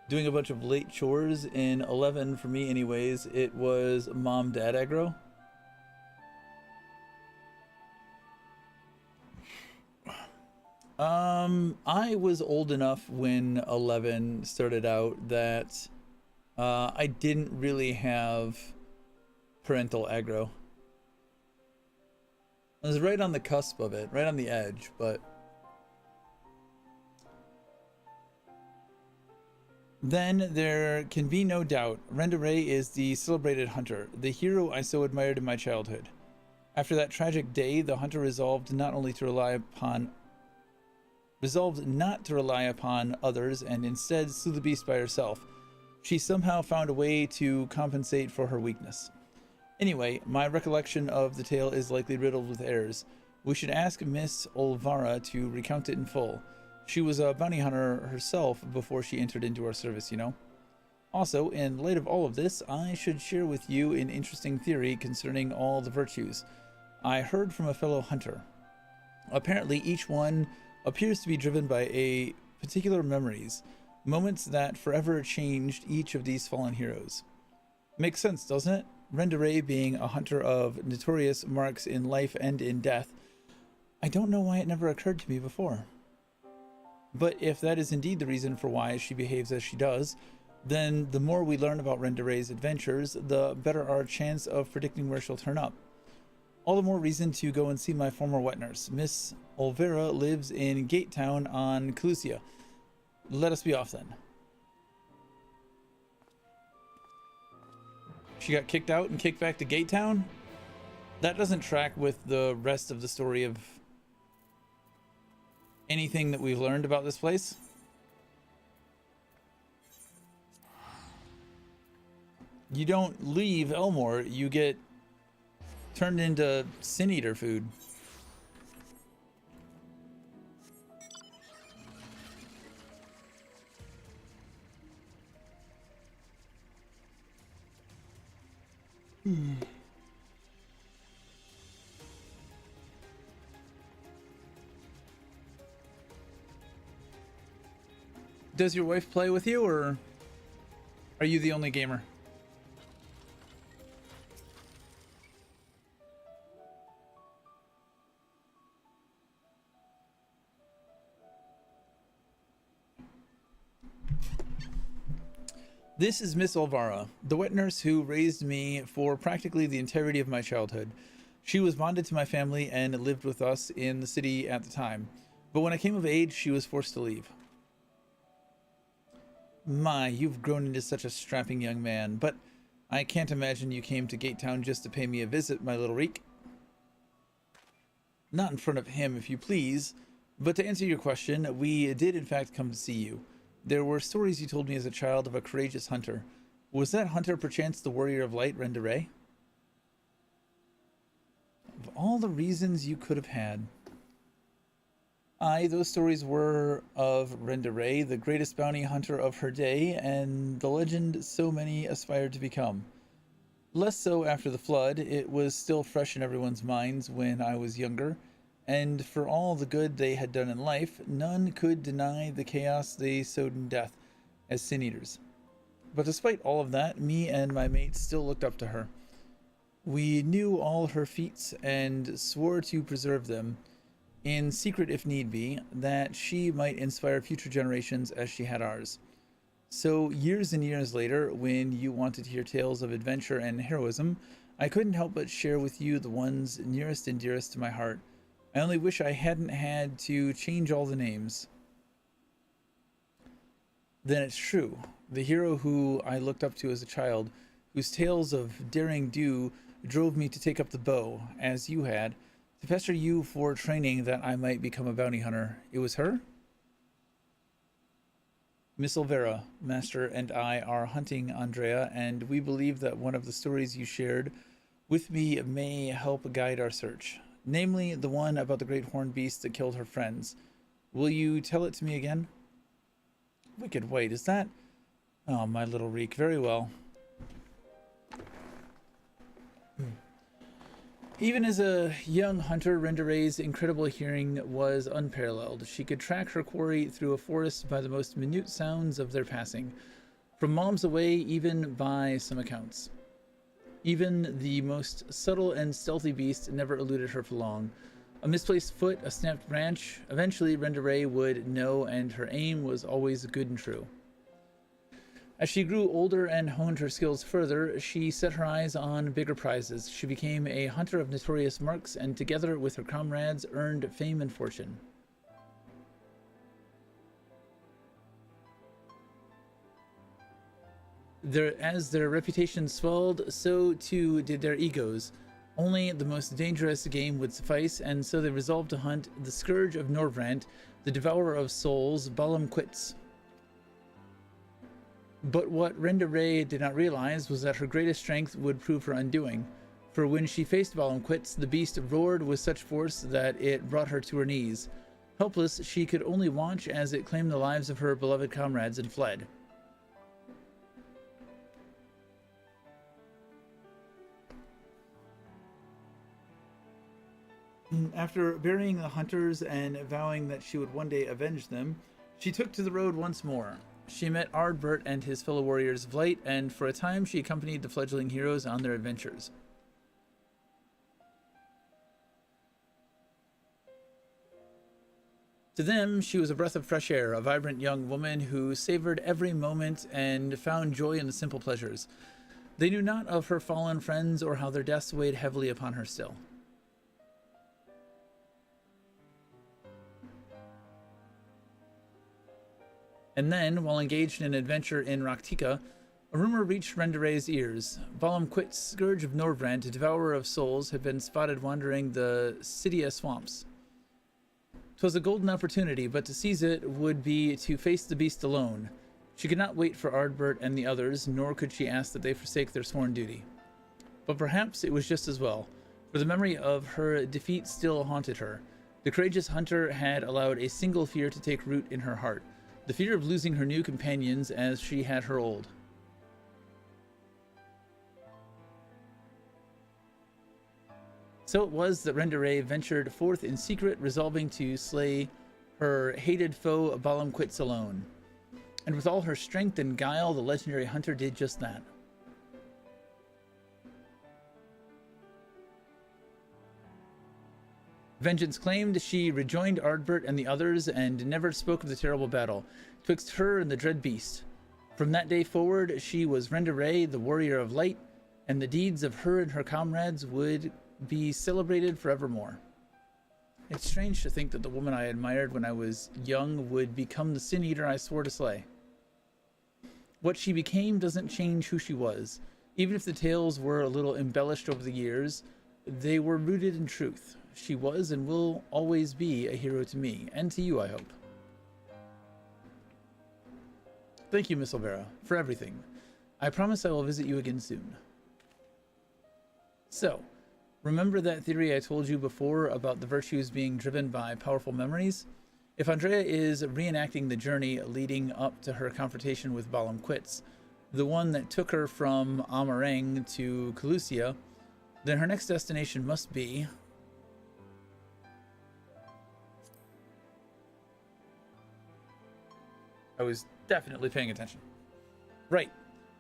Doing a bunch of late chores in 11, for me anyways, it was mom-dad aggro. I was old enough when 11 started out that I didn't really have parental aggro. I was right on the cusp of it, right on the edge, but... Then there can be no doubt, Rendere is the celebrated hunter, the hero I so admired in my childhood. After that tragic day, the hunter resolved not only to rely Resolved not to rely upon others and instead slew the beast by herself. She somehow found a way to compensate for her weakness. Anyway, my recollection of the tale is likely riddled with errors. We should ask Miss Olvara to recount it in full. She was a bounty hunter herself before she entered into our service, you know. Also, in light of all of this, I should share with you an interesting theory concerning all the virtues. I heard from a fellow hunter. Apparently, each one appears to be driven by a particular memories, moments that forever changed each of these fallen heroes. Makes sense, doesn't it? Rendere being a hunter of notorious marks in life and in death. I don't know why it never occurred to me before. But if that is indeed the reason for why she behaves as she does, then the more we learn about Rendere's adventures, the better our chance of predicting where she'll turn up. All the more reason to go and see my former wet nurse. Miss Olvera lives in Gate Town on Calusia. Let us be off then. She got kicked out and kicked back to Gate Town? That doesn't track with the rest of the story of anything that we've learned about this place. You don't leave Elmore, you get turned into Sin Eater food. Does your wife play with you, or are you the only gamer? This is Miss Olvara, the wet nurse who raised me for practically the entirety of my childhood. She was bonded to my family and lived with us in the city at the time, but when I came of age, she was forced to leave. My, you've grown into such a strapping young man, but I can't imagine you came to Gate Town just to pay me a visit, my little reek. Not in front of him, if you please, but to answer your question, we did in fact come to see you. There were stories you told me as a child of a courageous hunter. Was that hunter perchance the warrior of light, Rendere? Of all the reasons you could have had. Aye, those stories were of Rendere, the greatest bounty hunter of her day, and the legend so many aspired to become. Less so after the flood. It was still fresh in everyone's minds when I was younger, and for all the good they had done in life, none could deny the chaos they sowed in death as Sin Eaters. But despite all of that, me and my mates still looked up to her. We knew all her feats and swore to preserve them, in secret if need be, that she might inspire future generations as she had ours. So years and years later, when you wanted to hear tales of adventure and heroism, I couldn't help but share with you the ones nearest and dearest to my heart. I only wish I hadn't had to change all the names. Then it's true. The hero who I looked up to as a child, whose tales of daring do drove me to take up the bow, as you had, to pester you for training that I might become a bounty hunter. It was her? Miss Olvera, Master, and I are hunting Andrea, and we believe that one of the stories you shared with me may help guide our search. Namely, the one about the great horned beast that killed her friends. Will you tell it to me again? Wicked White, is that? Oh, my little reek. Very well. Even as a young hunter, Rendere's incredible hearing was unparalleled. She could track her quarry through a forest by the most minute sounds of their passing, from miles away, even by some accounts. Even the most subtle and stealthy beast never eluded her for long. A misplaced foot, a snapped branch, eventually Rendere would know, and her aim was always good and true. As she grew older and honed her skills further, she set her eyes on bigger prizes. She became a hunter of notorious marks, and together with her comrades earned fame and fortune. As their reputation swelled, so too did their egos. Only the most dangerous game would suffice, and so they resolved to hunt the Scourge of Norvrant, the Devourer of Souls, Balam Quits. But what Renda Ray did not realize was that her greatest strength would prove her undoing. For when she faced Balam Quits, the beast roared with such force that it brought her to her knees. Helpless, she could only watch as it claimed the lives of her beloved comrades and fled. After burying the hunters and vowing that she would one day avenge them, she took to the road once more. She met Ardbert and his fellow warriors Vlight, and for a time she accompanied the fledgling heroes on their adventures. To them, she was a breath of fresh air, a vibrant young woman who savored every moment and found joy in the simple pleasures. They knew not of her fallen friends or how their deaths weighed heavily upon her still. And then, while engaged in an adventure in Raktika, a rumor reached Renderay's ears. Balam Quit's Scourge of Norvrant, Devourer of Souls, had been spotted wandering the Cydia swamps. 'Twas a golden opportunity, but to seize it would be to face the beast alone. She could not wait for Ardbert and the others, nor could she ask that they forsake their sworn duty. But perhaps it was just as well, for the memory of her defeat still haunted her. The courageous hunter had allowed a single fear to take root in her heart, the fear of losing her new companions as she had her old. So it was that Renderay ventured forth in secret, resolving to slay her hated foe Balam Quits alone. And with all her strength and guile, the legendary hunter did just that. Vengeance claimed, she rejoined Ardbert and the others and never spoke of the terrible battle twixt her and the dread beast. From that day forward, she was Renderay, the warrior of light, and the deeds of her and her comrades would be celebrated forevermore. It's strange to think that the woman I admired when I was young would become the sin eater I swore to slay. What she became doesn't change who she was. Even if the tales were a little embellished over the years, they were rooted in truth. She was and will always be a hero to me, and to you, I hope. Thank you, Miss Olvera, for everything. I promise I will visit you again soon. So, remember that theory I told you before about the virtues being driven by powerful memories? If Andrea is reenacting the journey leading up to her confrontation with Balam Quits, the one that took her from Amarang to Calusia, then her next destination must be... I was definitely paying attention. Right,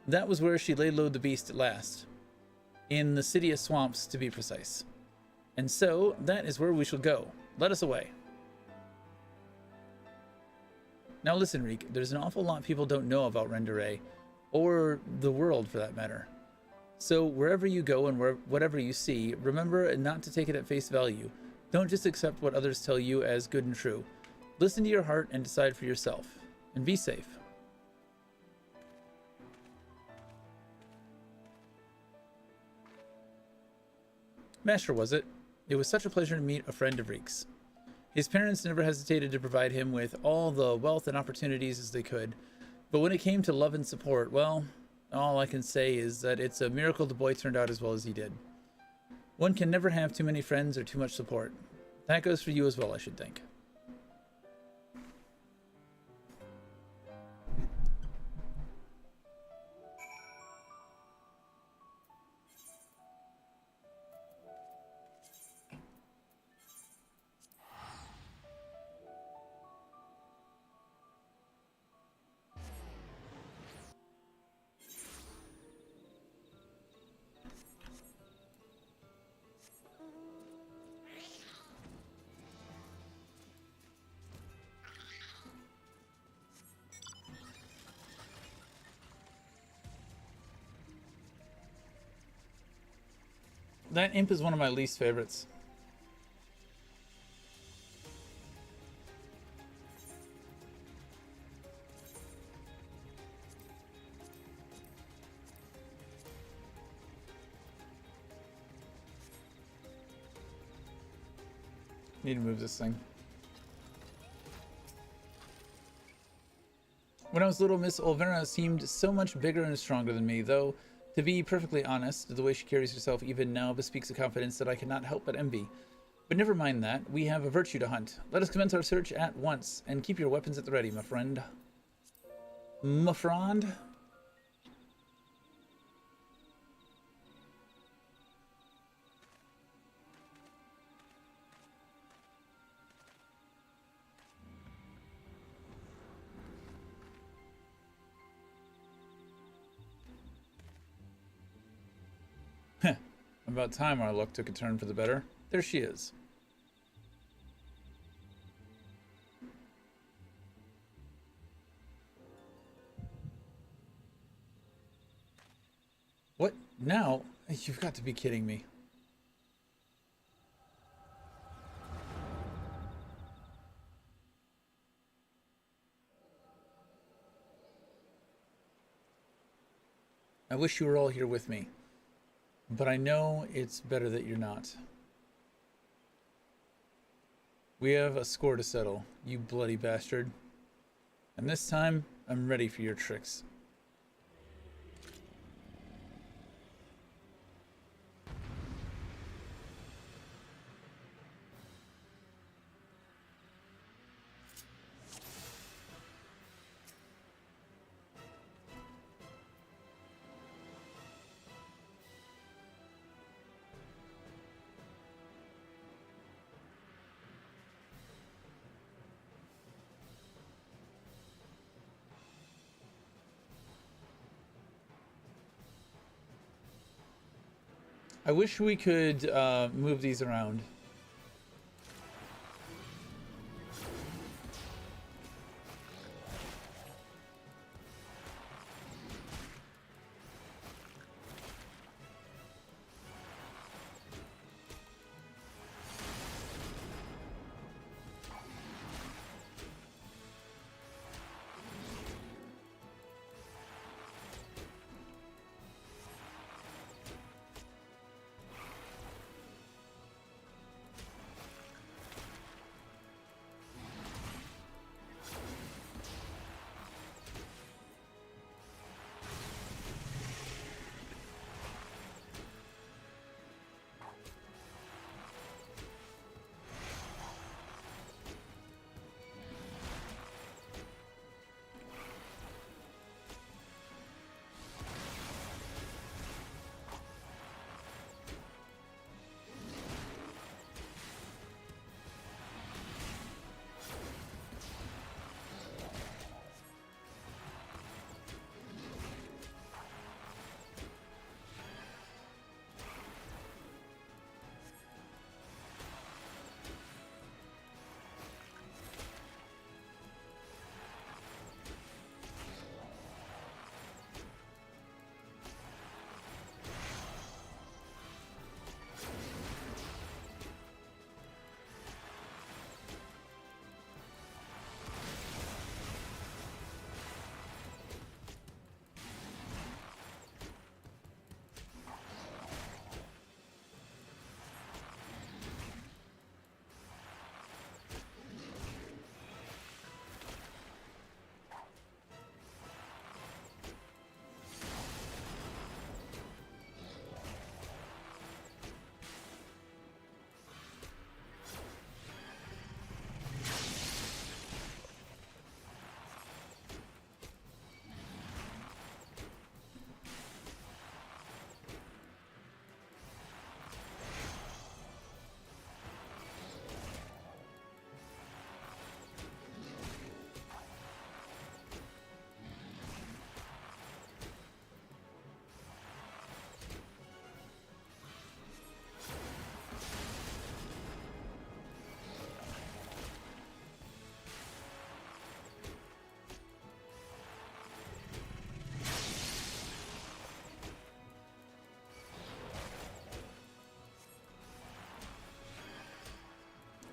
that was where she laid low the beast at last. In the Cydia swamps, to be precise. And so, that is where we shall go. Let us away. Now listen, Reek, there's an awful lot people don't know about Renderay, or the world for that matter. So wherever you go and whatever you see, remember not to take it at face value. Don't just accept what others tell you as good and true. Listen to your heart and decide for yourself. And be safe. Master, was it? It was such a pleasure to meet a friend of Reek's. His parents never hesitated to provide him with all the wealth and opportunities as they could, but when it came to love and support, well, all I can say is that it's a miracle the boy turned out as well as he did. One can never have too many friends or too much support. That goes for you as well, I should think. That imp is one of my least favorites. Need to move this thing. When I was little, Miss Olvera seemed so much bigger and stronger than me, though, to be perfectly honest, the way she carries herself even now bespeaks a confidence that I cannot help but envy. But never mind that, we have a virtue to hunt. Let us commence our search at once, and keep your weapons at the ready, my friend. My friend? About time our luck took a turn for the better. There she is. What? Now? You've got to be kidding me. I wish you were all here with me. But I know it's better that you're not. We have a score to settle, you bloody bastard. And this time, I'm ready for your tricks. I wish we could move these around.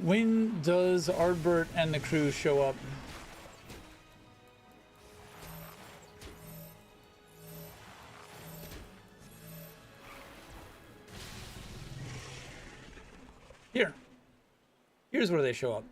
When does Ardbert and the crew show up? Here. Here's where they show up.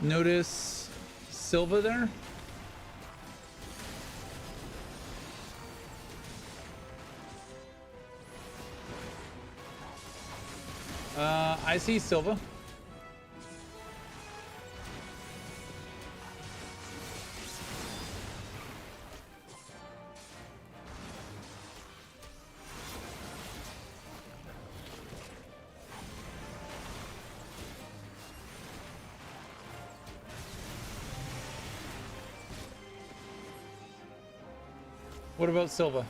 Notice Silva there? I see Silva. What about Silva?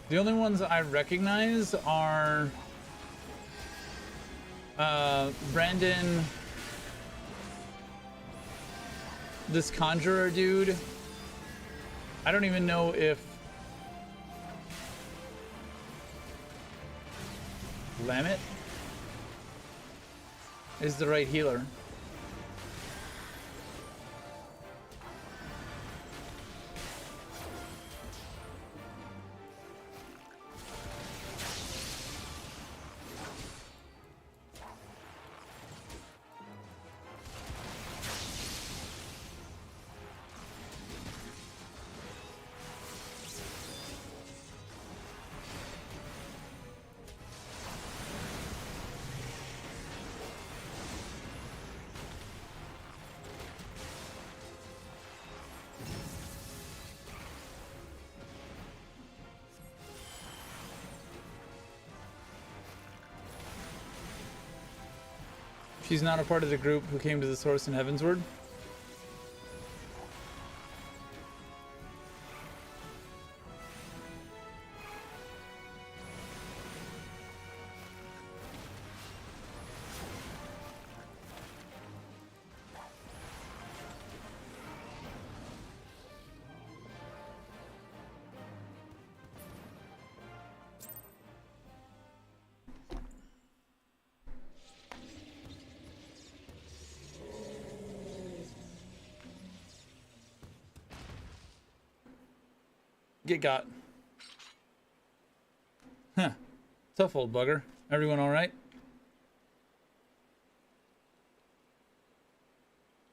The only ones I recognize are Brandon, this conjurer dude. I don't even know if Lamet is the right healer. She's not a part of the group who came to the source in Heavensward. Get got. Huh. Tough old bugger. Everyone alright?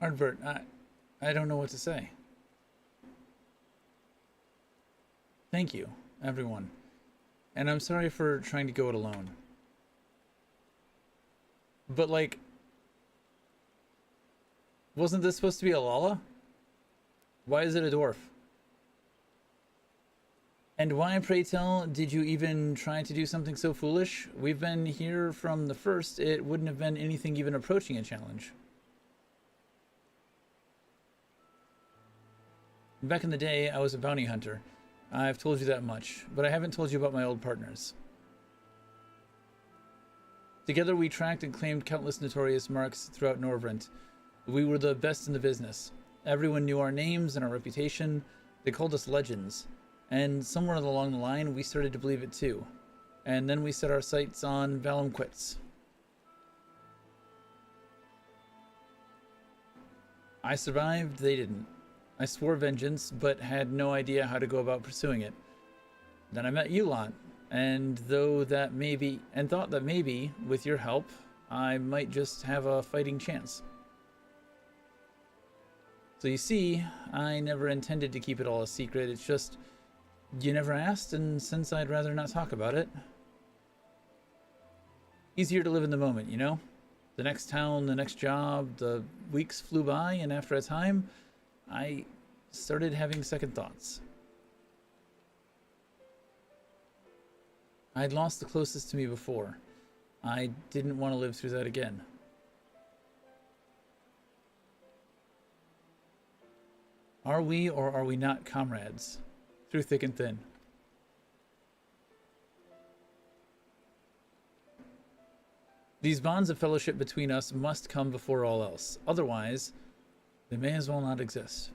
Ardbert, I don't know what to say. Thank you, everyone. And I'm sorry for trying to go it alone. But like, wasn't this supposed to be a Lala? Why is it a dwarf? And why, pray tell, did you even try to do something so foolish? We've been here from the first. It wouldn't have been anything even approaching a challenge. Back in the day, I was a bounty hunter. I've told you that much, but I haven't told you about my old partners. Together we tracked and claimed countless notorious marks throughout Norvrent. We were the best in the business. Everyone knew our names and our reputation. They called us legends. And somewhere along the line, we started to believe it too. And then we set our sights on Valumquits. I survived, they didn't. I swore vengeance, but had no idea how to go about pursuing it. Then I met you lot, and thought that maybe, with your help, I might just have a fighting chance. So you see, I never intended to keep it all a secret. It's just, you never asked, and since I'd rather not talk about it. Easier to live in the moment, you know? The next town, the next job, the weeks flew by, and after a time, I started having second thoughts. I'd lost the closest to me before. I didn't want to live through that again. Are we or are we not comrades? Through thick and thin. These bonds of fellowship between us must come before all else. Otherwise, they may as well not exist.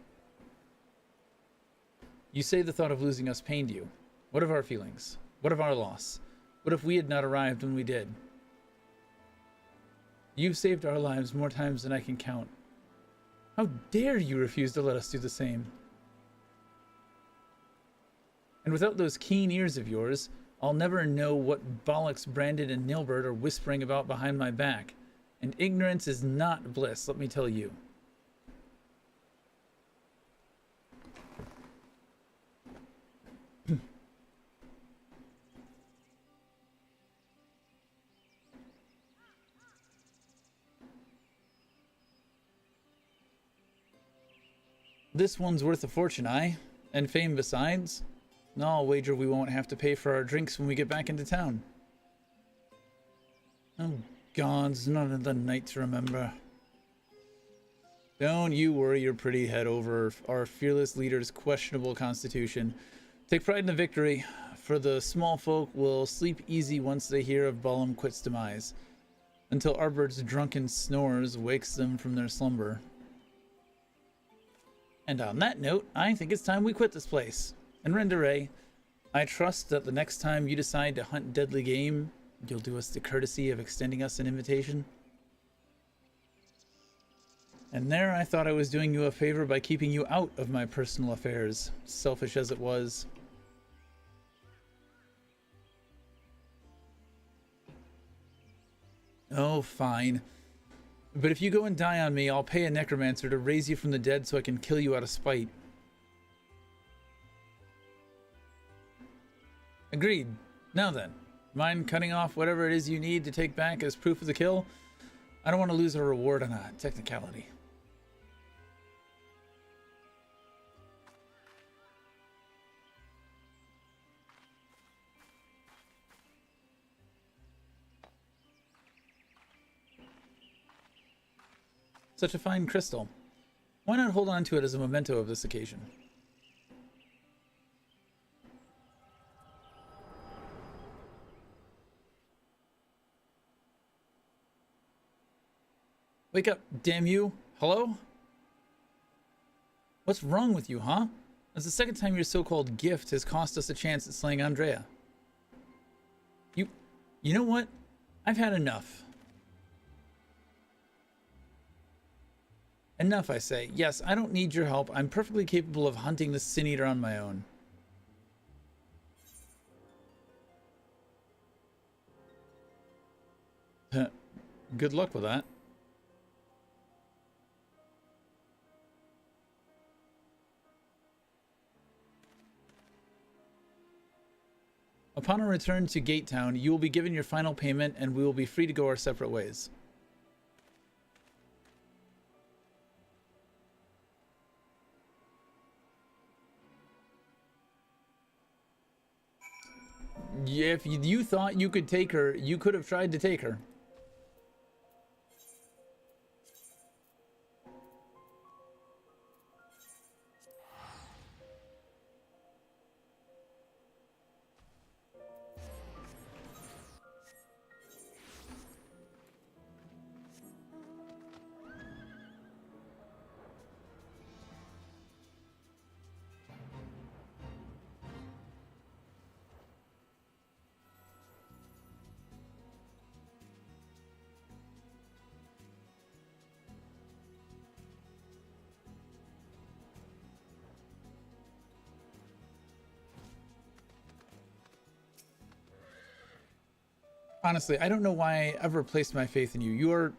You say the thought of losing us pained you. What of our feelings? What of our loss? What if we had not arrived when we did? You've saved our lives more times than I can count. How dare you refuse to let us do the same? And without those keen ears of yours, I'll never know what bollocks Brandon and Nilbert are whispering about behind my back. And ignorance is not bliss, let me tell you. This one's worth a fortune, aye? And fame besides? No, I'll wager we won't have to pay for our drinks when we get back into town. Oh, gods, not another night to remember. Don't you worry your pretty head over our fearless leader's questionable constitution. Take pride in the victory, for the small folk will sleep easy once they hear of Valumquits' demise, until Arbert's drunken snores wakes them from their slumber. And on that note, I think it's time we quit this place. And Rendere, I trust that the next time you decide to hunt deadly game, you'll do us the courtesy of extending us an invitation. And there I thought I was doing you a favor by keeping you out of my personal affairs, selfish as it was. Oh, fine. But if you go and die on me, I'll pay a necromancer to raise you from the dead so I can kill you out of spite. Agreed. Now then, mind cutting off whatever it is you need to take back as proof of the kill? I don't want to lose a reward on a technicality. Such a fine crystal. Why not hold on to it as a memento of this occasion? Wake up, damn you. Hello? What's wrong with you, huh? That's the second time your so-called gift has cost us a chance at slaying Andrea. You know what? I've had enough. Enough, I say. Yes, I don't need your help. I'm perfectly capable of hunting the Sin Eater on my own. Good luck with that. Upon our return to Gate Town, you will be given your final payment and we will be free to go our separate ways. If you thought you could take her, you could have tried to take her. Honestly, I don't know why I ever placed my faith in you. You are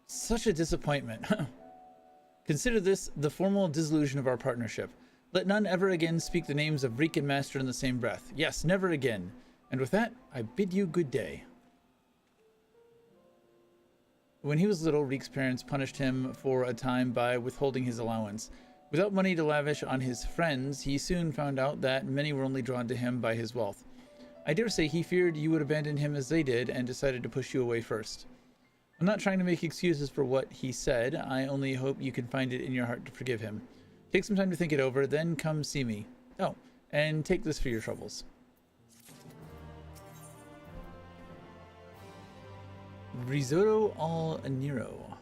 such a disappointment. Consider this the formal dissolution of our partnership. Let none ever again speak the names of Reek and Master in the same breath. Yes, never again. And with that, I bid you good day. When he was little, Reek's parents punished him for a time by withholding his allowance. Without money to lavish on his friends, he soon found out that many were only drawn to him by his wealth. I dare say he feared you would abandon him as they did and decided to push you away first. I'm not trying to make excuses for what he said. I only hope you can find it in your heart to forgive him. Take some time to think it over, then come see me. Oh, and take this for your troubles. Risotto al Nero.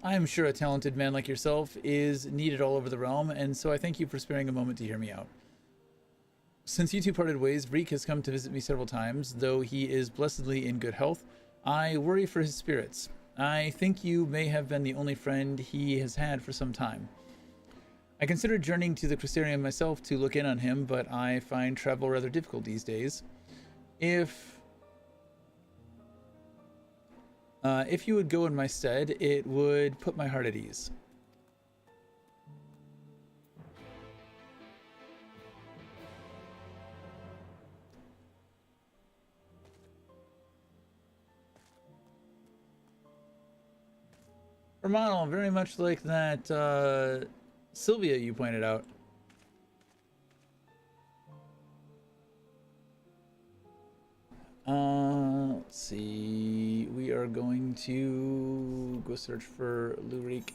I am sure a talented man like yourself is needed all over the realm, and so I thank you for sparing a moment to hear me out. Since you two parted ways, Reek has come to visit me several times. Though he is blessedly in good health, I worry for his spirits. I think you may have been the only friend he has had for some time. I considered journeying to the Crystarium myself to look in on him, but I find travel rather difficult these days. If you would go in my stead, it would put my heart at ease. Romano, very much like that Sylvia you pointed out. Let's see. We are going to go search for Lurik.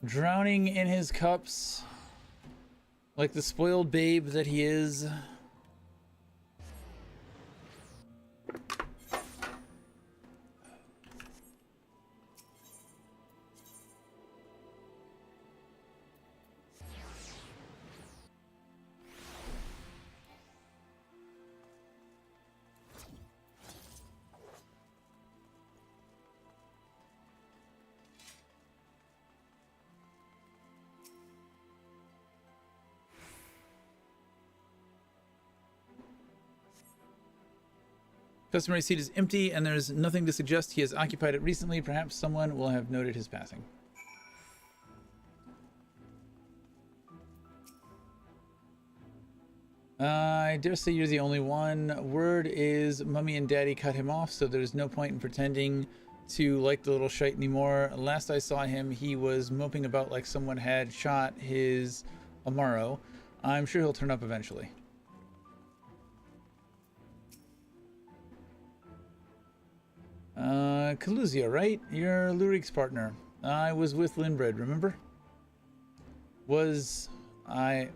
Drowning in his cups, like the spoiled babe that he is. Customary seat is empty, and there's nothing to suggest he has occupied it recently. Perhaps someone will have noted his passing. I dare say you're the only one. Word is Mummy and Daddy cut him off, so there's no point in pretending to like the little shite anymore. Last I saw him, he was moping about like someone had shot his Amaro. I'm sure he'll turn up eventually. Kaluzia, right? You're Lurik's partner. I was with Linbred, remember? I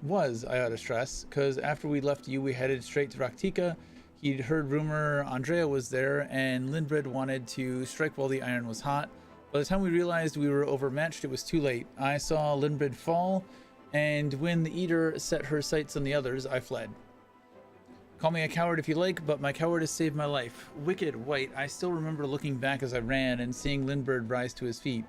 ought to stress, because after we left you, we headed straight to Raktika. He'd heard rumor Andrea was there, and Linbred wanted to strike while the iron was hot. By the time we realized we were overmatched, it was too late. I saw Linbred fall, and when the Eater set her sights on the others, I fled. Call me a coward if you like, but my cowardice saved my life. Wicked White, I still remember looking back as I ran and seeing Linbred rise to his feet.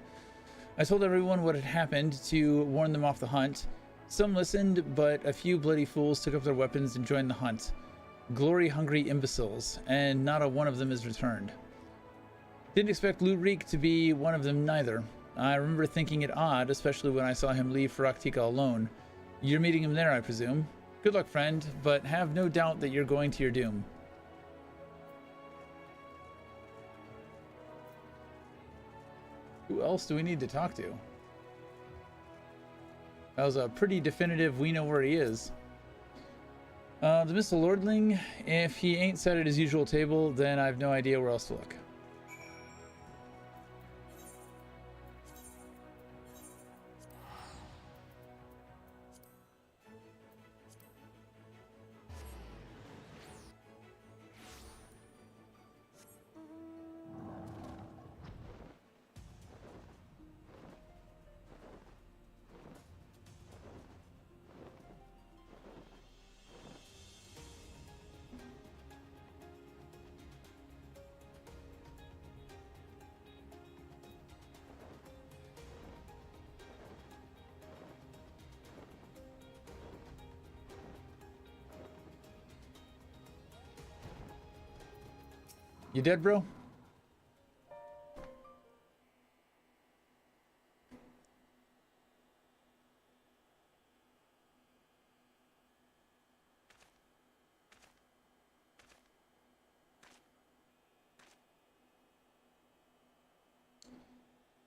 I told everyone what had happened to warn them off the hunt. Some listened, but a few bloody fools took up their weapons and joined the hunt. Glory-hungry imbeciles, and not a one of them is returned. Didn't expect Lurik to be one of them neither. I remember thinking it odd, especially when I saw him leave for Raktika alone. You're meeting him there, I presume. Good luck, friend, but have no doubt that you're going to your doom. Who else do we need to talk to? That was a pretty definitive, we know where he is. The Missile Lordling, if he ain't sat at his usual table, then I have no idea where else to look. You dead, bro?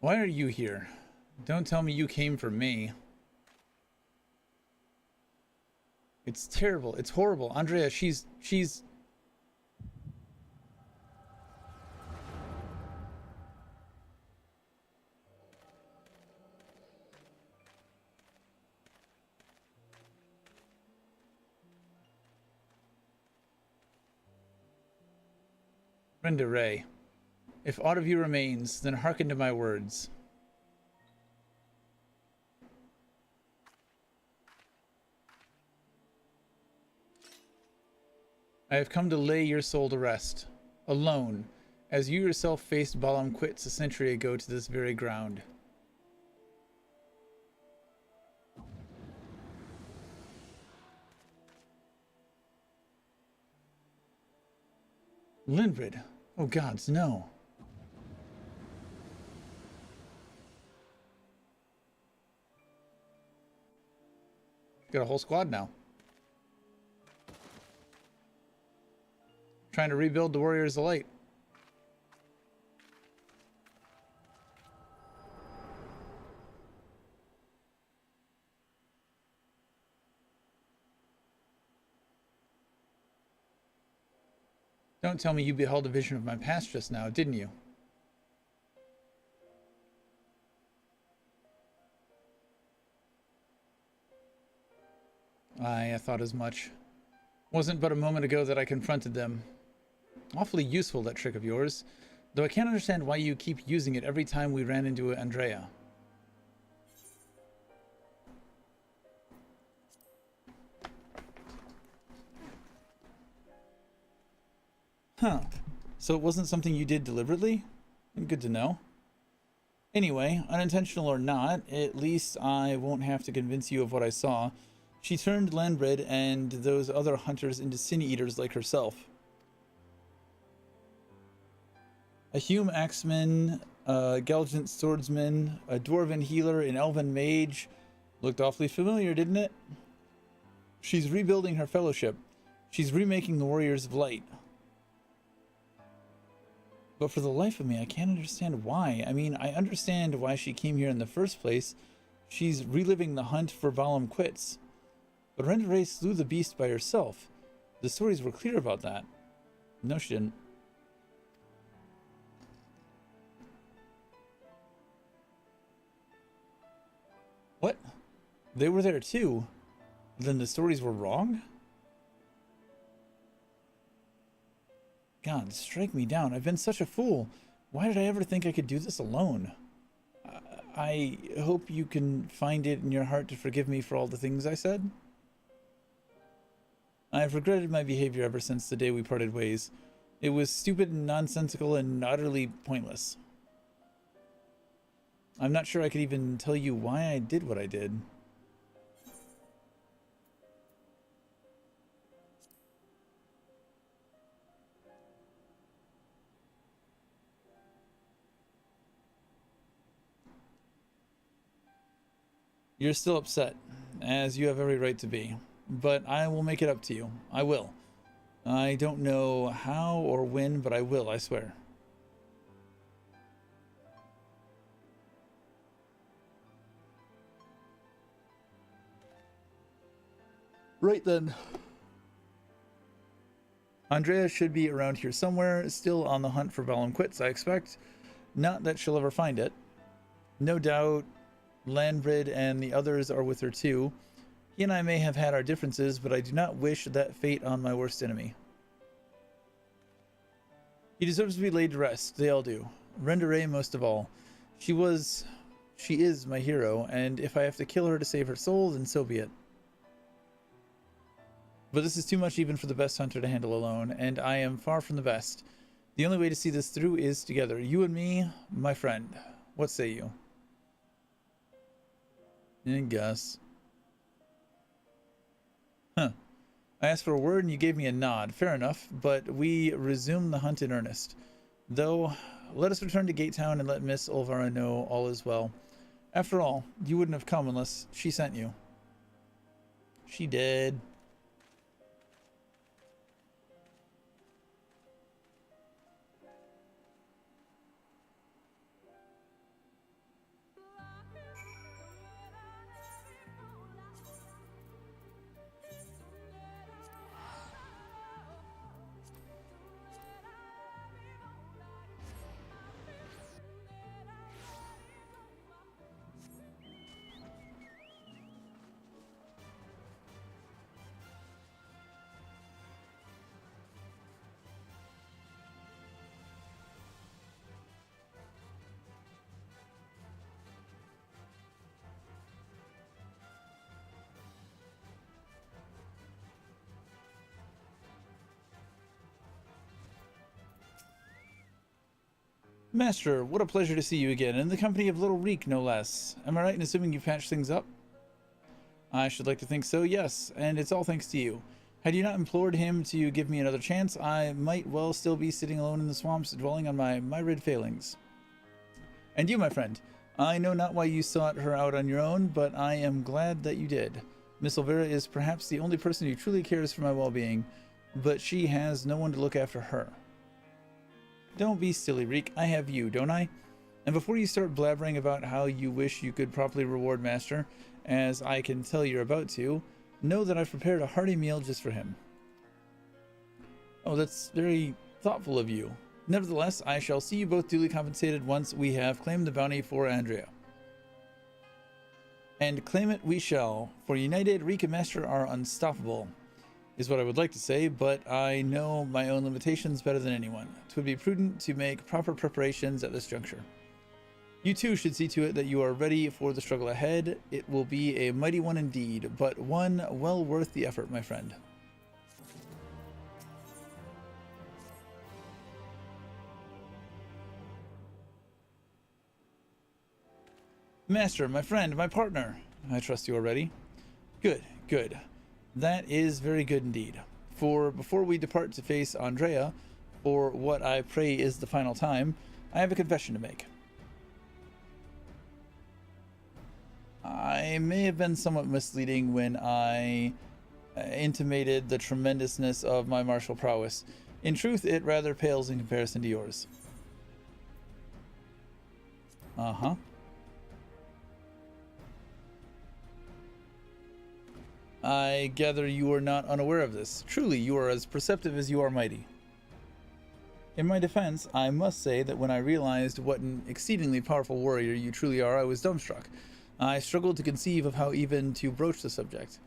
Why are you here? Don't tell me you came for me. It's terrible. It's horrible. Andrea, she's... Brenda Ray, if aught of you remains, then hearken to my words. I have come to lay your soul to rest, alone, as you yourself faced Balam Quits a century ago to this very ground. Linrid, oh gods, no. Got a whole squad now. Trying to rebuild the Warriors of Light. Don't tell me you beheld a vision of my past just now, didn't you? Aye, I thought as much. Wasn't but a moment ago that I confronted them. Awfully useful, that trick of yours, though I can't understand why you keep using it every time we ran into Andrea. Huh. So it wasn't something you did deliberately? Good to know. Anyway, unintentional or not, at least I won't have to convince you of what I saw. She turned Landbred and those other hunters into sin-eaters like herself. A Hume axeman, a Galgant swordsman, a dwarven healer, an elven mage. Looked awfully familiar, didn't it? She's rebuilding her fellowship. She's remaking the Warriors of Light. But for the life of me, I can't understand why. I mean, I understand why she came here in the first place. She's reliving the hunt for Balam Quits. But Rendere slew the beast by herself. The stories were clear about that. No, she didn't. What? They were there too? Then the stories were wrong? God, strike me down. I've been such a fool. Why did I ever think I could do this alone? I hope you can find it in your heart to forgive me for all the things I said. I've regretted my behavior ever since the day we parted ways. It was stupid and nonsensical and utterly pointless. I'm not sure I could even tell you why I did what I did. You're still upset, as you have every right to be, but I will make it up to you. I will. I don't know how or when, but I will, I swear. Right then. Andrea should be around here somewhere, still on the hunt for Balam Quits, I expect. Not that she'll ever find it. No doubt Landbrid and the others are with her too. He and I may have had our differences, but I do not wish that fate on my worst enemy. He deserves to be laid to rest. They all do. Rendere most of all. She is my hero, and if I have to kill her to save her soul, then so be it. But this is too much even for the best hunter to handle alone, and I am far from the best. The only way to see this through is together. You and me, my friend. What say you? I guess. Huh. I asked for a word and you gave me a nod. Fair enough, but we resume the hunt in earnest. Though, let us return to Gate Town and let Miss Olvara know all is well. After all, you wouldn't have come unless she sent you. She did. Master, what a pleasure to see you again, in the company of little Reek, no less. Am I right in assuming you've patched things up? I should like to think so, yes, and it's all thanks to you. Had you not implored him to give me another chance, I might well still be sitting alone in the swamps, dwelling on my myrid failings. And you, my friend, I know not why you sought her out on your own, but I am glad that you did. Miss Olvera is perhaps the only person who truly cares for my well-being, but she has no one to look after her. Don't be silly, Reek. I have you, don't I? And before you start blabbering about how you wish you could properly reward Master, as I can tell you're about to, know that I've prepared a hearty meal just for him. Oh, that's very thoughtful of you. Nevertheless, I shall see you both duly compensated once we have claimed the bounty for Andrea. And claim it we shall, for united, Reek and Master are unstoppable, is what I would like to say, but I know my own limitations better than anyone. 'Twould be prudent to make proper preparations at this juncture. You too should see to it that you are ready for the struggle ahead. It will be a mighty one indeed, but one well worth the effort, my friend. Master, my friend, my partner. I trust you are ready. Good, good. That is very good indeed. For before we depart to face Andrea, for what I pray is the final time, I have a confession to make. I may have been somewhat misleading when I intimated the tremendousness of my martial prowess. In truth, it rather pales in comparison to yours. Uh-huh. I gather you are not unaware of this. Truly, you are as perceptive as you are mighty. In my defense, I must say that when I realized what an exceedingly powerful warrior you truly are, I was dumbstruck. I struggled to conceive of how even to broach the subject.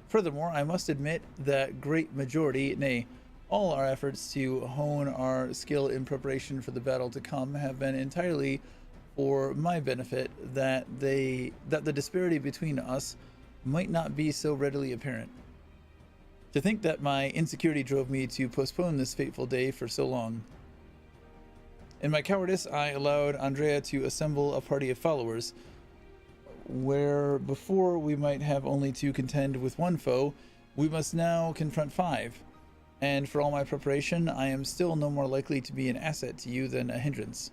Furthermore, I must admit that great majority, nay, all our efforts to hone our skill in preparation for the battle to come have been entirely for my benefit, that the disparity between us might not be so readily apparent. To think that my insecurity drove me to postpone this fateful day for so long. In my cowardice, I allowed Andrea to assemble a party of followers, where before we might have only to contend with one foe, we must now confront 5. And for all my preparation, I am still no more likely to be an asset to you than a hindrance.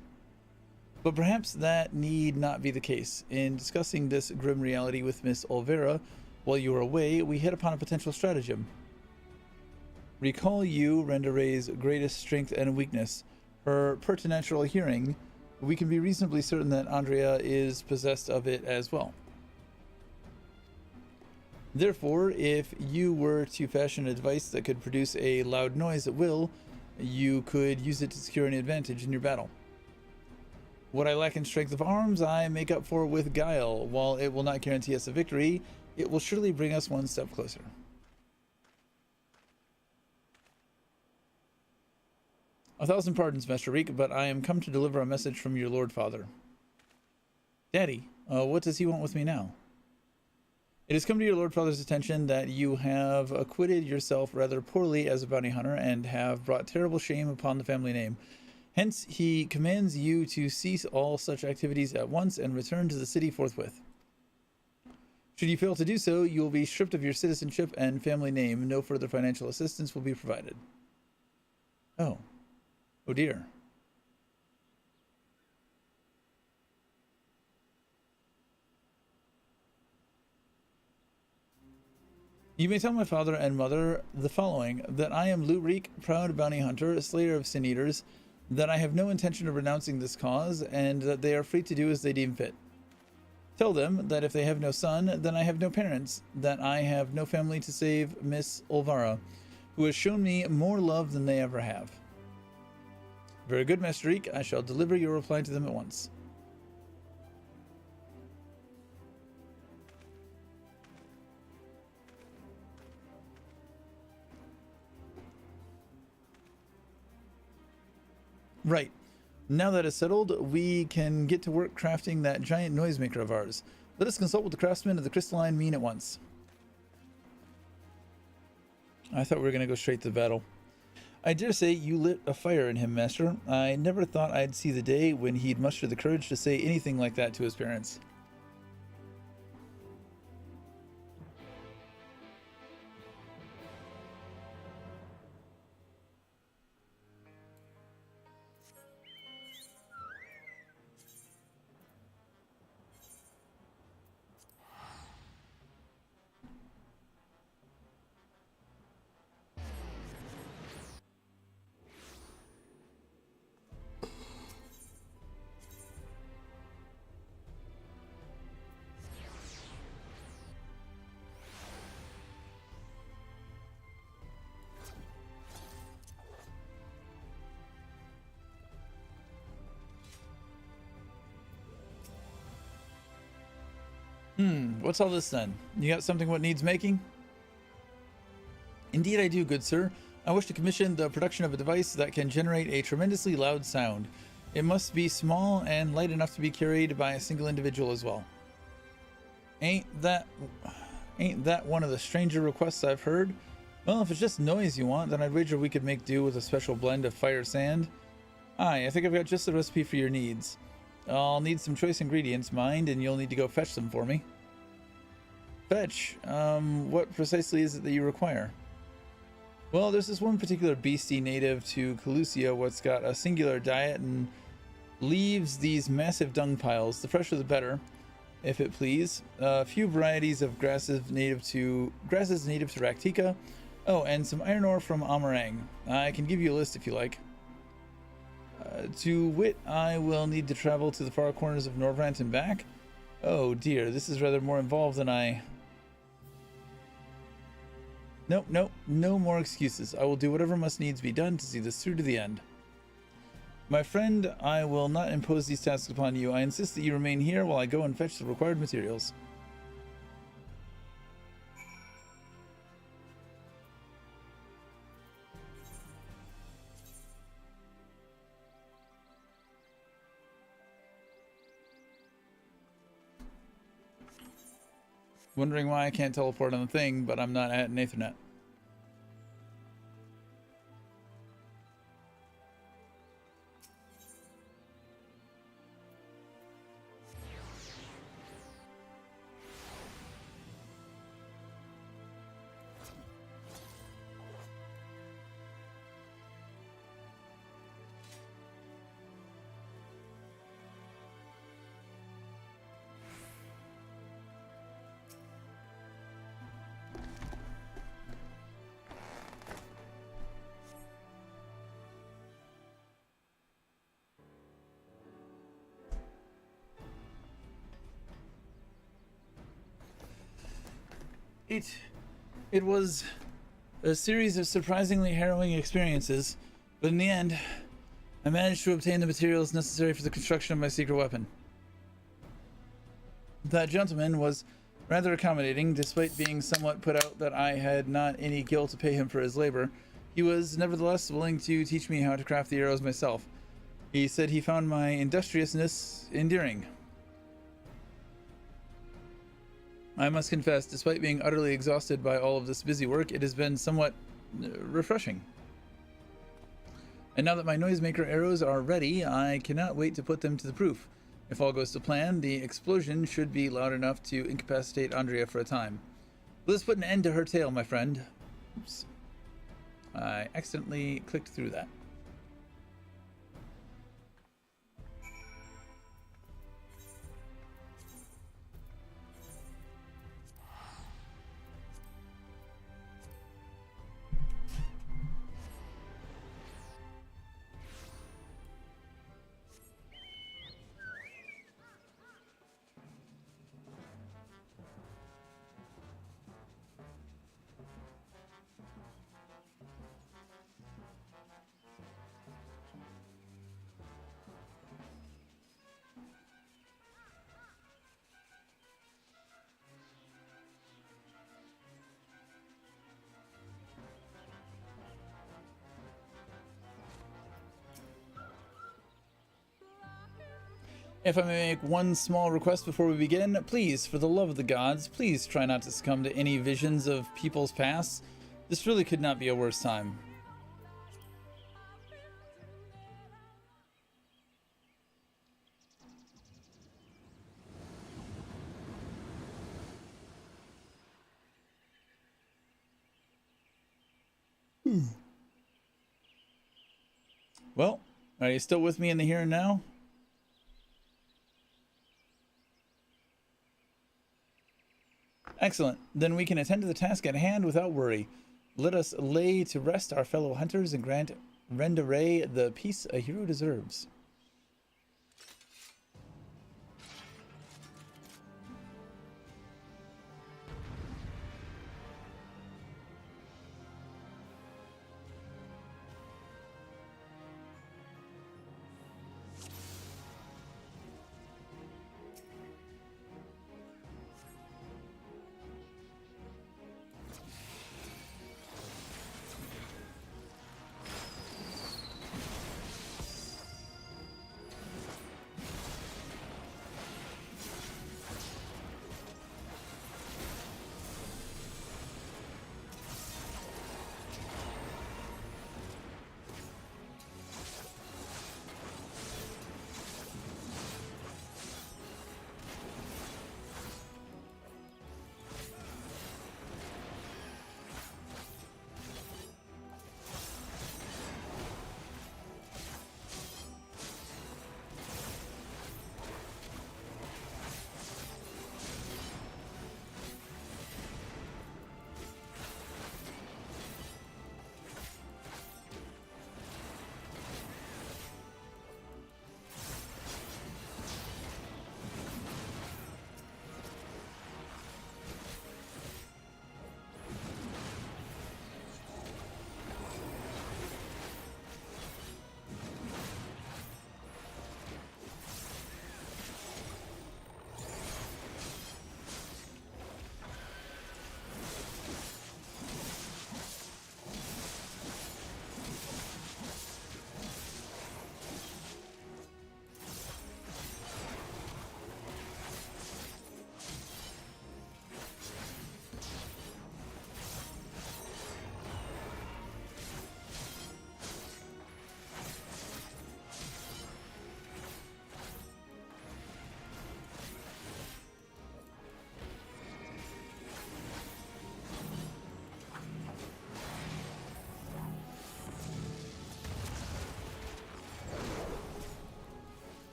But perhaps that need not be the case. In discussing this grim reality with Miss Olvera while you were away, we hit upon a potential stratagem. Recall you Rendere's greatest strength and weakness, her preternatural hearing. We can be reasonably certain that Andrea is possessed of it as well. Therefore, if you were to fashion a device that could produce a loud noise at will, you could use it to secure an advantage in your battle. What I lack in strength of arms, I make up for with guile. While it will not guarantee us a victory, it will surely bring us one step closer. A thousand pardons, Master Reek, but I am come to deliver a message from your Lord Father. Daddy, what does he want with me now? It has come to your Lord Father's attention that you have acquitted yourself rather poorly as a bounty hunter and have brought terrible shame upon the family name. Hence, he commands you to cease all such activities at once and return to the city forthwith. Should you fail to do so, you will be stripped of your citizenship and family name. No further financial assistance will be provided. Oh. Oh dear. You may tell my father and mother the following, that I am Lurik, proud bounty hunter, slayer of sin eaters, that I have no intention of renouncing this cause, and that they are free to do as they deem fit. Tell them that if they have no son, then I have no parents, that I have no family to save Miss Olvara, who has shown me more love than they ever have. Very good, Master Reek. I shall deliver your reply to them at once. Right. Now that is settled, we can get to work crafting that giant noisemaker of ours. Let us consult with the craftsman of the crystalline mean at once. I thought we were going to go straight to battle. I dare say you lit a fire in him, Master. I never thought I'd see the day when he'd muster the courage to say anything like that to his parents. What's all this then? You got something what needs making? Indeed I do, good sir. I wish to commission the production of a device that can generate a tremendously loud sound. It must be small and light enough to be carried by a single individual as well. Ain't that one of the stranger requests I've heard? Well, if it's just noise you want, then I'd wager we could make do with a special blend of fire sand. Aye, I think I've got just the recipe for your needs. I'll need some choice ingredients, mind, and you'll need to go fetch them for me. Fetch? What precisely is it that you require? Well, there's this one particular beastie native to Calusia what's got a singular diet and leaves these massive dung piles. The fresher the better, if it please. A few varieties of grasses native to Raktika. Oh, and some iron ore from Amarang. I can give you a list if you like. To wit, I will need to travel to the far corners of Norvrant and back. Oh dear, this is rather more involved than I... Nope, no more excuses. I will do whatever must needs be done to see this through to the end. My friend, I will not impose these tasks upon you. I insist that you remain here while I go and fetch the required materials. Wondering why I can't teleport on the thing, but I'm not at an Ethernet. It was a series of surprisingly harrowing experiences, but in the end, I managed to obtain the materials necessary for the construction of my secret weapon. That gentleman was rather accommodating, despite being somewhat put out that I had not any guilt to pay him for his labor. He was nevertheless willing to teach me how to craft the arrows myself. He said he found my industriousness endearing. I must confess, despite being utterly exhausted by all of this busy work, it has been somewhat refreshing. And now that my noisemaker arrows are ready, I cannot wait to put them to the proof. If all goes to plan, the explosion should be loud enough to incapacitate Andrea for a time. Let us put an end to her tale, my friend. Oops. I accidentally clicked through that. If I may make one small request before we begin, please, for the love of the gods, please try not to succumb to any visions of people's pasts. This really could not be a worse time. Well, are you still with me in the here and now? Excellent. Then we can attend to the task at hand without worry. Let us lay to rest our fellow hunters and grant Renderay the peace a hero deserves.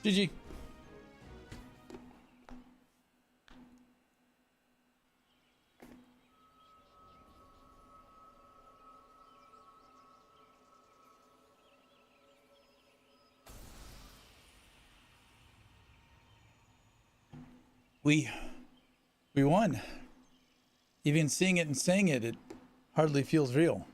GG. We won. Even seeing it and saying it, it hardly feels real.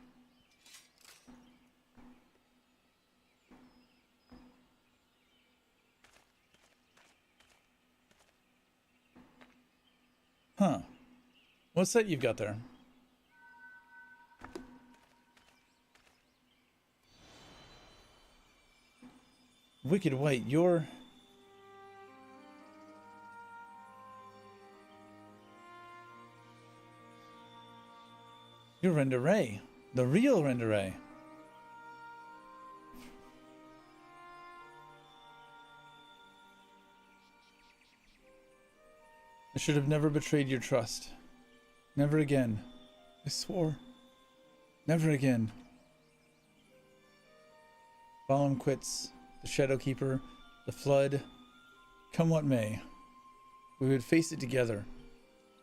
Huh. What's that you've got there? Wicked White, you're Renderay, the real Renderay. I should have never betrayed your trust. Never again. I swore. Never again. Balam quits, the Shadowkeeper, the Flood. Come what may, we would face it together,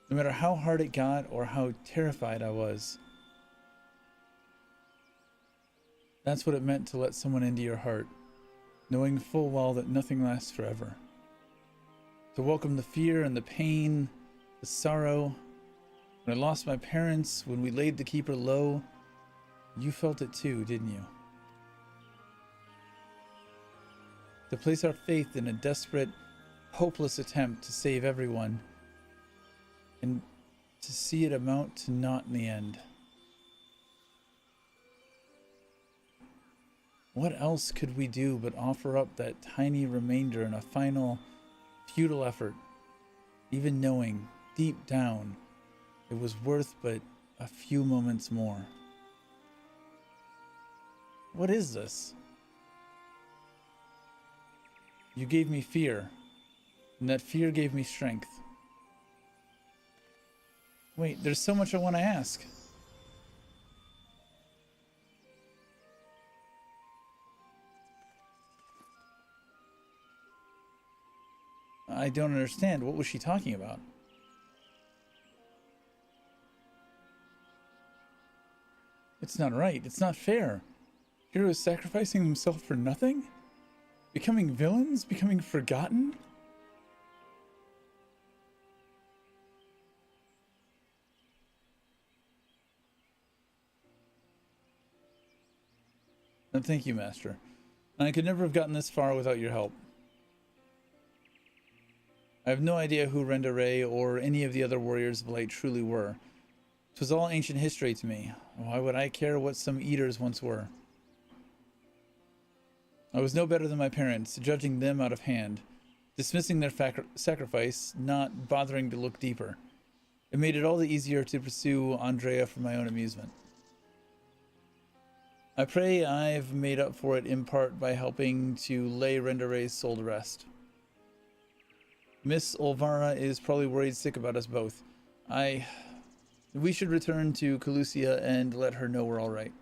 no matter how hard it got or how terrified I was. That's what it meant to let someone into your heart, knowing full well that nothing lasts forever. To welcome the fear and the pain, the sorrow. When I lost my parents, when we laid the Keeper low, you felt it too, didn't you? To place our faith in a desperate, hopeless attempt to save everyone, and to see it amount to naught in the end. What else could we do but offer up that tiny remainder in a final, futile effort, even knowing, deep down, it was worth but a few moments more? What is this? You gave me fear, and that fear gave me strength. Wait, there's so much I want to ask. I don't understand. What was she talking about? It's not right. It's not fair. Heroes sacrificing themselves for nothing? Becoming villains? Becoming forgotten? And thank you, Master. I could never have gotten this far without your help. I have no idea who Renderay or any of the other warriors of light truly were. It was all ancient history to me. Why would I care what some eaters once were? I was no better than my parents, judging them out of hand, dismissing their sacrifice, not bothering to look deeper. It made it all the easier to pursue Andrea for my own amusement. I pray I've made up for it in part by helping to lay Renderay's soul to rest. Miss Olvara is probably worried sick about us both. We should return to Calusia and let her know we're all right.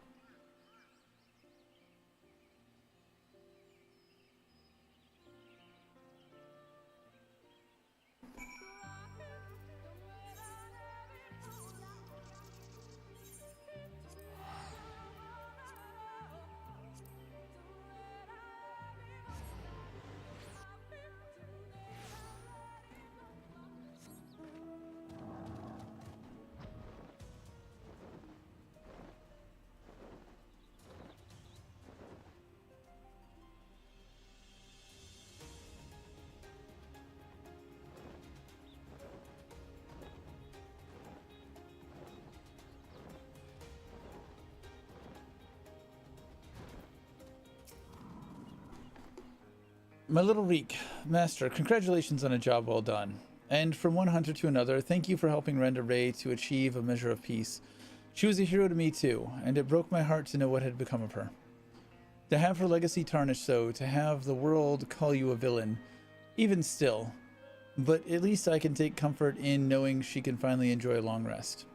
My little Reek, Master, congratulations on a job well done. And from one hunter to another, thank you for helping Renderay to achieve a measure of peace. She was a hero to me too, and it broke my heart to know what had become of her. To have her legacy tarnished so, to have the world call you a villain, even still. But at least I can take comfort in knowing she can finally enjoy a long rest.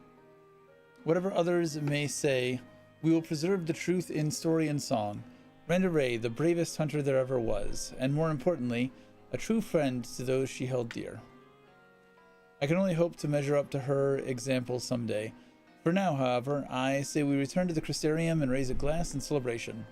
Whatever others may say, we will preserve the truth in story and song. Renda Ray, the bravest hunter there ever was, and more importantly, a true friend to those she held dear. I can only hope to measure up to her example someday. For now, however, I say we return to the Crystarium and raise a glass in celebration.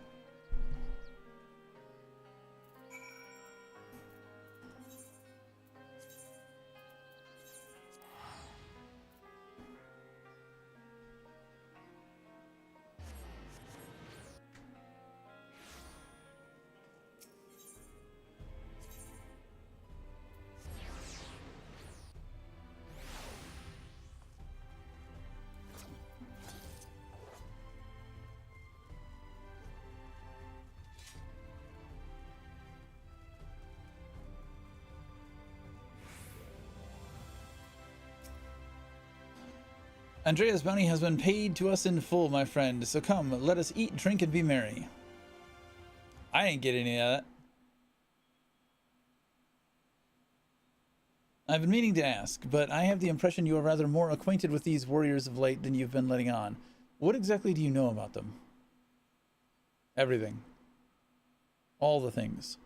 Andrea's bounty has been paid to us in full, my friend, so come, let us eat, drink, and be merry. I ain't getting any of that. I've been meaning to ask, but I have the impression you are rather more acquainted with these warriors of light than you've been letting on. What exactly do you know about them? Everything. All the things.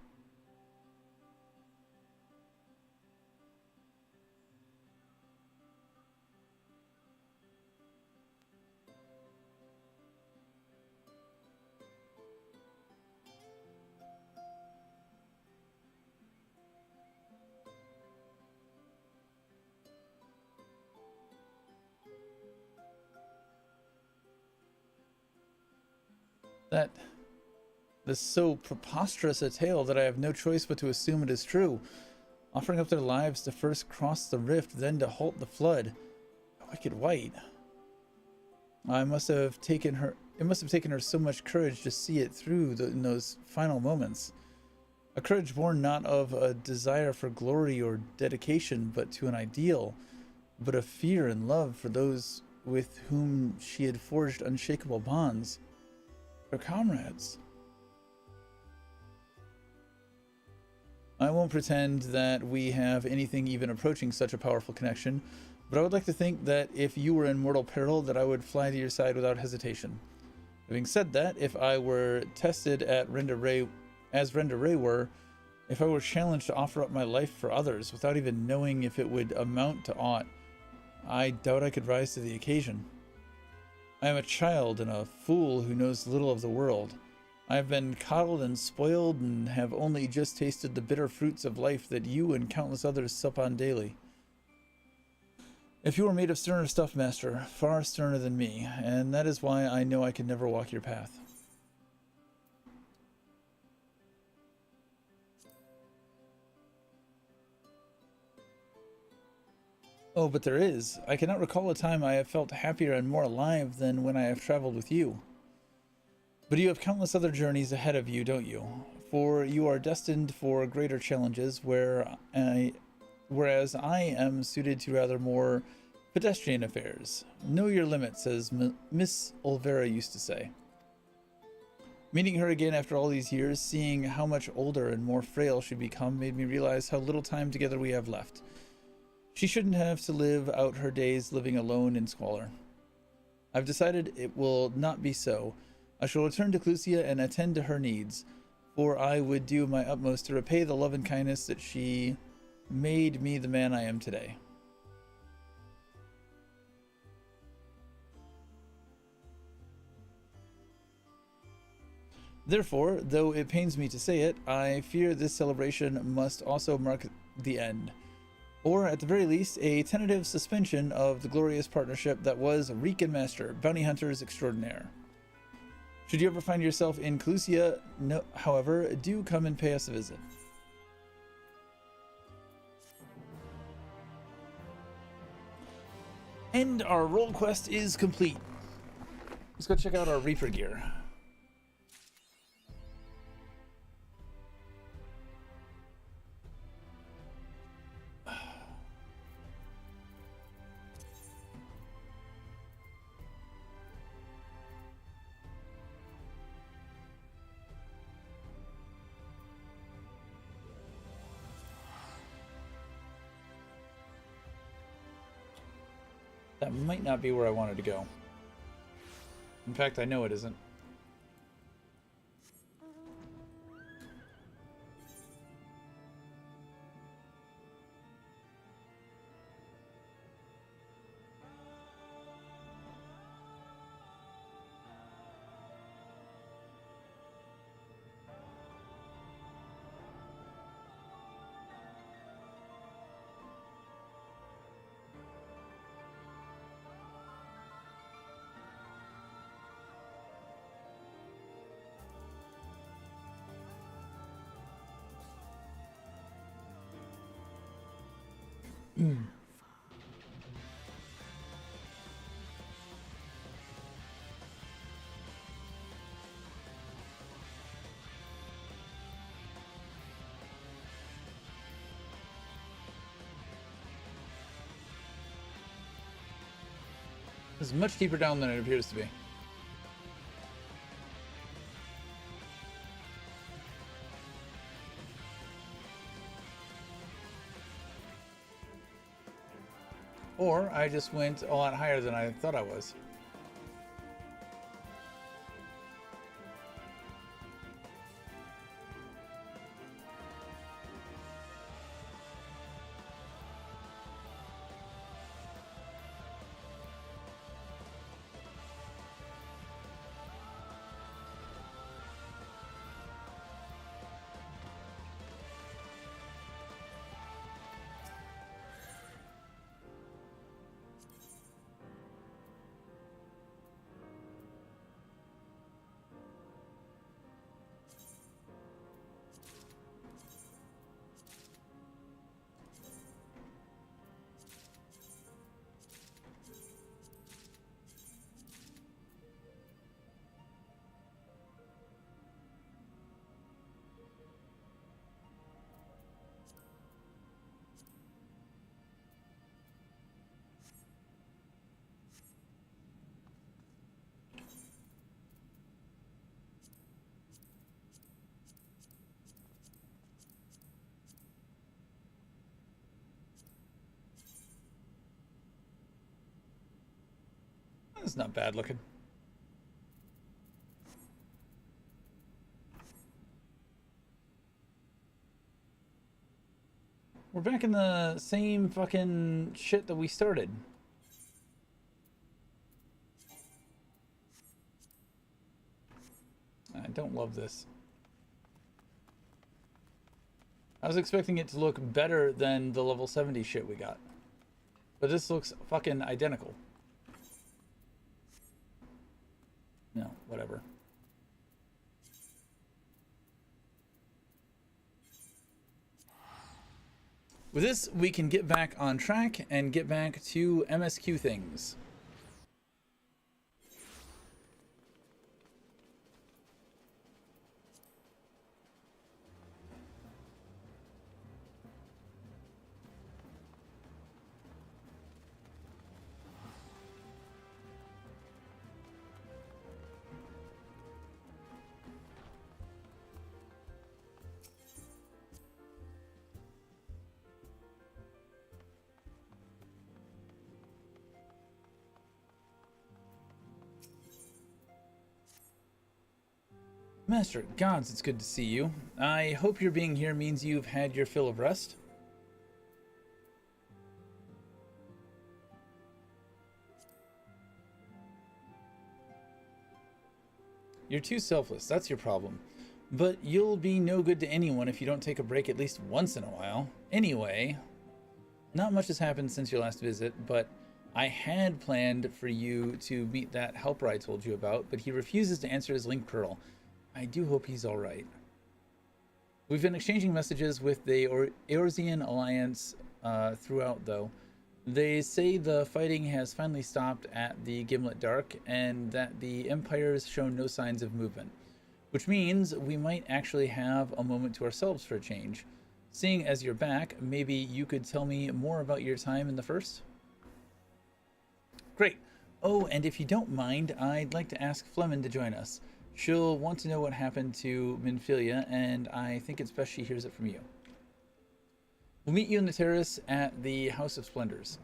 That is so preposterous a tale that I have no choice but to assume it is true. Offering up their lives to first cross the rift, then to halt the flood. A wicked wight. It must have taken her so much courage to see it through in those final moments. A courage born not of a desire for glory or dedication, but to an ideal, but of fear and love for those with whom she had forged unshakable bonds. Her comrades. I won't pretend that we have anything even approaching such a powerful connection, but I would like to think that if you were in mortal peril, that I would fly to your side without hesitation. Having said that, if I were tested at Renda Ray, as Renda Ray were, if I were challenged to offer up my life for others without even knowing if it would amount to aught, I doubt I could rise to the occasion. I am a child and a fool who knows little of the world. I have been coddled and spoiled and have only just tasted the bitter fruits of life that you and countless others sup on daily. If you are made of sterner stuff, Master, far sterner than me, and that is why I know I can never walk your path. Oh, but there is. I cannot recall a time I have felt happier and more alive than when I have traveled with you. But you have countless other journeys ahead of you, don't you? For you are destined for greater challenges, whereas I am suited to rather more pedestrian affairs. Know your limits, as Miss Olvera used to say. Meeting her again after all these years, seeing how much older and more frail she'd become, made me realize how little time together we have left. She shouldn't have to live out her days living alone in squalor. I've decided it will not be so. I shall return to Clusia and attend to her needs, for I would do my utmost to repay the love and kindness that she made me the man I am today. Therefore, though it pains me to say it, I fear this celebration must also mark the end. Or, at the very least, a tentative suspension of the glorious partnership that was Reek and Master, bounty hunters extraordinaire. Should you ever find yourself in Clusia, however, do come and pay us a visit. And our role quest is complete. Let's go check out our Reaper gear. That might not be where I wanted to go. In fact, I know it isn't. It's much deeper down than it appears to be. Or I just went a lot higher than I thought I was. That's not bad looking. We're back in the same fucking shit that we started. I don't love this. I was expecting it to look better than the level 70 shit we got. But this looks fucking identical. No, whatever. With this, we can get back on track and get back to MSQ things. Master, gods, it's good to see you. I hope your being here means you've had your fill of rest. You're too selfless, that's your problem. But you'll be no good to anyone if you don't take a break at least once in a while. Anyway, not much has happened since your last visit, but I had planned for you to meet that helper I told you about, but he refuses to answer his link curl. I do hope he's alright. We've been exchanging messages with the Eorzean Alliance throughout, though. They say the fighting has finally stopped at the Gimlet Dark, and that the Empire's shown no signs of movement. Which means we might actually have a moment to ourselves for a change. Seeing as you're back, maybe you could tell me more about your time in the First? Great. Oh, and if you don't mind, I'd like to ask Fleming to join us. She'll want to know what happened to Minfilia, and I think it's best she hears it from you. We'll meet you in the terrace at the House of Splendors.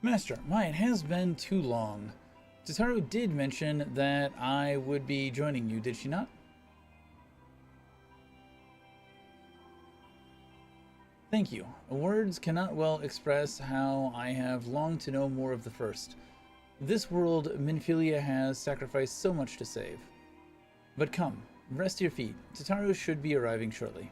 Master, it has been too long. Tataru did mention that I would be joining you, did she not? Thank you. Words cannot well express how I have longed to know more of the first. This world, Minfilia has sacrificed so much to save. But come, rest your feet. Tataru should be arriving shortly.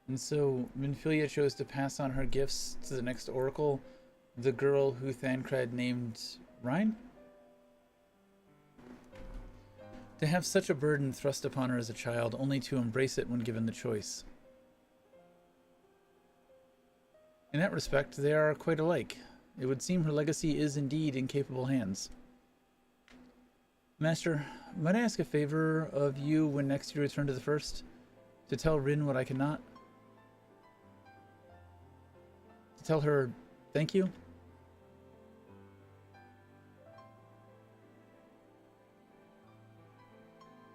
And so Minfilia chose to pass on her gifts to the next oracle, the girl who Thancred named Rhine? To have such a burden thrust upon her as a child, only to embrace it when given the choice. In that respect, they are quite alike. It would seem her legacy is indeed in capable hands. Master, might I ask a favor of you when next you return to the First? To tell Rin what I cannot? To tell her thank you?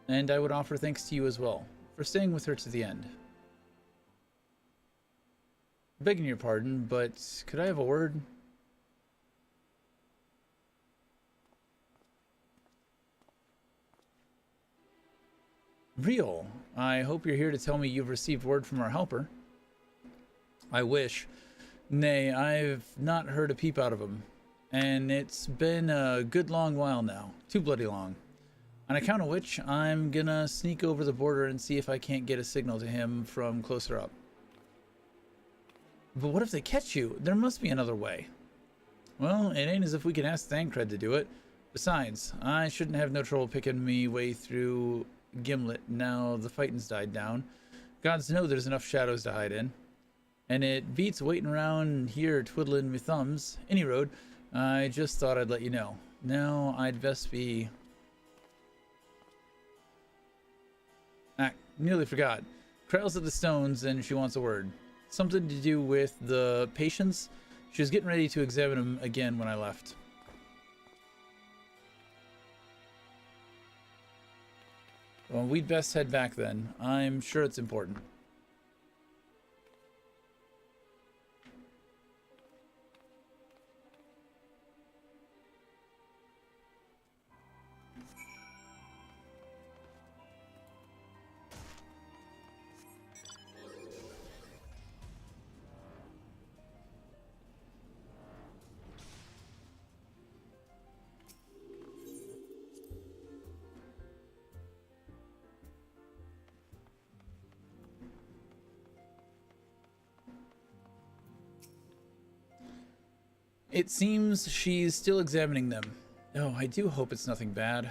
And I would offer thanks to you as well, for staying with her to the end. Begging your pardon, but could I have a word? Real, I hope you're here to tell me you've received word from our helper. I wish. Nay, I've not heard a peep out of him, and it's been a good long while now. Too bloody long. On account of which, I'm gonna sneak over the border and see if I can't get a signal to him from closer up. But what if they catch you? There must be another way. Well, it ain't as if we can ask Thancred to do it. Besides, I shouldn't have no trouble picking me way through Gimlet now the fighting's died down. Gods know there's enough shadows to hide in. And it beats waiting around here twiddling me thumbs. Any road, I just thought I'd let you know. Now I'd best be... nearly forgot. Krell's at the stones and she wants a word. Something to do with the patients. She was getting ready to examine them again when I left. Well, we'd best head back then. I'm sure it's important. It seems she's still examining them. Oh, I do hope it's nothing bad.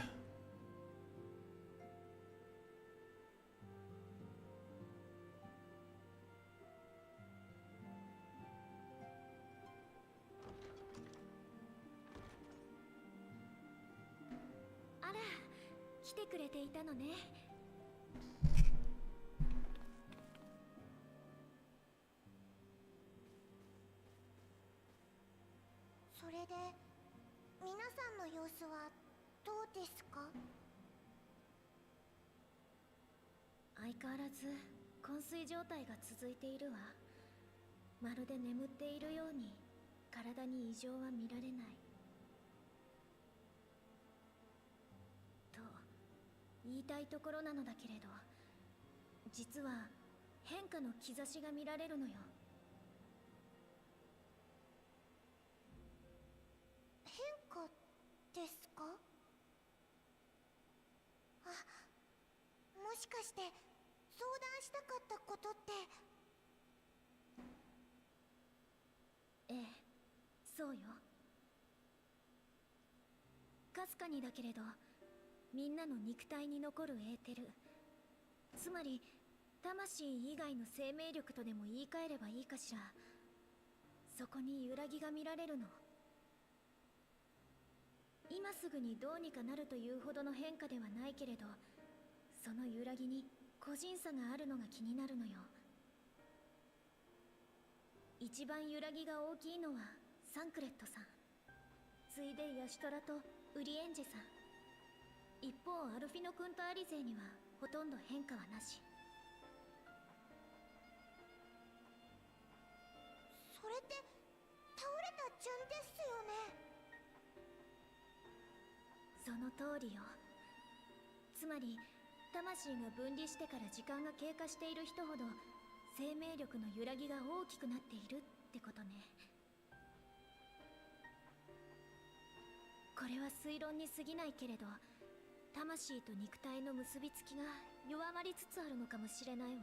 その通りよ。つまり魂が分離してから時間が経過している人ほど生命力の揺らぎが大きくなっているってことね。これは推論に過ぎないけれど、魂と肉体の結びつきが弱まりつつあるのかもしれないわ。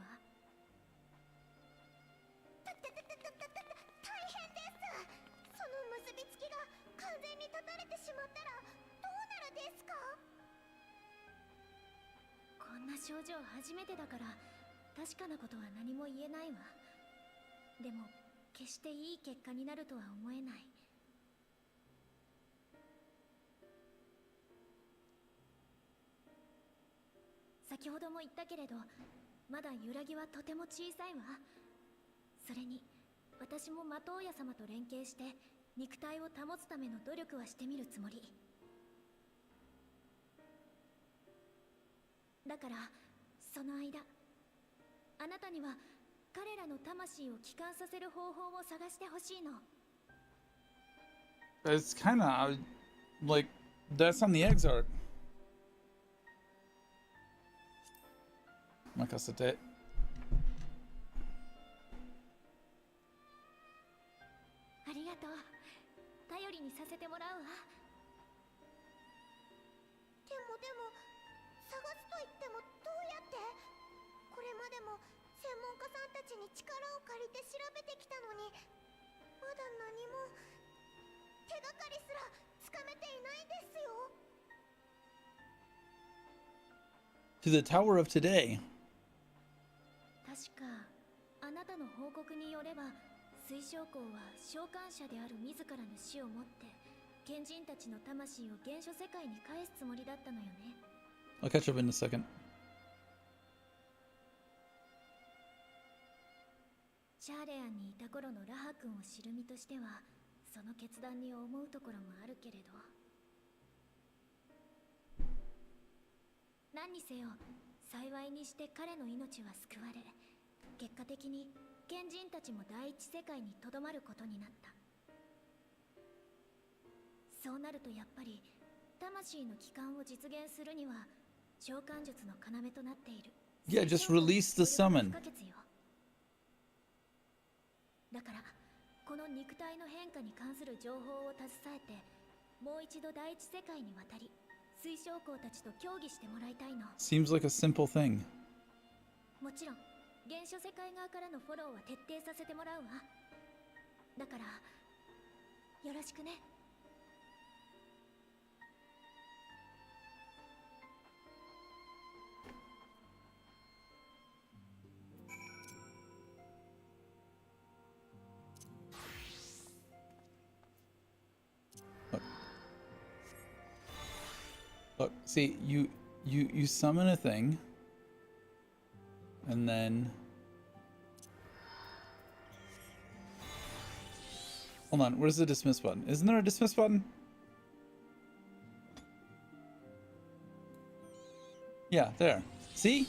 大変です。その結びつきが完全に断たれてしまったらどうなるですか？こんな症状初めてだから確かなことは何も言えないわ。でも決していい結果になるとは思えない。先ほども言ったけれど、まだ揺らぎはとても小さいわ。それに私も魔頭屋様と連携して肉体を保つための努力はしてみるつもりだから、その間あなたには彼らの魂を帰還させる方法を探してほしいの。 It's kind of like that's on the Exarch. 任せて。ありがとう。頼りにさせてもらうわ。でも探すと言ってもどうやって？これまでも専門家さんたちに力を借りて調べてきたのに、まだ何も手がかりすらつかめていないんですよ。 To the Tower of Today. 確かあなたの報告によれば、水晶校は召喚者である自らの死をもって賢人たちの魂を原初世界に返すつもりだったのよね。 I'll catch up in a second. シャーレアンにいた頃のラハ君を知る身としては、その決断に思うところもあるけれど、何にせよ幸いにして彼の命は救われ、結果的に賢人たちも第一世界にとどまることになった。そうなるとやっぱり魂の帰還を実現するには召喚術の要となっている Yeah, just release the summon. だからこの肉体の変化に関する情報を携えて、もう一度第一世界に渡り水晶校たちと協議してもらいたいの。 Seems like a simple thing. もちろん原初世界側からのフォローは徹底させてもらうわ。だからよろしくね。Look, see, you summon a thing, and then hold on. Where's the dismiss button? Isn't there a dismiss button? Yeah, there. See,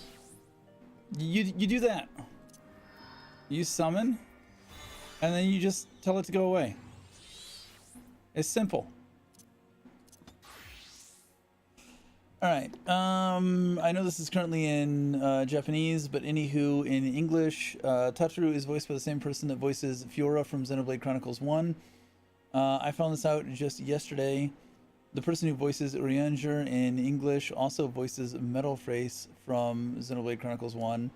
you do that. You summon, and then you just tell it to go away. It's simple. All right. I know this is currently in Japanese, but anywho, in English, Tataru is voiced by the same person that voices Fiora from Xenoblade Chronicles 1. I found this out just yesterday. The person who voices Urianger in English also voices Metalface from Xenoblade Chronicles 1.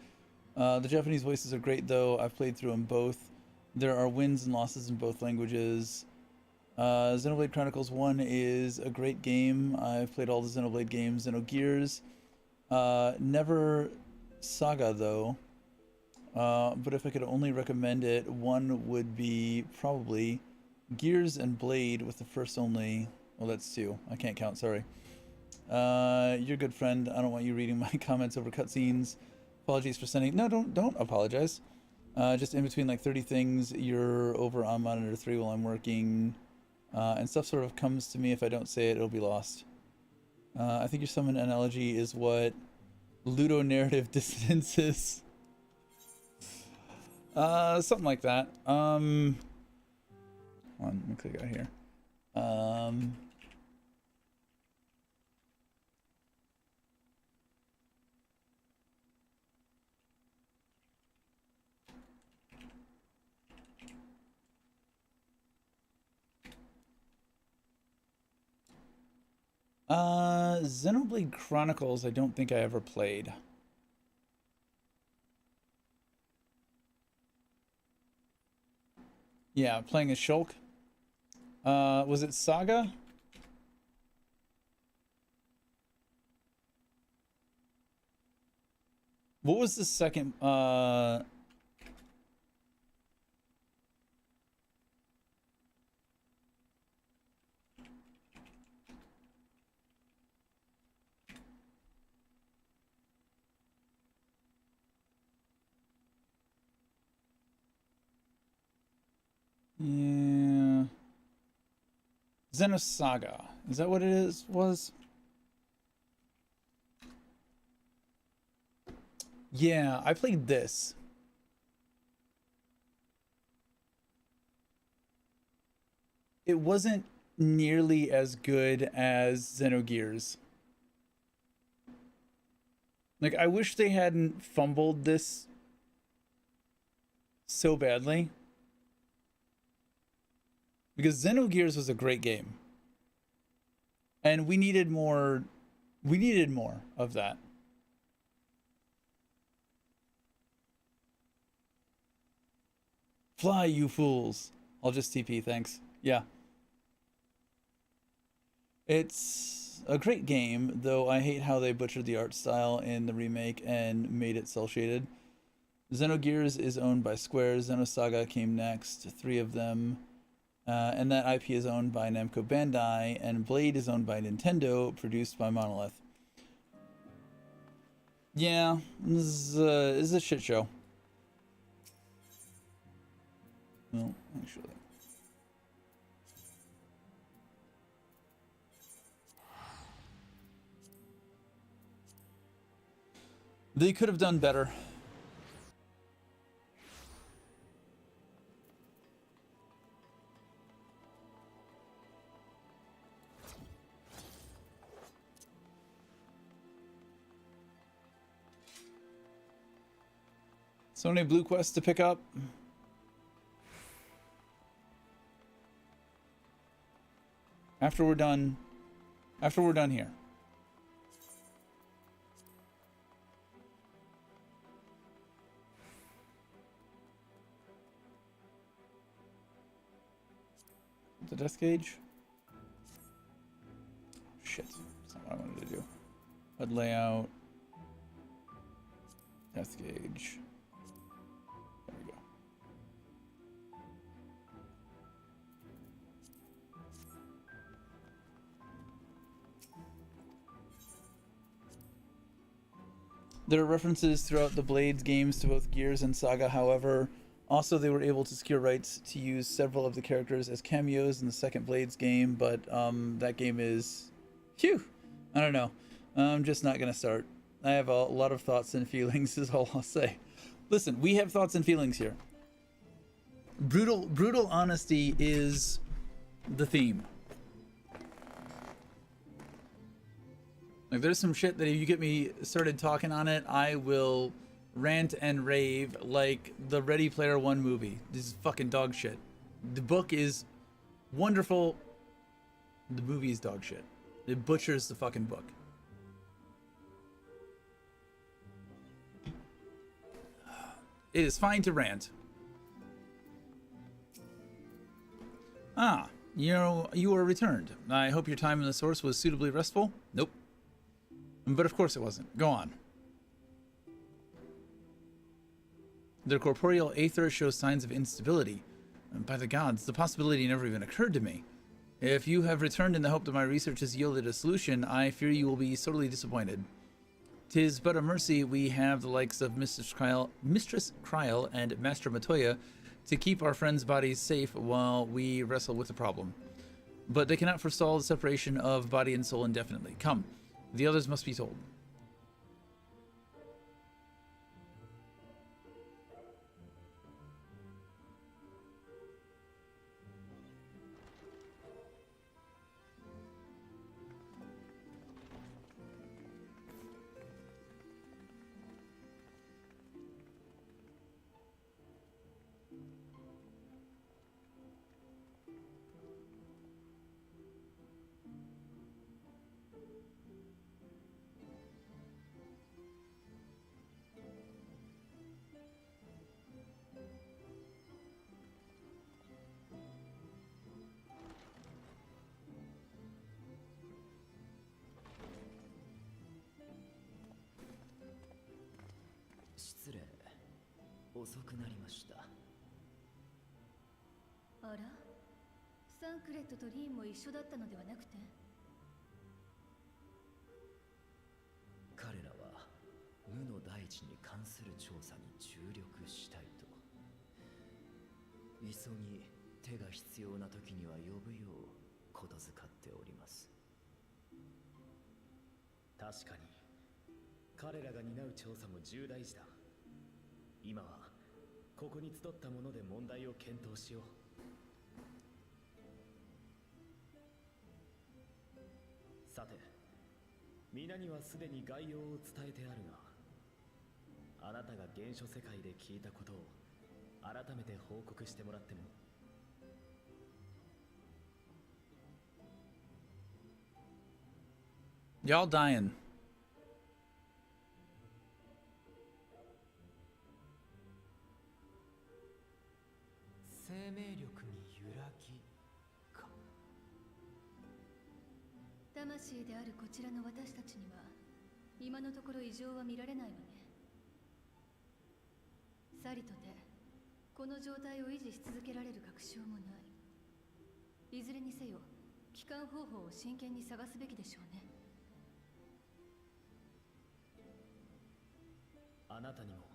The Japanese voices are great, though. I've played through them both. There are wins and losses in both languages. Xenoblade Chronicles 1 is a great game. I've played all the Xenoblade games. Xenogears. Never Saga, though. But if I could only recommend it, one would be probably Gears and Blade with the first only... Well, that's two. I can't count, sorry. You're a good friend. I don't want you reading my comments over cutscenes. Apologies for sending... No, don't apologize. Just in between like 30 things, you're over on monitor 3 while I'm working. And stuff sort of comes to me. If I don't say it, it'll be lost. I think your summon analogy is what ludonarrative dissonance is. Something like that. Hold on, let me click out here. Xenoblade Chronicles, I don't think I ever played. Yeah, playing as Shulk. Was it Saga? What was the second, yeah. Xenosaga. Is that what it is? Was? Yeah, I played this. It wasn't nearly as good as Xenogears. Like, I wish they hadn't fumbled this so badly. Because Xenogears was a great game. And we needed more of that. Fly, you fools. I'll just TP, thanks. Yeah. It's a great game, though I hate how they butchered the art style in the remake and made it cel-shaded. Xenogears is owned by Square, Xenosaga came next, 3 of them. And that IP is owned by Namco Bandai, and Blade is owned by Nintendo, produced by Monolith. Yeah, this is a shit show. Well, actually. They could have done better. So many blue quests to pick up. After we're done here. The death gauge? Shit. That's not what I wanted to do. HUD layout. Death gauge. There we go. There are references throughout the Blades games to both Gears and Saga, however. Also, they were able to secure rights to use several of the characters as cameos in the second Blades game, but that game is... Phew! I don't know. I'm just not going to start. I have a lot of thoughts and feelings is all I'll say. Listen, we have thoughts and feelings here. Brutal honesty is the theme. Like, there's some shit that if you get me started talking on it, I will rant and rave like the Ready Player One movie. This is fucking dog shit. The book is wonderful. The movie is dog shit. It butchers the fucking book. It is fine to rant. Ah, you are returned. I hope your time in the source was suitably restful. Nope. But of course it wasn't. Go on. Their corporeal aether shows signs of instability. By the gods, the possibility never even occurred to me. If you have returned in the hope that my research has yielded a solution, I fear you will be sorely disappointed. 'Tis but a mercy we have the likes of Mistress Kryl and Master Matoya to keep our friends' bodies safe while we wrestle with the problem. But they cannot forestall the separation of body and soul indefinitely. Come, the others must be told. 遅くなりました。あら、サンクレットとリーンも一緒だったのではなくて？彼らは無の大地に関する調査に注力したいと。急ぎ手が必要な時には呼ぶようことづかっております。確かに彼らが担う調査も重大事だ。今はここに集ったもので問題を検討しよう。さて、皆にはすでに概要を伝えてあるが、あなたが原初世界で聞いたことを改めて報告してもらっても。Y'all dying. 生命力に揺らぎか。魂であるこちらの私たちには今のところ異常は見られないわね。さりとてこの状態を維持し続けられる確証もない。いずれにせよ帰還方法を真剣に探すべきでしょうね。あなたにも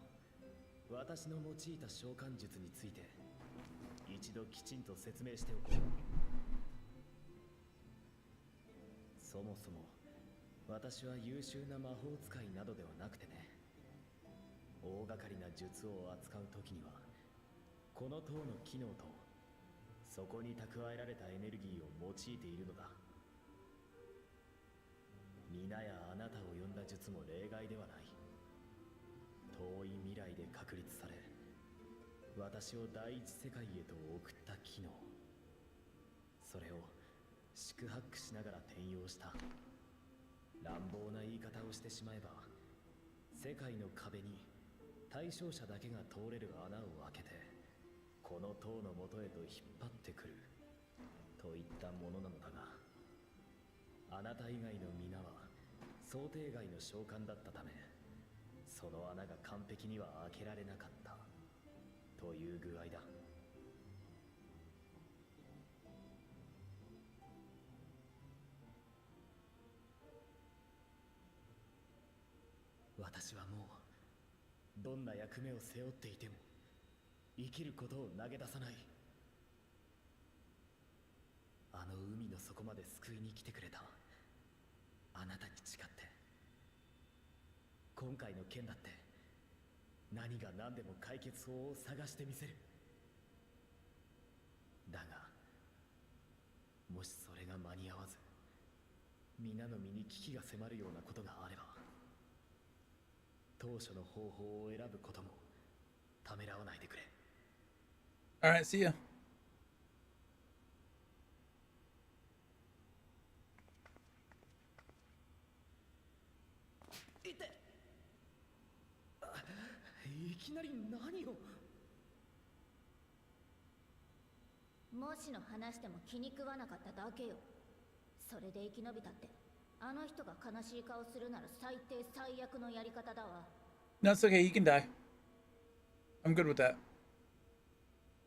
私の用いた召喚術について一度きちんと説明しておこう。そもそも私は優秀な魔法使いなどではなくてね、大掛かりな術を扱う時にはこの塔の機能とそこに蓄えられたエネルギーを用いているのだ。皆やあなたを呼んだ術も例外ではない。遠い未来で確立され、私を第一世界へと送った機能、それを四苦八苦しながら転用した。乱暴な言い方をしてしまえば、世界の壁に対象者だけが通れる穴を開けてこの塔の元へと引っ張ってくるといったものなのだが、あなた以外の皆は想定外の召喚だったため、その穴が完璧には開けられなかったという具合だ。私はもうどんな役目を背負っていても生きることを投げ出さない。あの海の底まで救いに来てくれたあなたに誓って、今回の件だって何が何でも解決法を探してみせる。だがもしそれが間に合わず、皆の身に危機が迫るようなことがあれば、当初の方法を選ぶこともためらわないでくれ。 Alright, see ya. いきなり何を。もしの話でも気に食わなかっただけよ。それで生き延びたって、あの人が悲しい顔するなら最低最悪のやり方だわ。 No, it's okay. You can die. I'm good with that.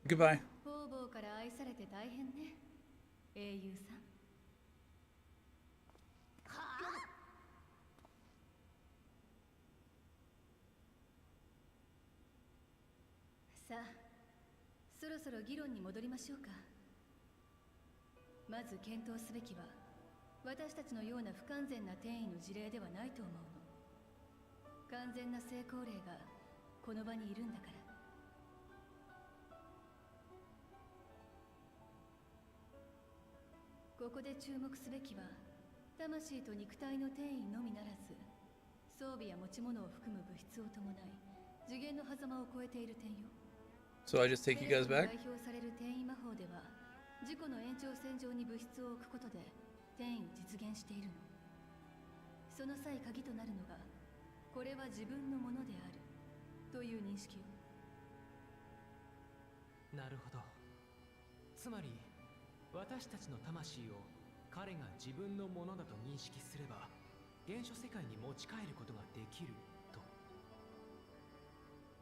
Goodbye. 方々から愛されて大変ね、英雄さん。さあ、そろそろ議論に戻りましょうか。まず検討すべきは、私たちのような不完全な転移の事例ではないと思うの。完全な成功例がこの場にいるんだから。ここで注目すべきは、魂と肉体の転移のみならず、装備や持ち物を含む物質を伴い次元の狭間を越えている点よ。So I just take you guys back? 代表される転移魔法では、自己の延長線上に物質を置くことで転移を実現しているの。その際鍵となるのが、これは自分のものであるという認識よ。なるほど。つまり私たちの魂を彼が自分のものだと認識すれば、原初世界に持ち帰ることができると。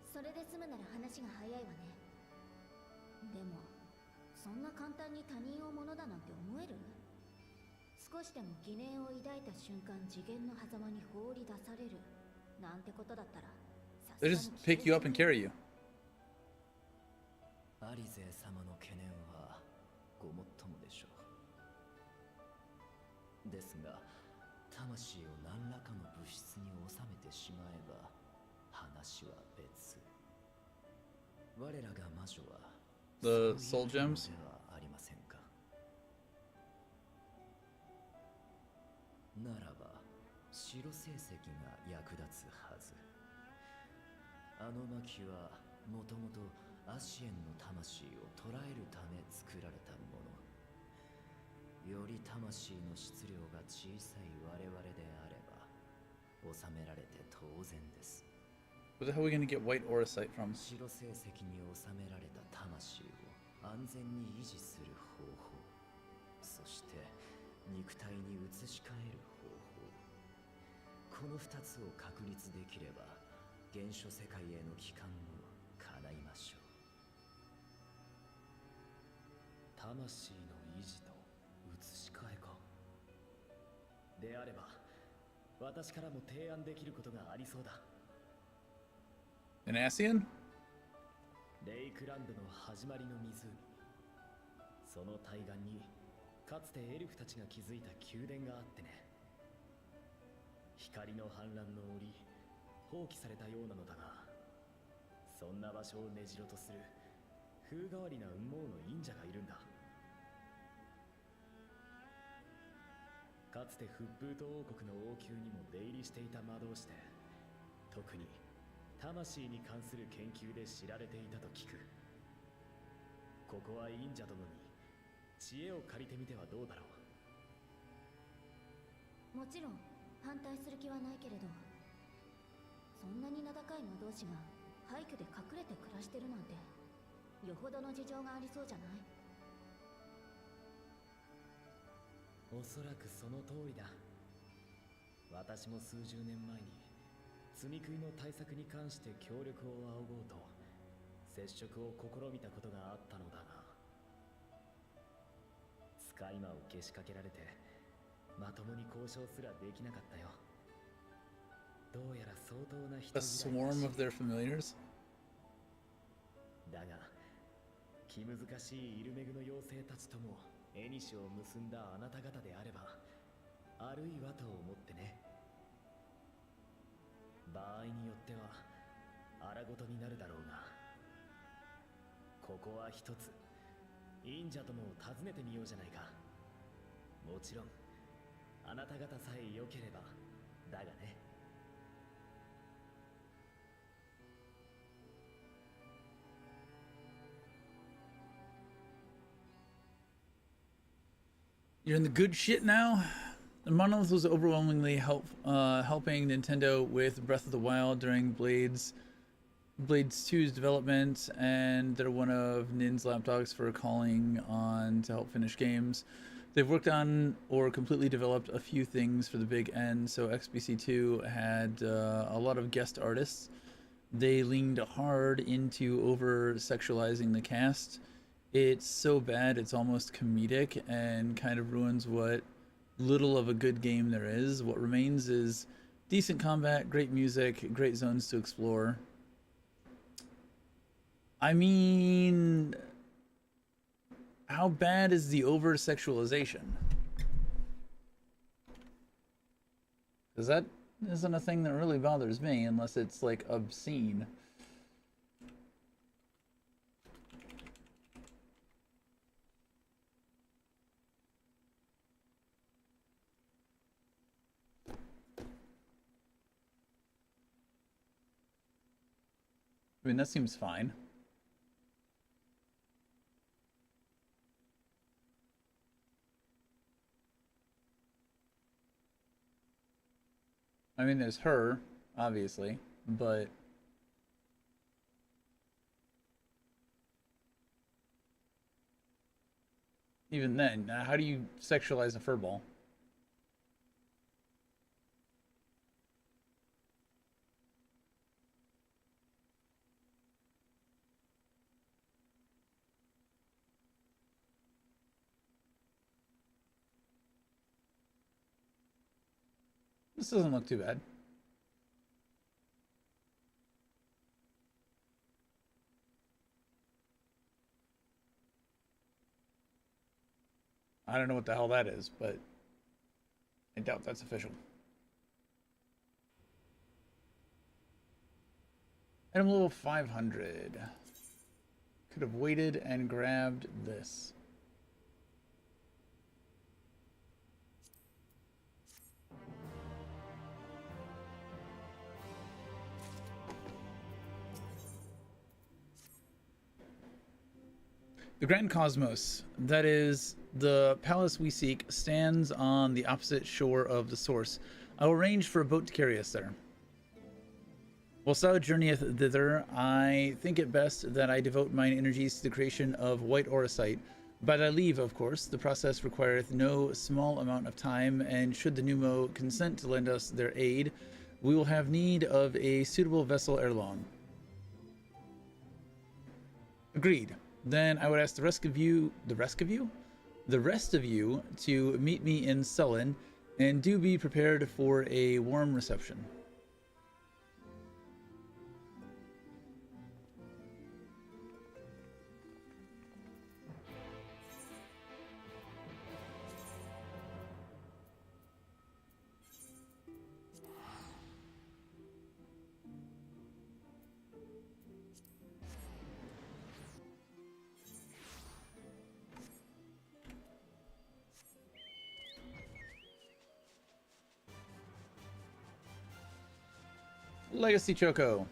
それで済むなら話が早いわね。でもそんな簡単に他人をものだなんて思える？少しでも疑念を抱いた瞬間次元の狭間に放り出されるなんてことだったら、 They just pick you up and carry you. アリゼ様の懸念はごもっともでしょう。ですが魂を何らかの物質に収めてしまえば話は別。我らが魔女は The soul gems? ではありませんか。ならば白成績が役立つはず。あの巻はもともとアシエンの魂を捕らえるため作られたもの。より魂の質量が小さい我々であれば収められて当然です。Where the hell are we gonna get white auracite from? 白成績に収められた魂を安全に維持する方法、そして肉体に移し替える方法、この2つを確立できれば原初世界への帰還も叶いましょう。魂の維持と移し替えか。であれば私からも提案できることがありそうだ。An ASEAN? レイクランドの始まりの湖、その対岸にかつてエルフたちが築いた宮殿があってね。光の反乱の折放棄されたようなのだが、そんな場所を根城とする風変わりな雲母の忍者がいるんだ。かつてフッブート王国の王宮にも出入りしていた魔導士で、特に魂に関する研究で知られていたと聞く。ここは忍者殿に知恵を借りてみてはどうだろう。もちろん反対する気はないけれど、そんなに名高い魔導士が廃墟で隠れて暮らしてるなんてよほどの事情がありそうじゃない？おそらくその通りだ。私も数十年前に積み食いの対策に関して協力を仰ごうと接触を試みたことがあったのだが、使い魔をけしかけられてまともに交渉すらできなかったよ。どうやら相当な人 A swarm of their familiars? だが気難しいイルメグの妖精たちとも縁を結んだあなた方であれば、あるいはと思ってね。場合によっては荒事になるだろうが、ここは一つ忍者どもを訪ねてみようじゃないか。もちろんあなた方さえ良ければだがね。You're in the good shit now? Monolith was overwhelmingly helping Nintendo with Breath of the Wild during Blades 2's development, and they're one of Nin's lapdogs for calling on to help finish games. They've worked on or completely developed a few things for the big end, so XBC2 had a lot of guest artists. They leaned hard into over-sexualizing the cast. It's so bad it's almost comedic and kind of ruins what little of a good game there is. What remains is decent combat, great music, great zones to explore. I mean, how bad is the over-sexualization? Because that isn't a thing that really bothers me unless it's like obscene. I mean, that seems fine. I mean, there's her, obviously, but even then, how do you sexualize a furball? This doesn't look too bad. I don't know what the hell that is, but I doubt that's official. Item level 500. Could have waited and grabbed this. The Grand Cosmos, that is the palace we seek, stands on the opposite shore of the source. I will arrange for a boat to carry us there. Whilst thou journeyeth thither, I think it best that I devote mine energies to the creation of white orosite. By thy leave, of course, the process requireth no small amount of time, and should the Numo consent to lend us their aid, we will have need of a suitable vessel ere long. Agreed. Then I would ask the rest of you to meet me in Sullen, and do be prepared for a warm reception. Legacy Choco.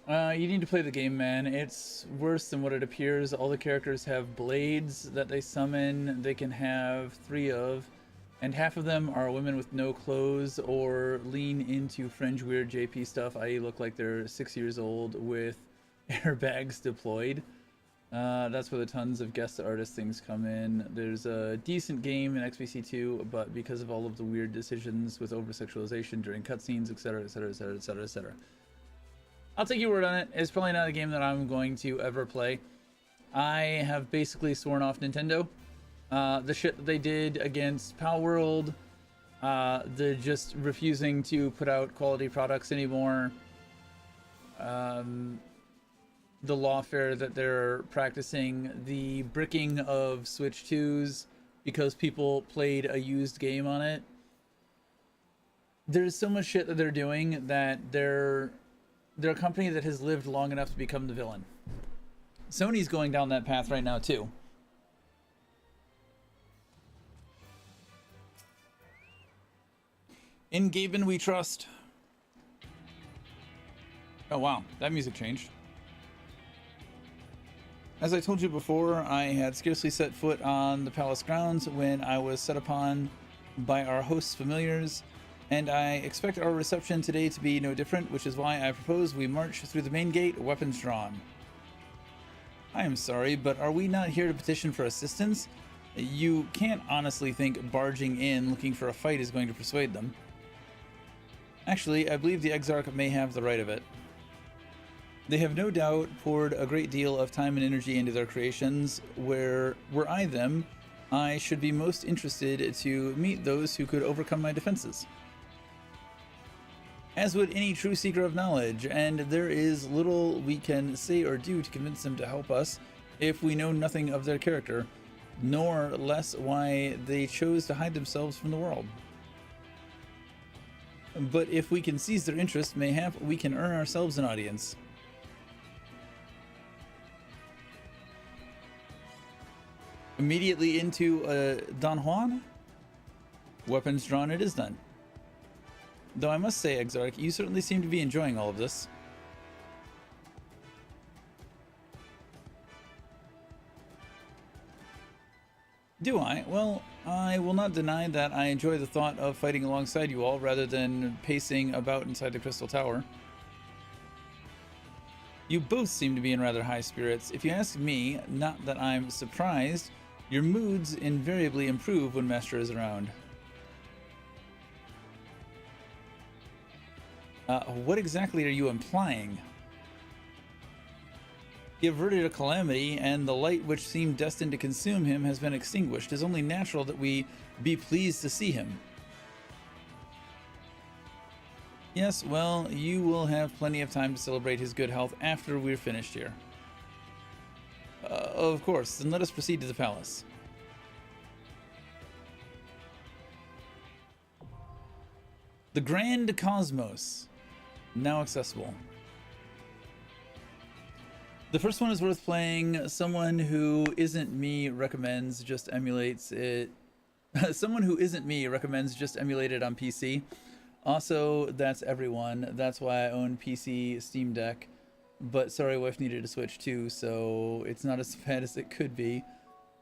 You need to play the game, man. It's worse than what it appears. All the characters have blades that they summon. They can have 3 of. And half of them are women with no clothes or lean into fringe weird JP stuff, i.e. look like they're 6 years old with airbags deployed. That's where the tons of guest artist things come in. There's a decent game in XBC2, but because of all of the weird decisions with over-sexualization during cutscenes, etc., etc., etc., etc., etc. I'll take your word on it. It's probably not a game that I'm going to ever play. I have basically sworn off Nintendo. The shit that they did against Palworld, the just refusing to put out quality products anymore, the lawfare that they're practicing, the bricking of Switch 2s because people played a used game on it. There's so much shit that they're doing that they're a company that has lived long enough to become the villain. Sony's going down that path right now too. In Gaben we trust. Oh wow, that music changed. As I told you before, I had scarcely set foot on the palace grounds when I was set upon by our host's familiars, and I expect our reception today to be no different, which is why I propose we march through the main gate, weapons drawn. I am sorry, but are we not here to petition for assistance? You can't honestly think barging in looking for a fight is going to persuade them. Actually, I believe the Exarch may have the right of it. They have no doubt poured a great deal of time and energy into their creations. Were I them, I should be most interested to meet those who could overcome my defenses. As would any true seeker of knowledge, and there is little we can say or do to convince them to help us if we know nothing of their character, nor less why they chose to hide themselves from the world. But if we can seize their interest, mayhap we can earn ourselves an audience. Immediately into Don Juan? Weapons drawn, it is done. Though I must say, Exarch, you certainly seem to be enjoying all of this. Do I? Well, I will not deny that I enjoy the thought of fighting alongside you all rather than pacing about inside the Crystal Tower. You both seem to be in rather high spirits. If you ask me, not that I'm surprised, Your moods invariably improve when Master is around. What exactly are you implying? He averted a calamity, and the light which seemed destined to consume him has been extinguished. It is only natural that we be pleased to see him. Yes, well, you will have plenty of time to celebrate his good health after we're finished here. Of course, then let us proceed to the palace. The Grand Cosmos, now accessible. The first one is worth playing. Someone who isn't me recommends just emulates it. Someone who isn't me recommends just emulate it on PC. Also, that's everyone. That's why I own PC Steam Deck. But sorry, wife needed a Switch too, so it's not as bad as it could be.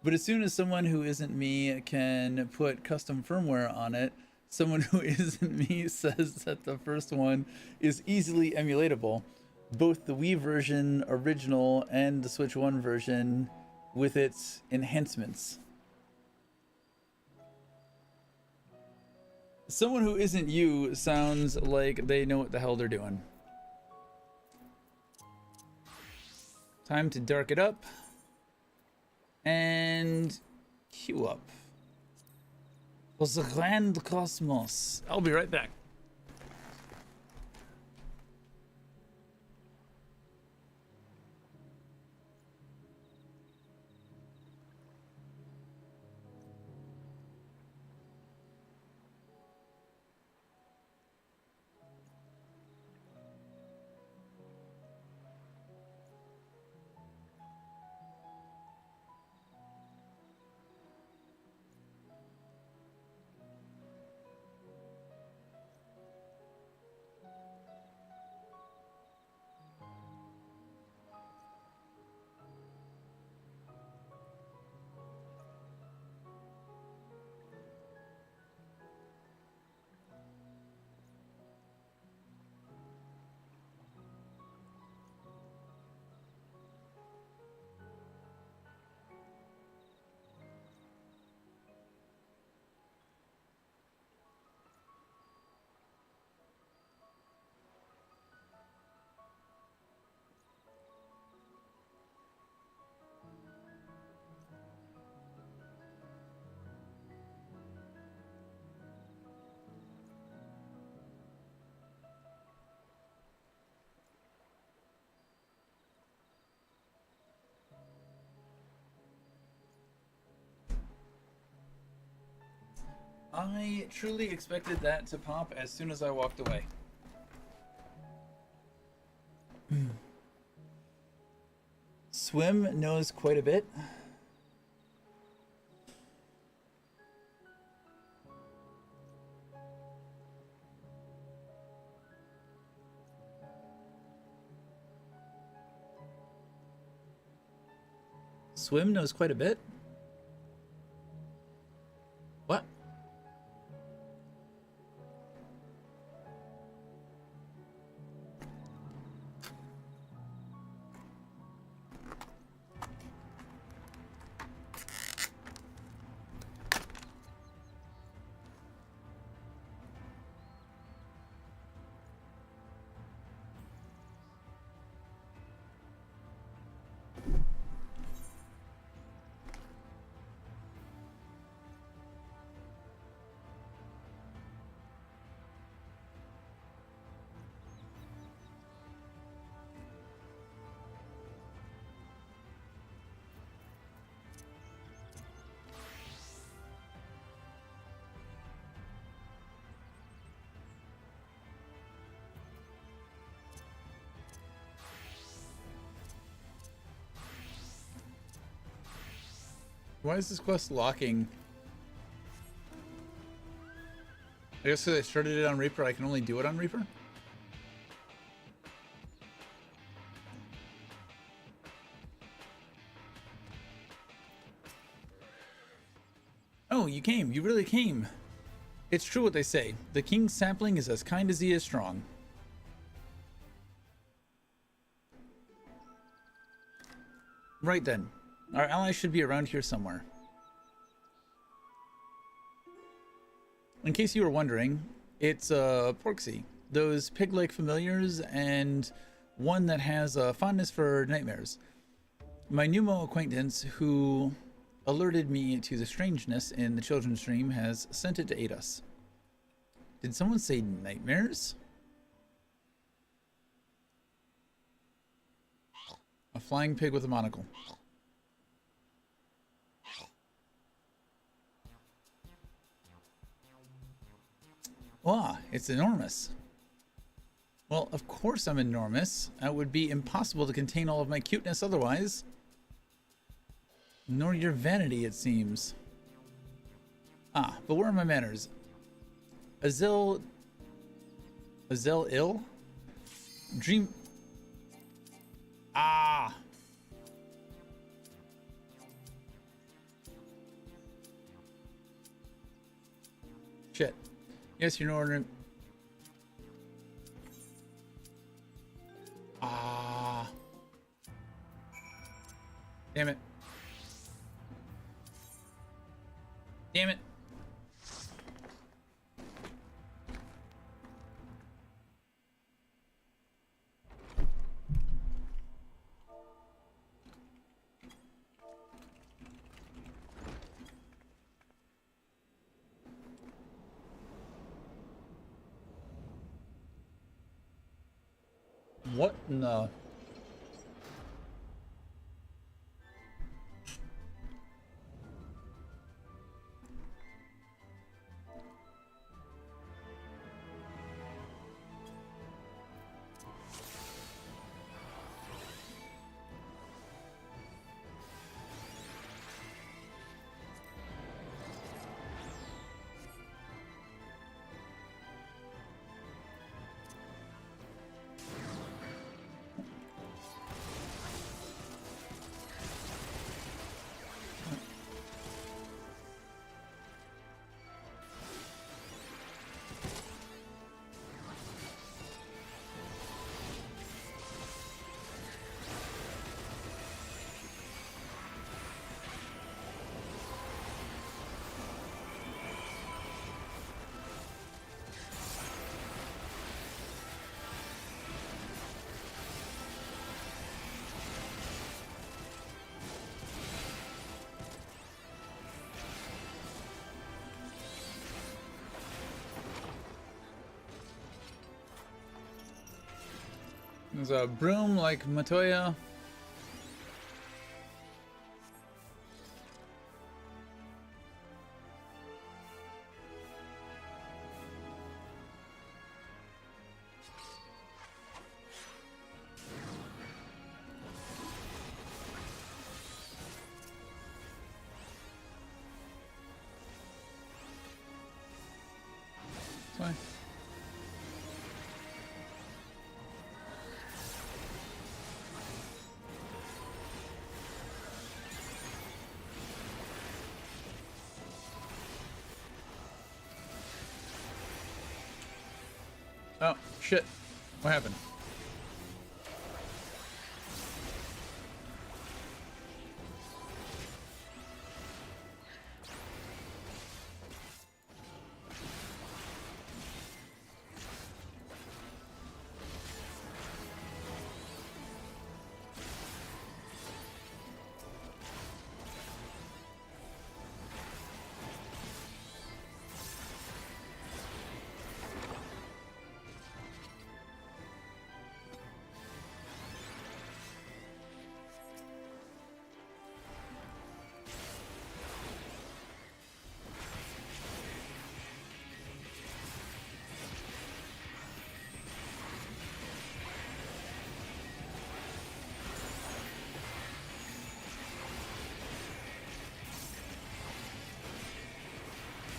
But as soon as someone who isn't me can put custom firmware on it, someone who isn't me says that the first one is easily emulatable. Both the Wii version original and the Switch 1 version with its enhancements. Someone who isn't you sounds like they know what the hell they're doing. Time to dark it up and queue up. Was the Grand Cosmos. I'll be right back. I truly expected that to pop as soon as I walked away. Swim knows quite a bit. Swim knows quite a bit? What? Why is this quest locking? I guess because I started it on Reaper, I can only do it on Reaper? Oh, you came. You really came. It's true what they say. The king's sapling is as kind as he is strong. Right then. Our allies should be around here somewhere. In case you were wondering, it's Porksy, those pig-like familiars, and one that has a fondness for nightmares. My Numo acquaintance, who alerted me to the strangeness in the children's stream, has sent it to aid us. Did someone say nightmares? A flying pig with a monocle. Wow, it's enormous. Well, of course I'm enormous. It would be impossible to contain all of my cuteness otherwise. Nor your vanity, it seems. Ah, but where are my manners? Azel ill? Dream... Ah! Shit. Yes, you're ordering... Ah. Damn it. Damn it. What in the... There's a broom like Matoya. Fine. Oh, shit. What happened?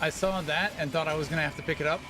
I saw that and thought I was gonna have to pick it up.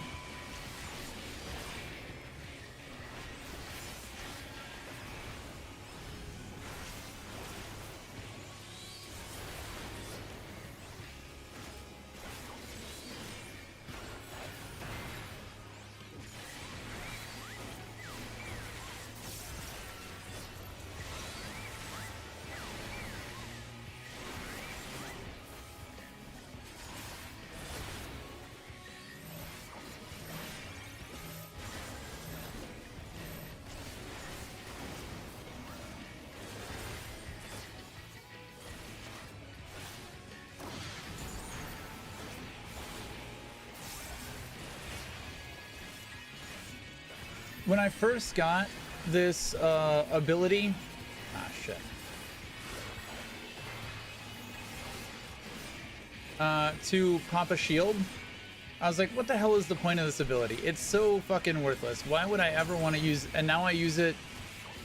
when I first got this ability, shit. To pop a shield, I was like, what the hell is the point of this ability? It's so fucking worthless. Why would I ever want to use, and now I use it,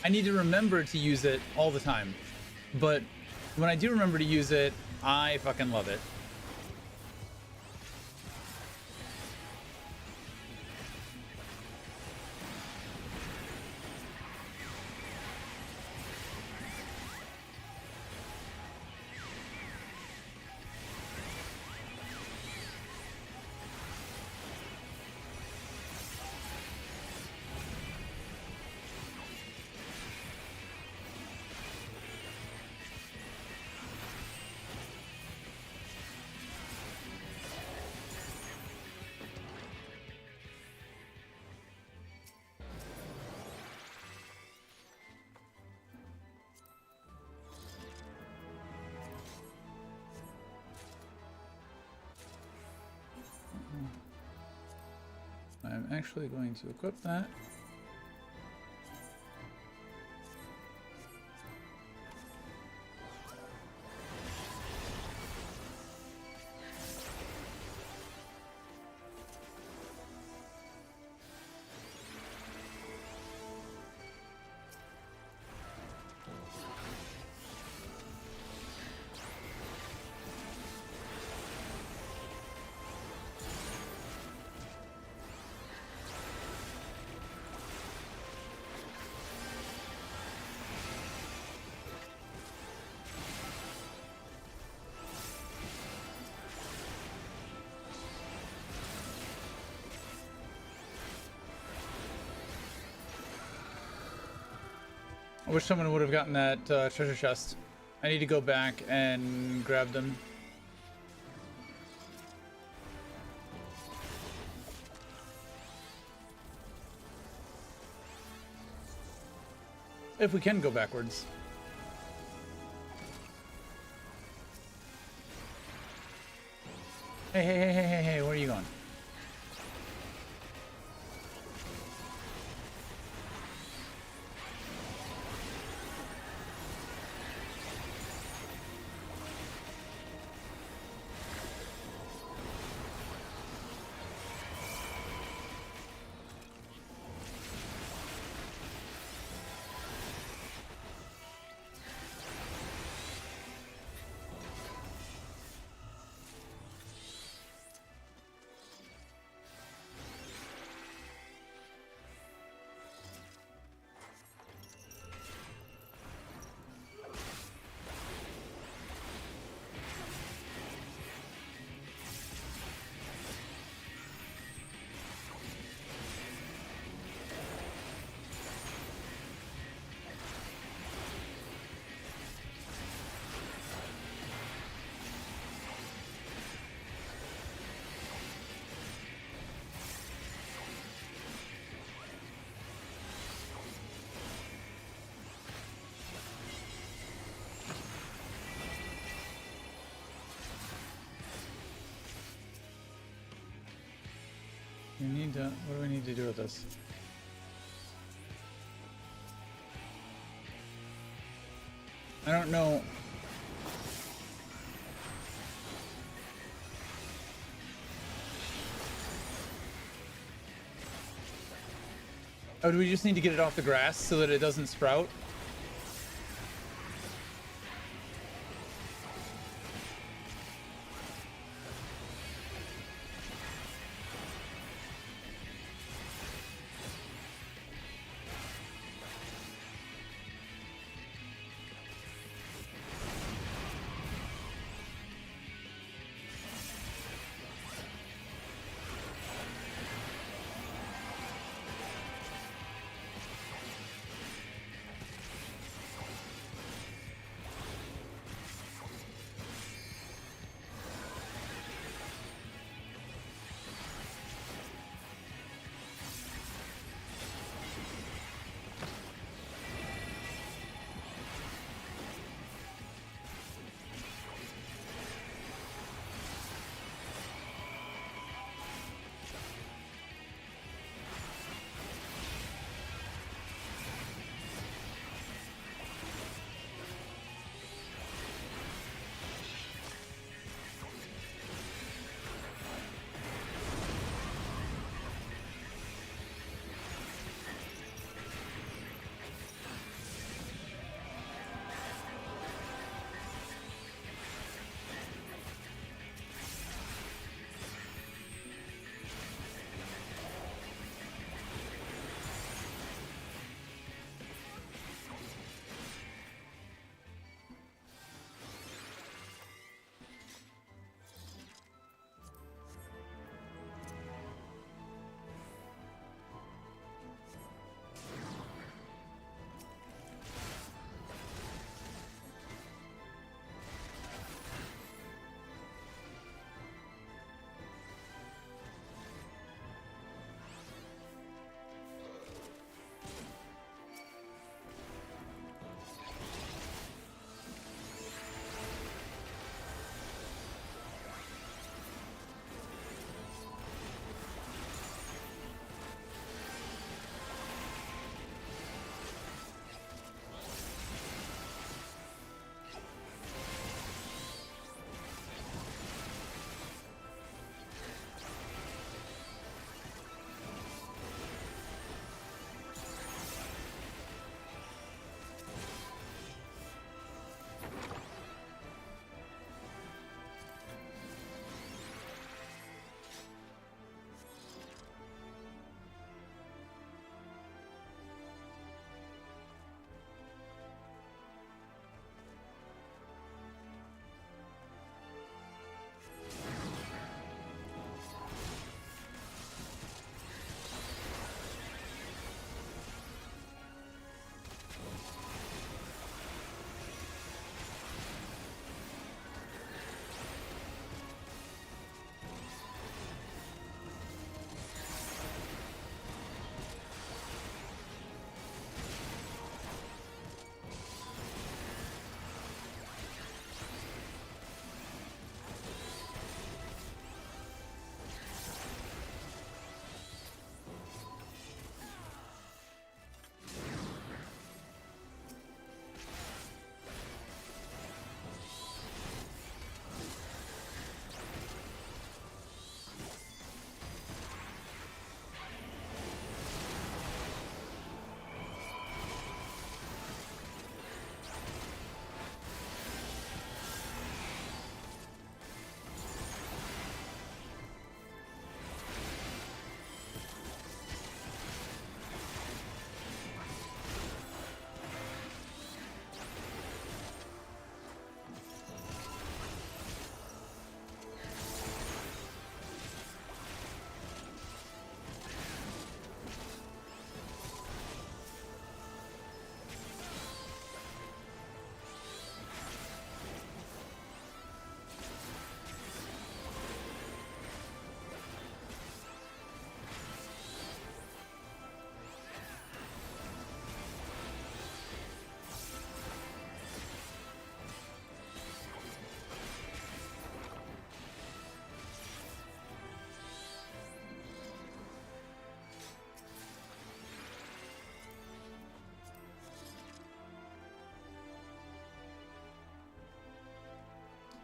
I need to remember to use it all the time. But when I do remember to use it, I fucking love it. I'm actually going to equip that. I wish someone would have gotten that treasure chest. I need to go back and grab them. If we can go backwards. Hey, where are you going? We need to, what do we need to do with this? I don't know. Oh, do we just need to get it off the grass so that it doesn't sprout?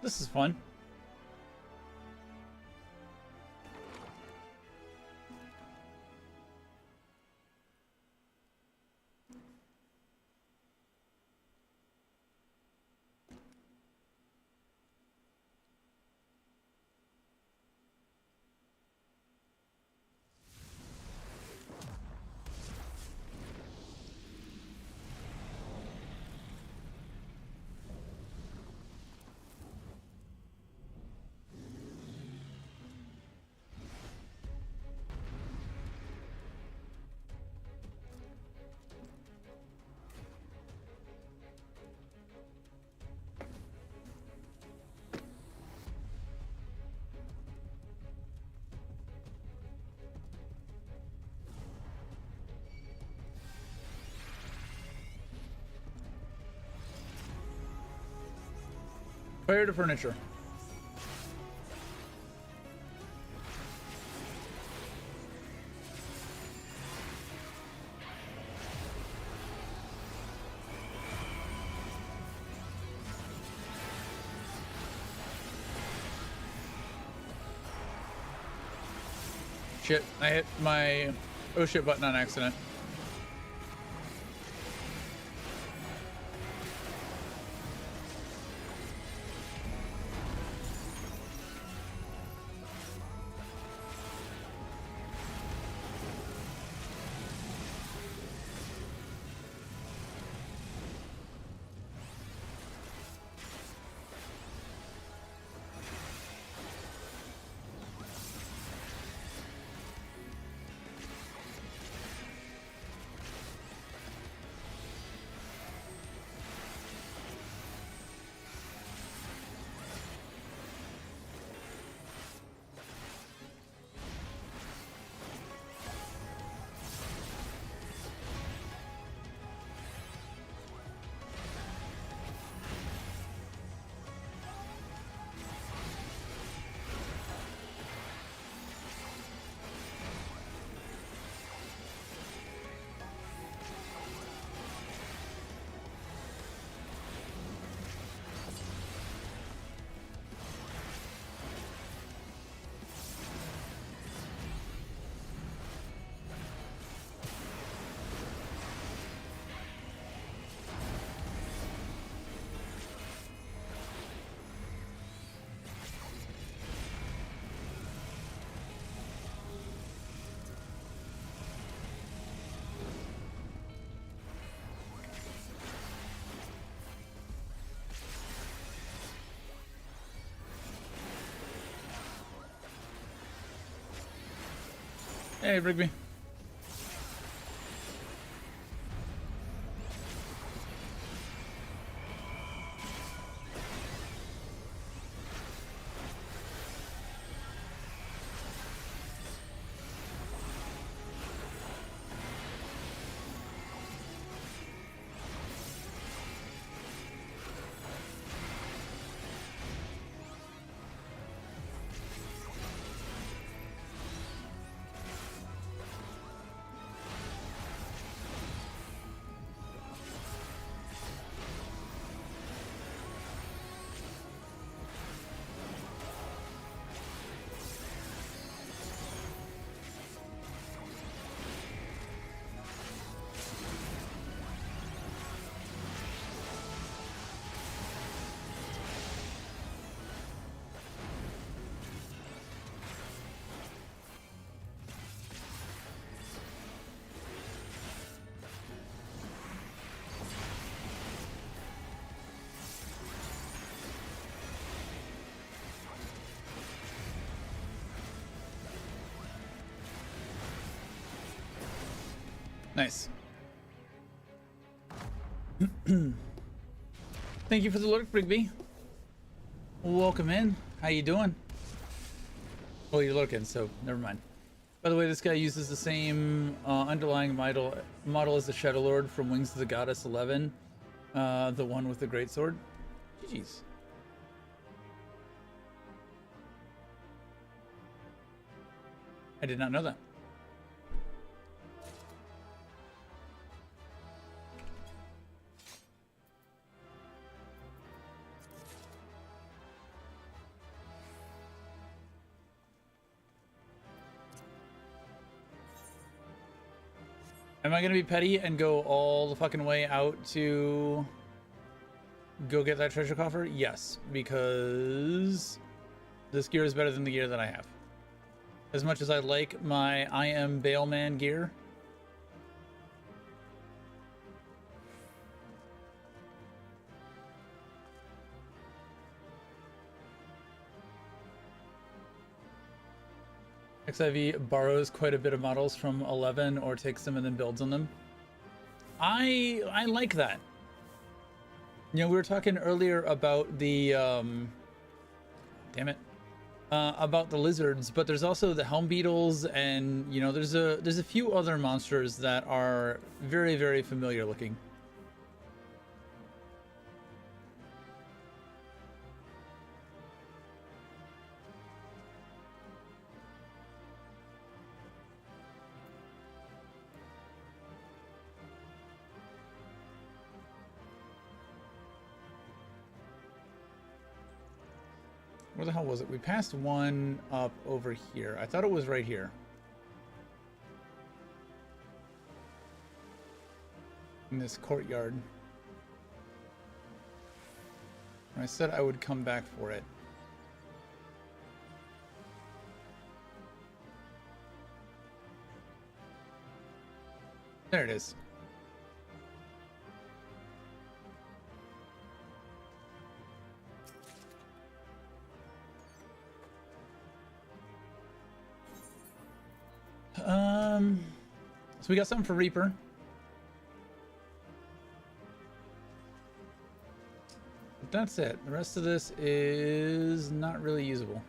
This is fun. Fire to furniture. Shit, I hit my oh shit button on accident. Hey, Rigby. Nice. Thank you for the lurk, Brigby. Welcome in. How you doing? Oh, you're lurking, so never mind. By the way, this guy uses the same underlying model as the Shadow Lord from Wings of the Goddess 11, the one with the greatsword. GG's. I did not know that. Am I gonna be petty and go all the fucking way out to go get that treasure coffer? Yes, because this gear is better than the gear that I have. As much as I like my I am Bailman gear. XIV borrows quite a bit of models from 11 or takes them and then builds on them. I like that. You know, we were talking earlier about the damn it. About the lizards, but there's also the helm beetles, and you know, there's a few other monsters that are very, very familiar looking. Where the hell was it? We passed one up over here. I thought it was right here. In this courtyard. I said I would come back for it. There it is. So we got something for Reaper. But that's it. The rest of this is not really usable.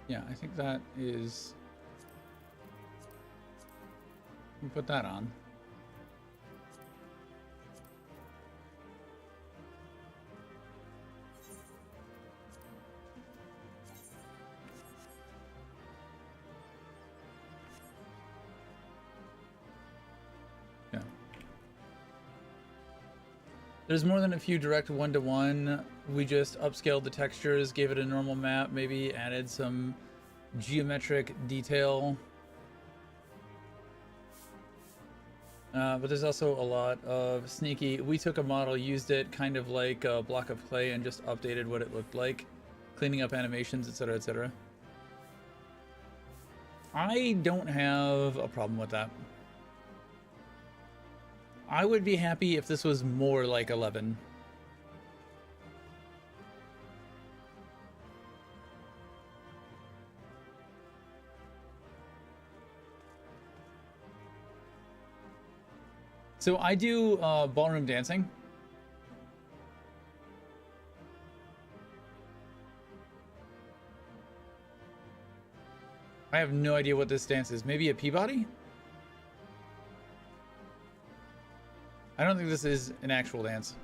Yeah, I think that is... we put that on. Yeah. There's more than a few direct one-to-one. We just upscaled the textures, gave it a normal map, maybe added some geometric detail. But there's also a lot of sneaky. We took a model, used it kind of like a block of clay, and just updated what it looked like, cleaning up animations, etc., etc. I don't have a problem with that. I would be happy if this was more like 11. So I do ballroom dancing. I have no idea what this dance is. Maybe a Peabody? I don't think this is an actual dance.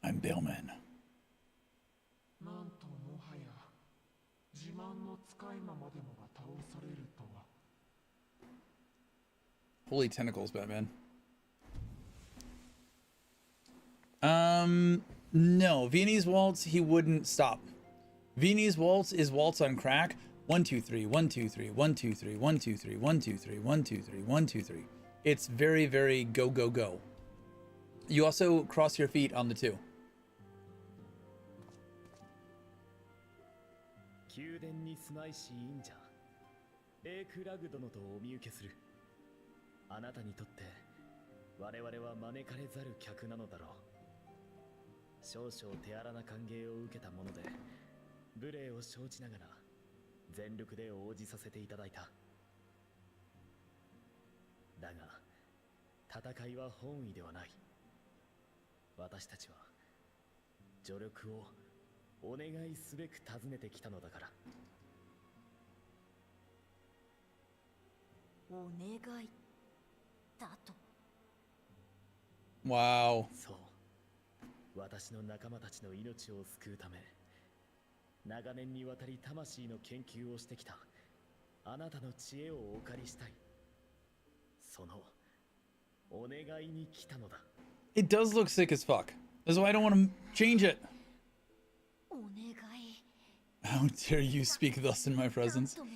I'm Bailman. Holy tentacles, Batman. No. Viennese Waltz, he wouldn't stop. Viennese Waltz is waltz on crack. 1, 2, 3, 1, 2, 3, 1, 2, 3, 1, 2, 3, 1, 2, 3, 1, 2, 3, 1, 2, 3. It's very, very go, go, go. You also cross your feet on the 2. 宮殿に住まいし忍者レイクラグ殿とお見受けする。あなたにとって我々は招かれざる客なのだろう。少々手荒な歓迎を受けたもので無礼を承知ながら全力で応じさせていただいた。だが戦いは本意ではない。私たちは助力をお願いすべく訪ねてきたのだから。お願いだと。Wow. そう、私の仲間たちの命を救うため、長年にわたり魂の研究をしてきたあなたの知恵をお借りしたい。そのお願いに来たのだ。It does look sick as fuck. That's why I don't want to change it. お願い。 How dare you speak thus in my presence? 抗い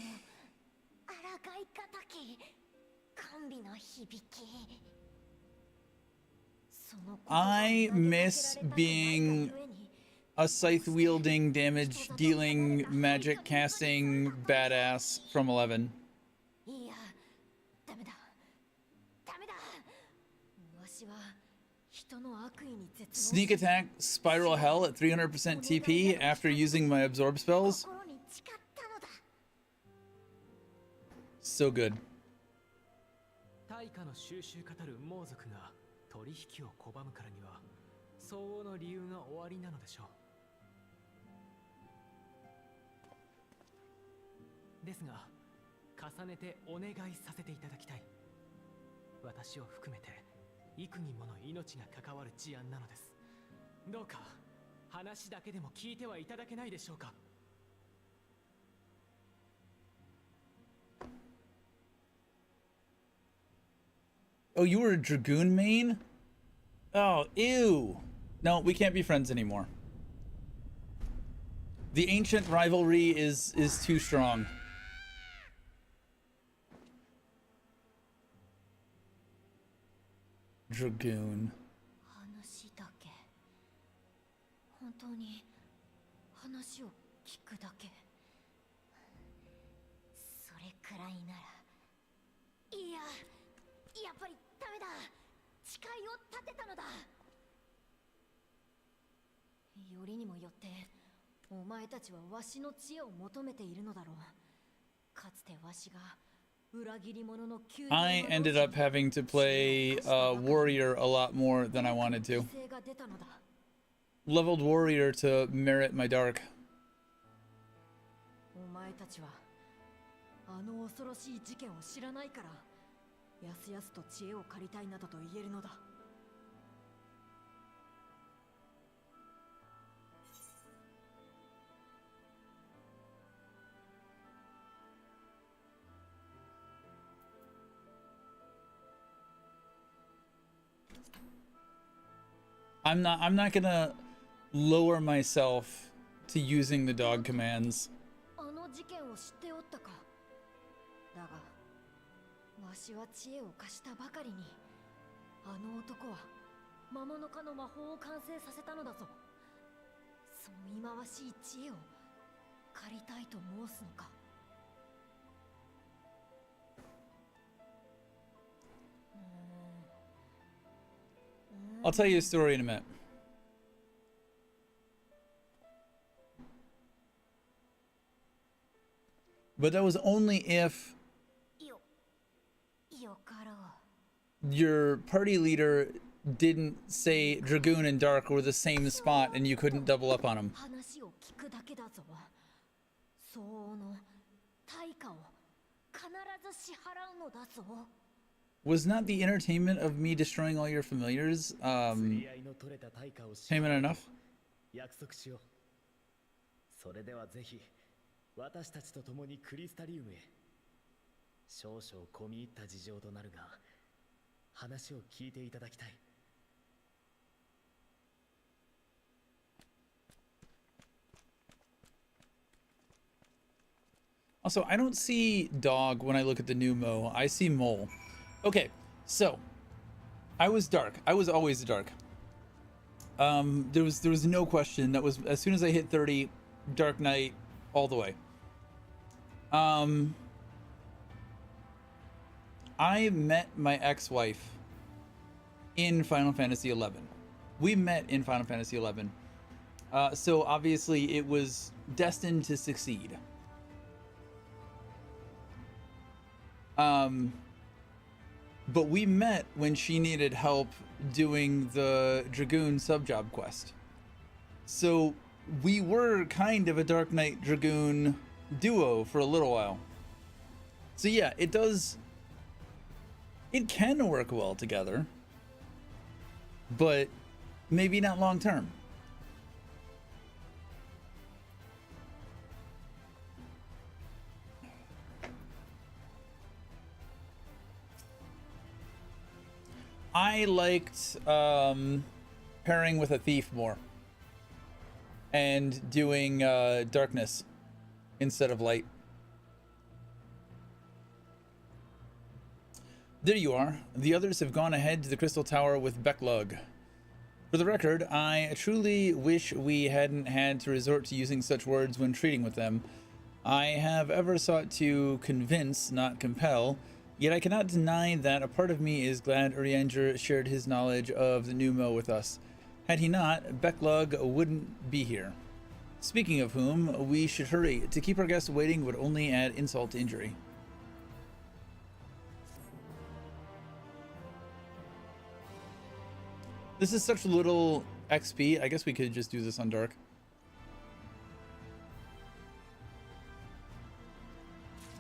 がたき甘美の響き。 I miss being a scythe wielding, damage dealing, magic casting badass from 11. いや、ダメだ。ダメだ。わしは人の悪意に絶望。 Sneak attack, spiral hell at 300% TP after using my absorb spells. 心に誓ったのだ。 So good. 対価の収集語る猛族が取引を拒むからには相応の理由が終わりなのでしょう。ですが重ねてお願いさせていただきたい。私を含めて幾人もの命が関わる事案なのです。どうか話だけでも聞いてはいただけないでしょうか。 Oh, you were a Dragoon main? Oh, ew. No, we can't be friends anymore. The ancient rivalry is too strong. Dragoon. 話だけ。本当に話を聞くだけ。それくらいなら。いや、やっぱりダメだ。誓いを立てたのだ。よりにもよってお前たちはわしの知恵を求めているのだろう。かつてわしが裏切り者の宮殿 I ended up having to play warrior a lot more than I wanted to. Leveled warrior to merit my dark. お前たちはあの恐ろしい事件を知らないからやすやすと知恵を借りたいなどと言えるのだ。 I'm not gonna lower myself to using the dog commands. あの事件を知っておったか。だがわしは知恵を貸したばかりにあの男は魔物化の魔法を完成させたのだぞ。その忌まわしい知恵を借りたいと申すのか。 I'll tell you a story in a minute. But that was only if your party leader didn't say Dragoon and Dark were the same spot and you couldn't double up on them. 話を聞くだけだぞ。相応の対価を必ず支払うのだぞ。 Was not the entertainment of me destroying all your familiars payment enough? 約束しよう。それではぜひ私たちと共にクリスタリウムへ。少々込み入った事情となるが話を聞いていただきたい。 Also, I don't see dog when I look at the new Mo. I see mole. Okay, so I was dark. I was always dark. There was no question. That was as soon as I hit 30, Dark Knight all the way. I met my ex-wife in Final Fantasy XI. We met in Final Fantasy XI. So obviously it was destined to succeed. But we met when she needed help doing the Dragoon sub-job quest. So we were kind of a Dark Knight Dragoon duo for a little while. So yeah, it can work well together, but maybe not long term. I liked pairing with a thief more and doing darkness instead of light. There you are. The others have gone ahead to the Crystal Tower with Becklug. For the record, I truly wish we hadn't had to resort to using such words when treating with them. I have ever sought to convince, not compel, yet I cannot deny that a part of me is glad Urianger shared his knowledge of the Numo with us. Had he not, Becklug wouldn't be here. Speaking of whom, we should hurry. To keep our guests waiting would only add insult to injury. This is such little XP. I guess we could just do this on Dark.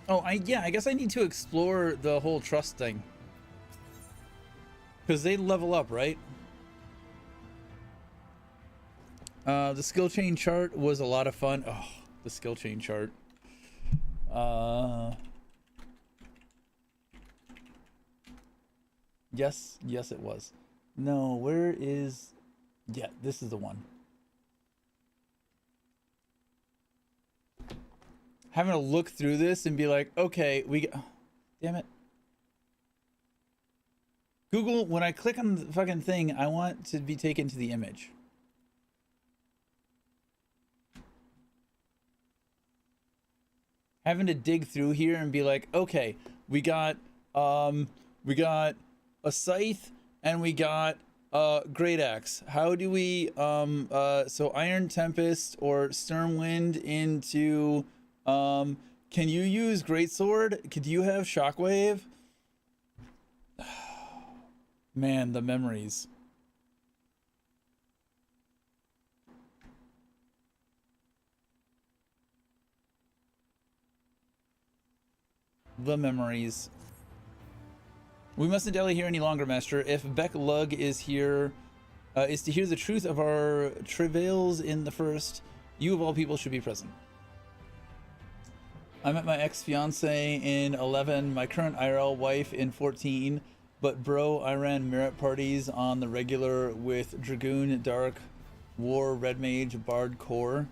Oh, I guess I need to explore the whole trust thing. Because they level up, right? The skill chain chart was a lot of fun. Oh, the skill chain chart. Yes, it was. No, where is... Yeah, this is the one. Having to look through this and be like, okay, damn it. Google, when I click on the fucking thing, I want to be taken to the image. Having to dig through here and be like, okay, we got a scythe and we got great axe. How do we so Iron Tempest or Stormwind into can you use greatsword? Could you have shockwave? Man, the memories. The memories. We mustn't dally here any longer, Master. If Becklug is here, is to hear the truth of our travails in the first, you of all people should be present. I met my ex-fiance in 11, my current IRL wife in 14, but bro, I ran merit parties on the regular with Dragoon, Dark, War, Red Mage, Bard, Core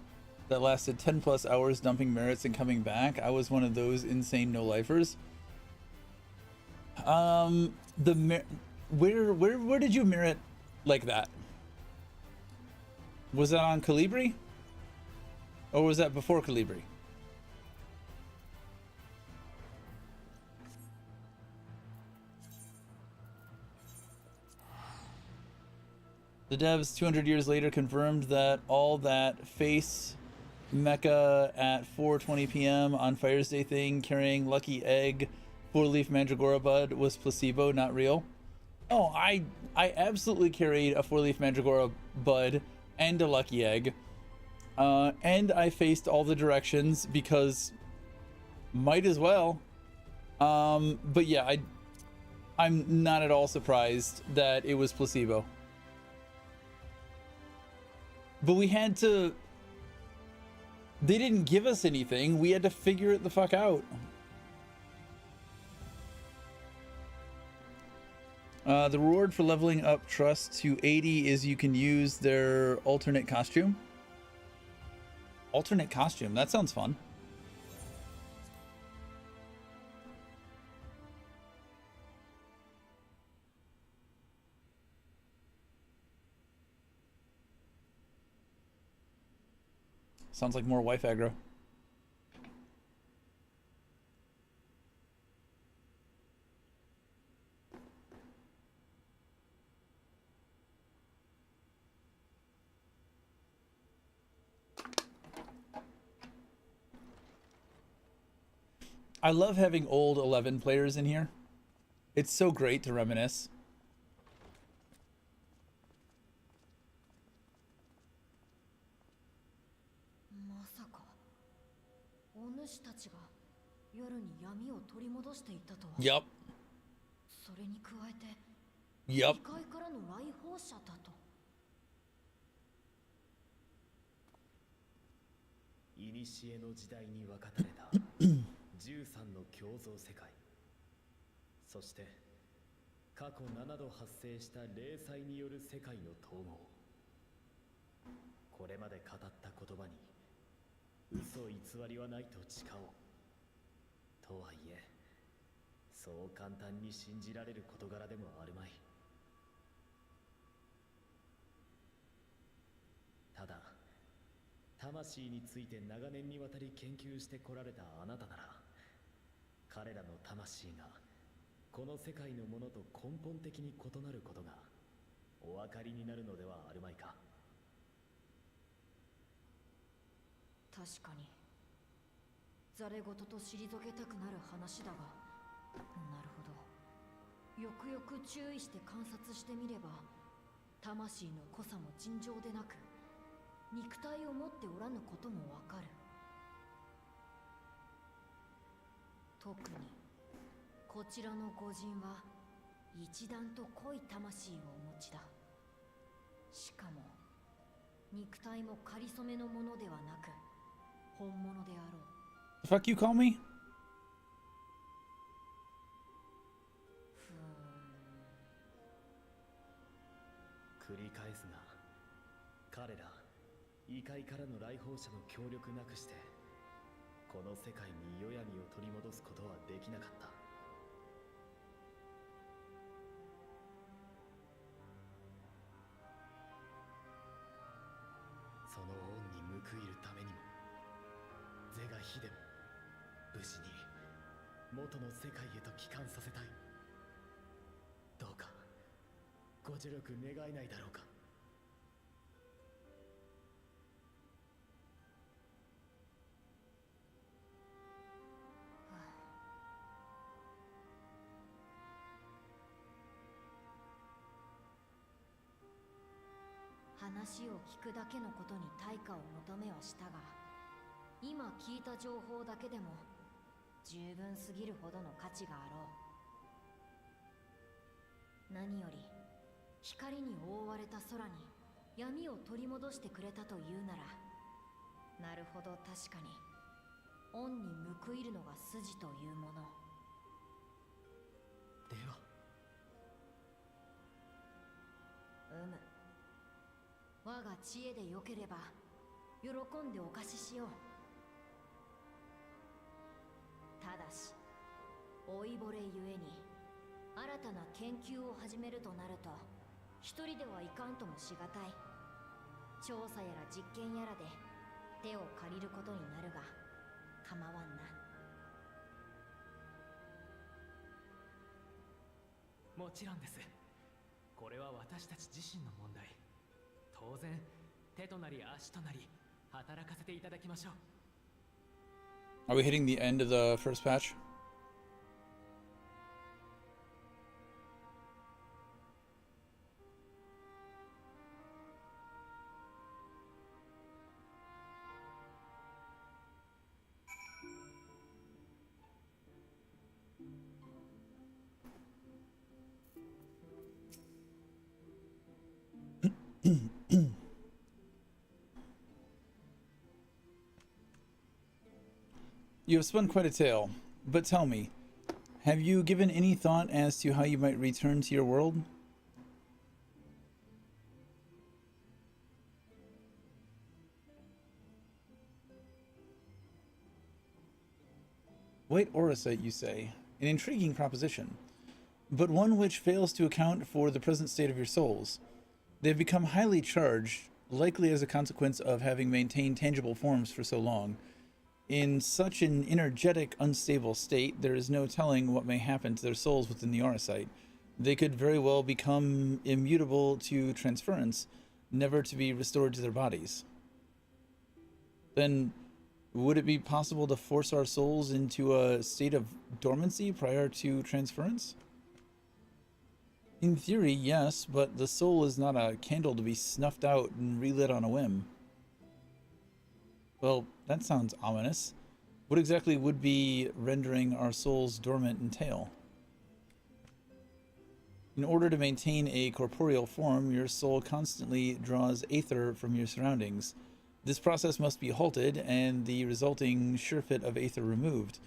that lasted 10 plus hours dumping merits and coming back. I was one of those insane no-lifers. Where did you merit like that? Was that on Calibri? Or was that before Calibri? The devs 200 years later confirmed that all that face mecha at 4:20 p.m. on Fire's Day thing carrying Lucky Egg 4-leaf Mandragora bud was placebo, not real. Oh, I absolutely carried a 4-leaf Mandragora bud and a Lucky Egg. And I faced all the directions because might as well. But yeah, I'm not at all surprised that it was placebo. But we had to... They didn't give us anything. We had to figure it the fuck out. The reward for leveling up trust to 80 is you can use their alternate costume. Alternate costume? That sounds fun. Sounds like more wife aggro. I love having old 11 players in here. It's so great to reminisce. 主たちが夜に闇を取り戻していったとは。 Yup. それに加えて Yup. 異界からの来訪者だと。古の時代に分かたれた13の共造世界、そして過去7度発生した霊災による世界の統合。これまで語った言葉に嘘偽りはないと誓おう。とはいえそう簡単に信じられる事柄でもあるまい。ただ魂について長年にわたり研究してこられたあなたなら、彼らの魂がこの世界のものと根本的に異なることがお分かりになるのではあるまいか。確かにざれ言と退けたくなる話だが、なるほど。よくよく注意して観察してみれば、魂の濃さも尋常でなく、肉体を持っておらぬこともわかる。特にこちらの御人は一段と濃い魂をお持ちだ。しかも肉体もかりそめのものではなく本物であろう。 The fuck you call me? 繰り返すが、彼ら異界からの来訪者の協力なくしてこの世界に夜闇を取り戻すことはできなかった。その恩に報いるためにも是が非でも無事に元の世界へと帰還させたい。どうかご助力願えないだろうか。話を聞くだけのことに対価を求めはしたが、今聞いた情報だけでも十分すぎるほどの価値があろう。何より光に覆われた空に闇を取り戻してくれたというなら、なるほど確かに恩に報いるのが筋というもの。では我が知恵でよければ喜んでお貸ししよう。ただし老いぼれゆえに新たな研究を始めるとなると一人ではいかんともしがたい。調査やら実験やらで手を借りることになるが構わんな。もちろんです。これは私たち自身の問題。当然手となり足となり働かせていただきましょう。 Are we hitting the end of the first patch? You have spun quite a tale, but tell me, have you given any thought as to how you might return to your world? White Auracite, you say? An intriguing proposition, but one which fails to account for the present state of your souls. They have become highly charged, likely as a consequence of having maintained tangible forms for so long. In such an energetic, unstable state, there is no telling what may happen to their souls within the Auracite. They could very well become immutable to transference, never to be restored to their bodies. Then, would it be possible to force our souls into a state of dormancy prior to transference? In theory, yes, but the soul is not a candle to be snuffed out and relit on a whim. Well, that sounds ominous. What exactly would be rendering our souls dormant entail? In order to maintain a corporeal form, your soul constantly draws aether from your surroundings. This process must be halted and the resulting surefit of aether removed.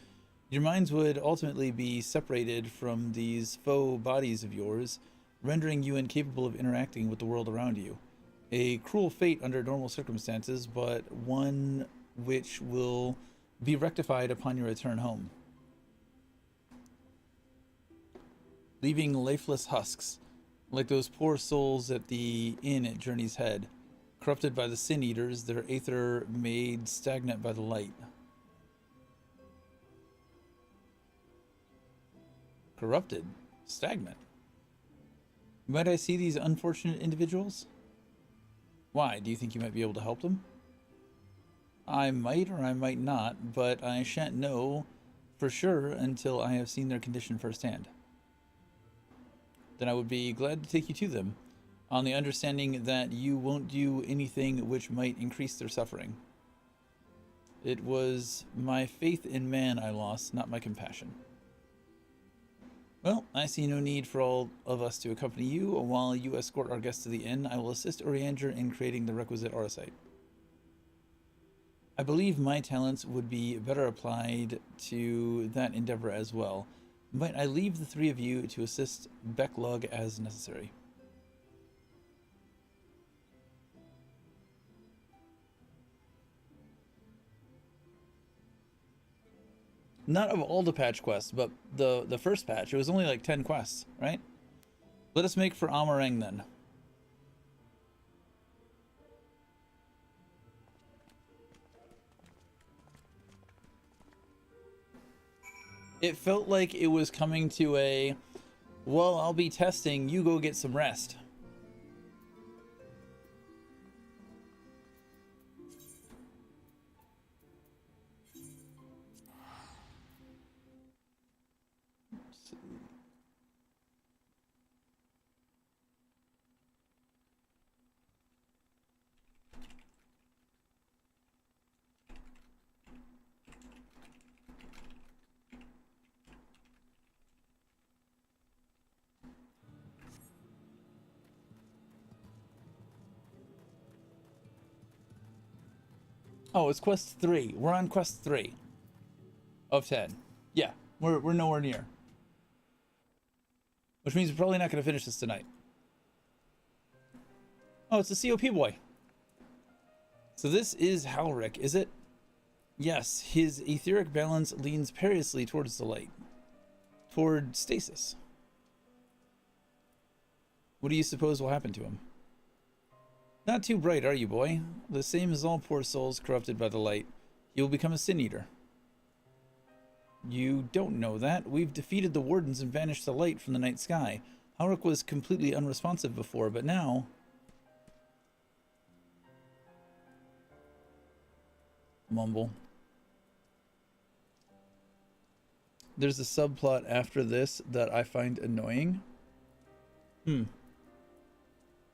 Your minds would ultimately be separated from these faux bodies of yours, rendering you incapable of interacting with the world around you. A cruel fate under normal circumstances, but one which will be rectified upon your return home. Leaving lifeless husks, like those poor souls at the inn at Journey's Head, corrupted by the Sin Eaters, their aether made stagnant by the light. Corrupted? Stagnant? Might I see these unfortunate individuals? Why, do you think you might be able to help them? I might or I might not, but I shan't know for sure until I have seen their condition firsthand. Then I would be glad to take you to them, on the understanding that you won't do anything which might increase their suffering. It was my faith in man I lost, not my compassion. Well, I see no need for all of us to accompany you. While you escort our guests to the inn, I will assist Oriander in creating the requisite auracite. I believe my talents would be better applied to that endeavor as well. Might I leave the three of you to assist Becklug as necessary? Not of all the patch quests, but the first patch. It was only like 10 quests, right? Let us make for Amarang then. It felt like it was coming to a, well, I'll be testing, you go get some rest. Oh, it's quest 3. We're on quest 3 of 10. Yeah, we're nowhere near. Which means we're probably not going to finish this tonight. Oh, it's a COP boy. So this is Halric, is it? Yes, his etheric balance leans perilously towards the light. Toward stasis. What do you suppose will happen to him? Not too bright, are you, boy? The same as all poor souls corrupted by the light. He will become a sin eater. You don't know that. We've defeated the wardens and banished the light from the night sky. Halric was completely unresponsive before, but now... Mumble. There's a subplot after this that I find annoying.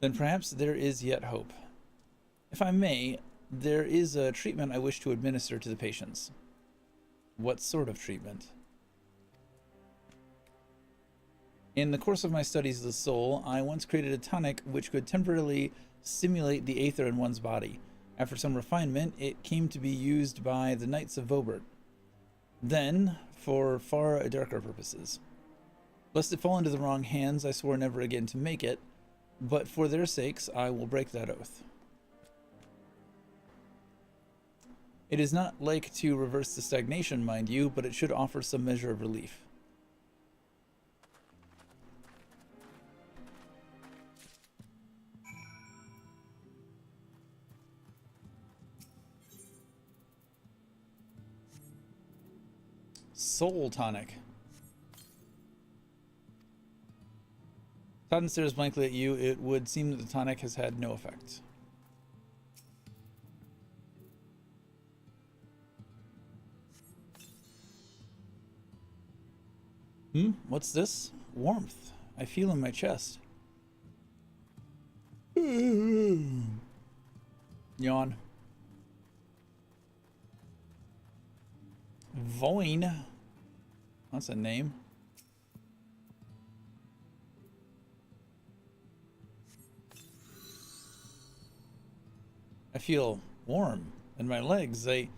Then perhaps there is yet hope. If I may, there is a treatment I wish to administer to the patients. What sort of treatment? In the course of my studies of the soul, I once created a tonic which could temporarily stimulate the aether in one's body. After some refinement, it came to be used by the Knights of Vobert. Then, for far darker purposes. Lest it fall into the wrong hands, I swore never again to make it, but for their sakes, I will break that oath. It is not like to reverse the stagnation, mind you, but it should offer some measure of relief. Soul tonic. Todd stares blankly at you. It would seem that the tonic has had no effect. What's this? Warmth. I feel in my chest. Yawn. Voin. That's a name. I feel warm in my legs. They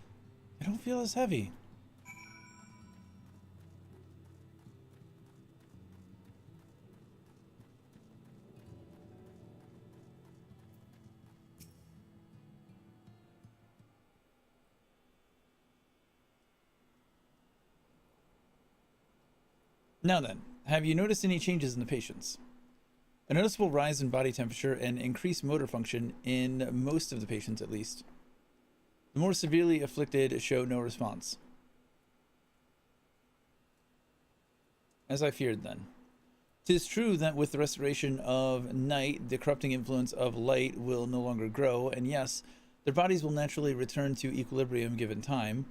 don't feel as heavy. Now then, have you noticed any changes in the patients? A noticeable rise in body temperature and increased motor function in most of the patients, at least. The more severely afflicted show no response. As I feared then. 'Tis true that with the restoration of night, the corrupting influence of light will no longer grow, and yes, their bodies will naturally return to equilibrium given time,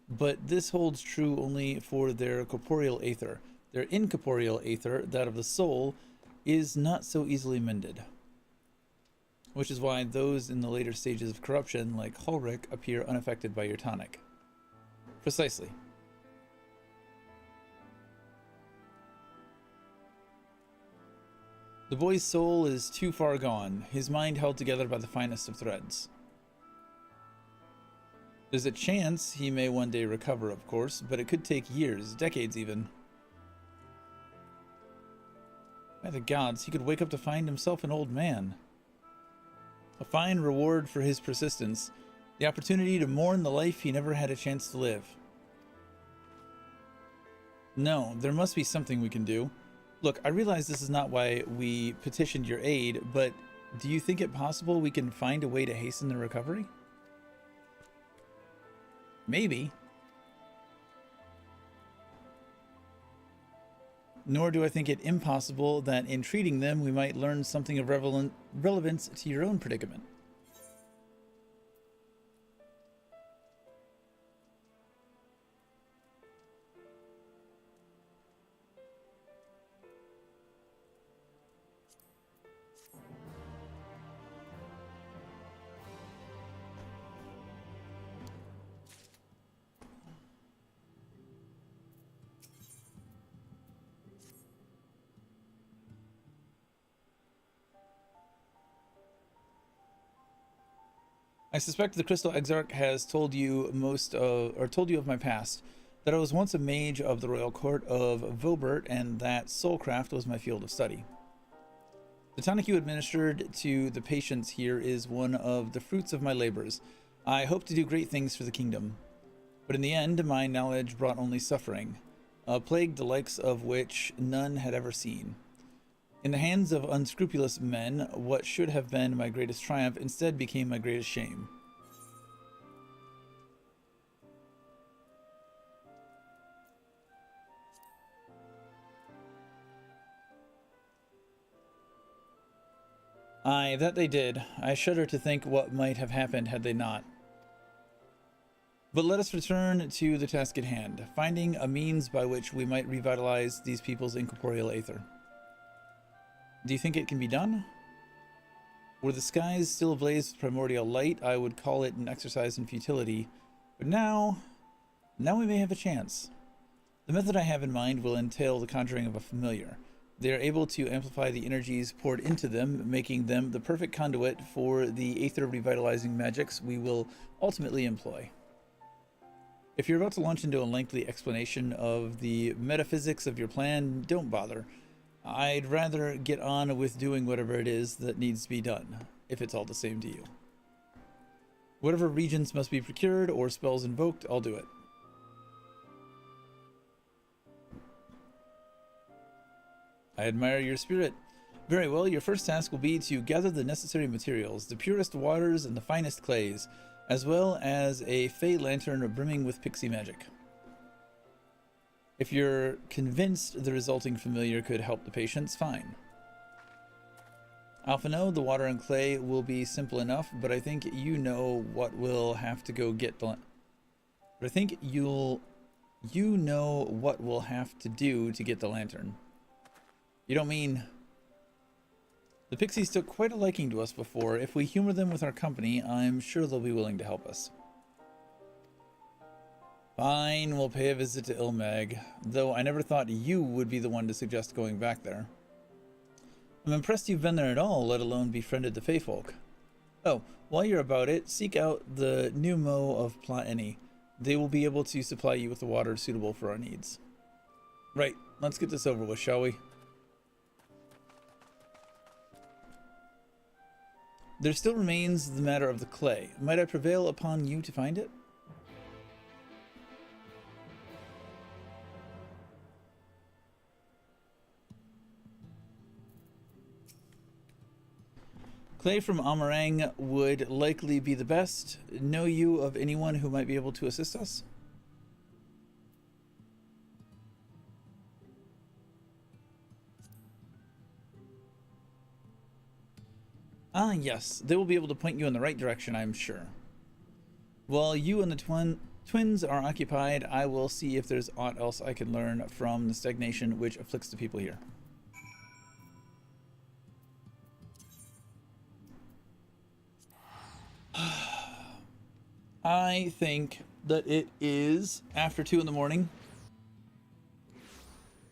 but this holds true only for their corporeal aether. Their incorporeal aether, that of the soul, is not so easily mended. Which is why those in the later stages of corruption, like Hulric, appear unaffected by your tonic. Precisely. The boy's soul is too far gone, his mind held together by the finest of threads. There's a chance he may one day recover, of course, but it could take years, decades even. By the gods, he could wake up to find himself an old man. A fine reward for his persistence, the opportunity to mourn the life he never had a chance to live. No, there must be something we can do. Look, I realize this is not why we petitioned your aid, but do you think it possible we can find a way to hasten the recovery? Maybe. Nor do I think it impossible that in treating them we might learn something of relevance to your own predicament. I suspect the Crystal Exarch has told you of my past, that I was once a mage of the royal court of Vobert, and that soulcraft was my field of study. The tonic you administered to the patients here is one of the fruits of my labors. I hope to do great things for the kingdom, but in the end, my knowledge brought only suffering, a plague the likes of which none had ever seen. In the hands of unscrupulous men, what should have been my greatest triumph instead became my greatest shame. Aye, that they did. I shudder to think what might have happened had they not. But let us return to the task at hand, finding a means by which we might revitalize these people's incorporeal aether. Do you think it can be done? Were the skies still ablaze with primordial light, I would call it an exercise in futility. But now we may have a chance. The method I have in mind will entail the conjuring of a familiar. They are able to amplify the energies poured into them, making them the perfect conduit for the aether revitalizing magics we will ultimately employ. If you're about to launch into a lengthy explanation of the metaphysics of your plan, don't bother. I'd rather get on with doing whatever it is that needs to be done, if it's all the same to you. Whatever regions must be procured or spells invoked, I'll do it. I admire your spirit. Very well, your first task will be to gather the necessary materials, the purest waters and the finest clays, as well as a fey lantern brimming with pixie magic. If you're convinced the resulting familiar could help the patients, fine. Alphino, the water and clay will be simple enough, but I think you know what will have to go get the... But I think you know what we'll have to do to get the lantern. You don't mean... The pixies took quite a liking to us before. If we humor them with our company, I'm sure they'll be willing to help us. Fine, we'll pay a visit to Ilmeg, though I never thought you would be the one to suggest going back there. I'm impressed you've been there at all, let alone befriended the Feyfolk. Oh, while you're about it, seek out the new Mo of Plaini. They will be able to supply you with the water suitable for our needs. Right, let's get this over with, shall we? There still remains the matter of the clay. Might I prevail upon you to find it? Clay from Amarang would likely be the best. Know you of anyone who might be able to assist us? Ah, yes. They will be able to point you in the right direction, I'm sure. While you and the twins are occupied, I will see if there's aught else I can learn from the stagnation which afflicts the people here. I think that it is after 2 in the morning,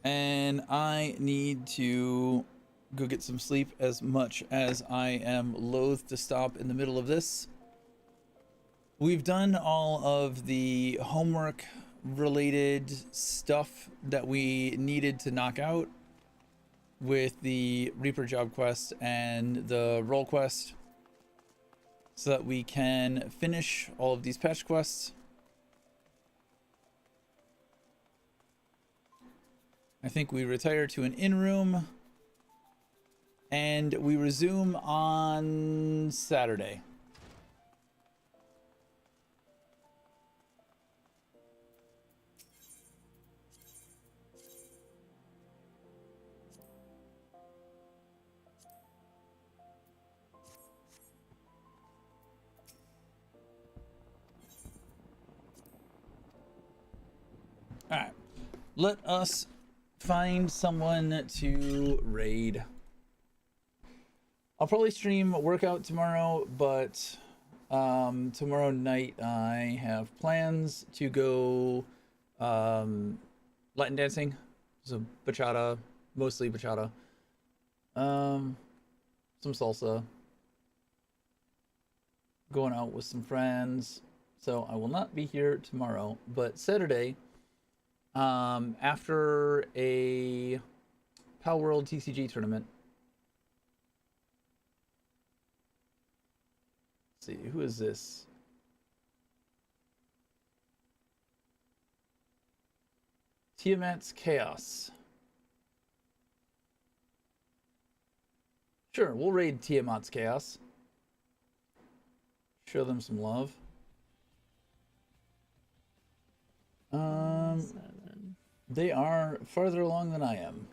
and I need to go get some sleep, as much as I am loath to stop in the middle of this. We've done all of the homework related stuff that we needed to knock out with the Reaper job quest and the role quest, so that we can finish all of these patch quests. I think we retire to an inn room, and we resume on Saturday. All right, let us find someone to raid. I'll probably stream workout tomorrow, but tomorrow night I have plans to go Latin dancing, so bachata, mostly bachata, some salsa, going out with some friends. So I will not be here tomorrow, but Saturday, after a Pal World TCG tournament. Let's see, who is this? Tiamat's Chaos. Sure, we'll raid Tiamat's Chaos. Show them some love. They are farther along than I am.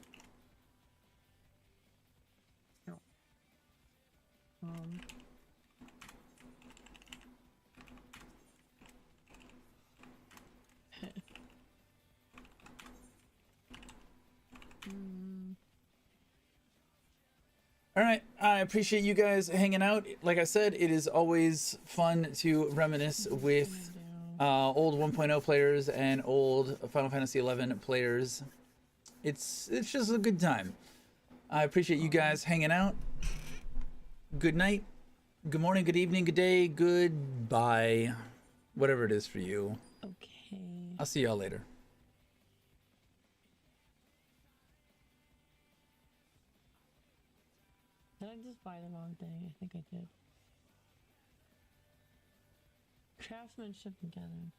All right, I appreciate you guys hanging out. Like I said, it is always fun to reminisce with old 1.0 players and old Final Fantasy XI players. It's just a good time. I appreciate you guys hanging out. Good night, good morning, good evening, good day, goodbye, whatever it is for you. Okay. I'll see y'all later. Did I just buy the wrong thing? I think I did. Craftsmanship and gathering.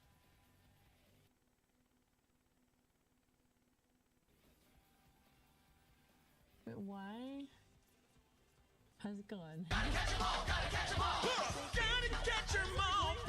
Wait, why? How's it going? Gotta catch 'em all, gotta catch 'em all. Gotta catch 'em all.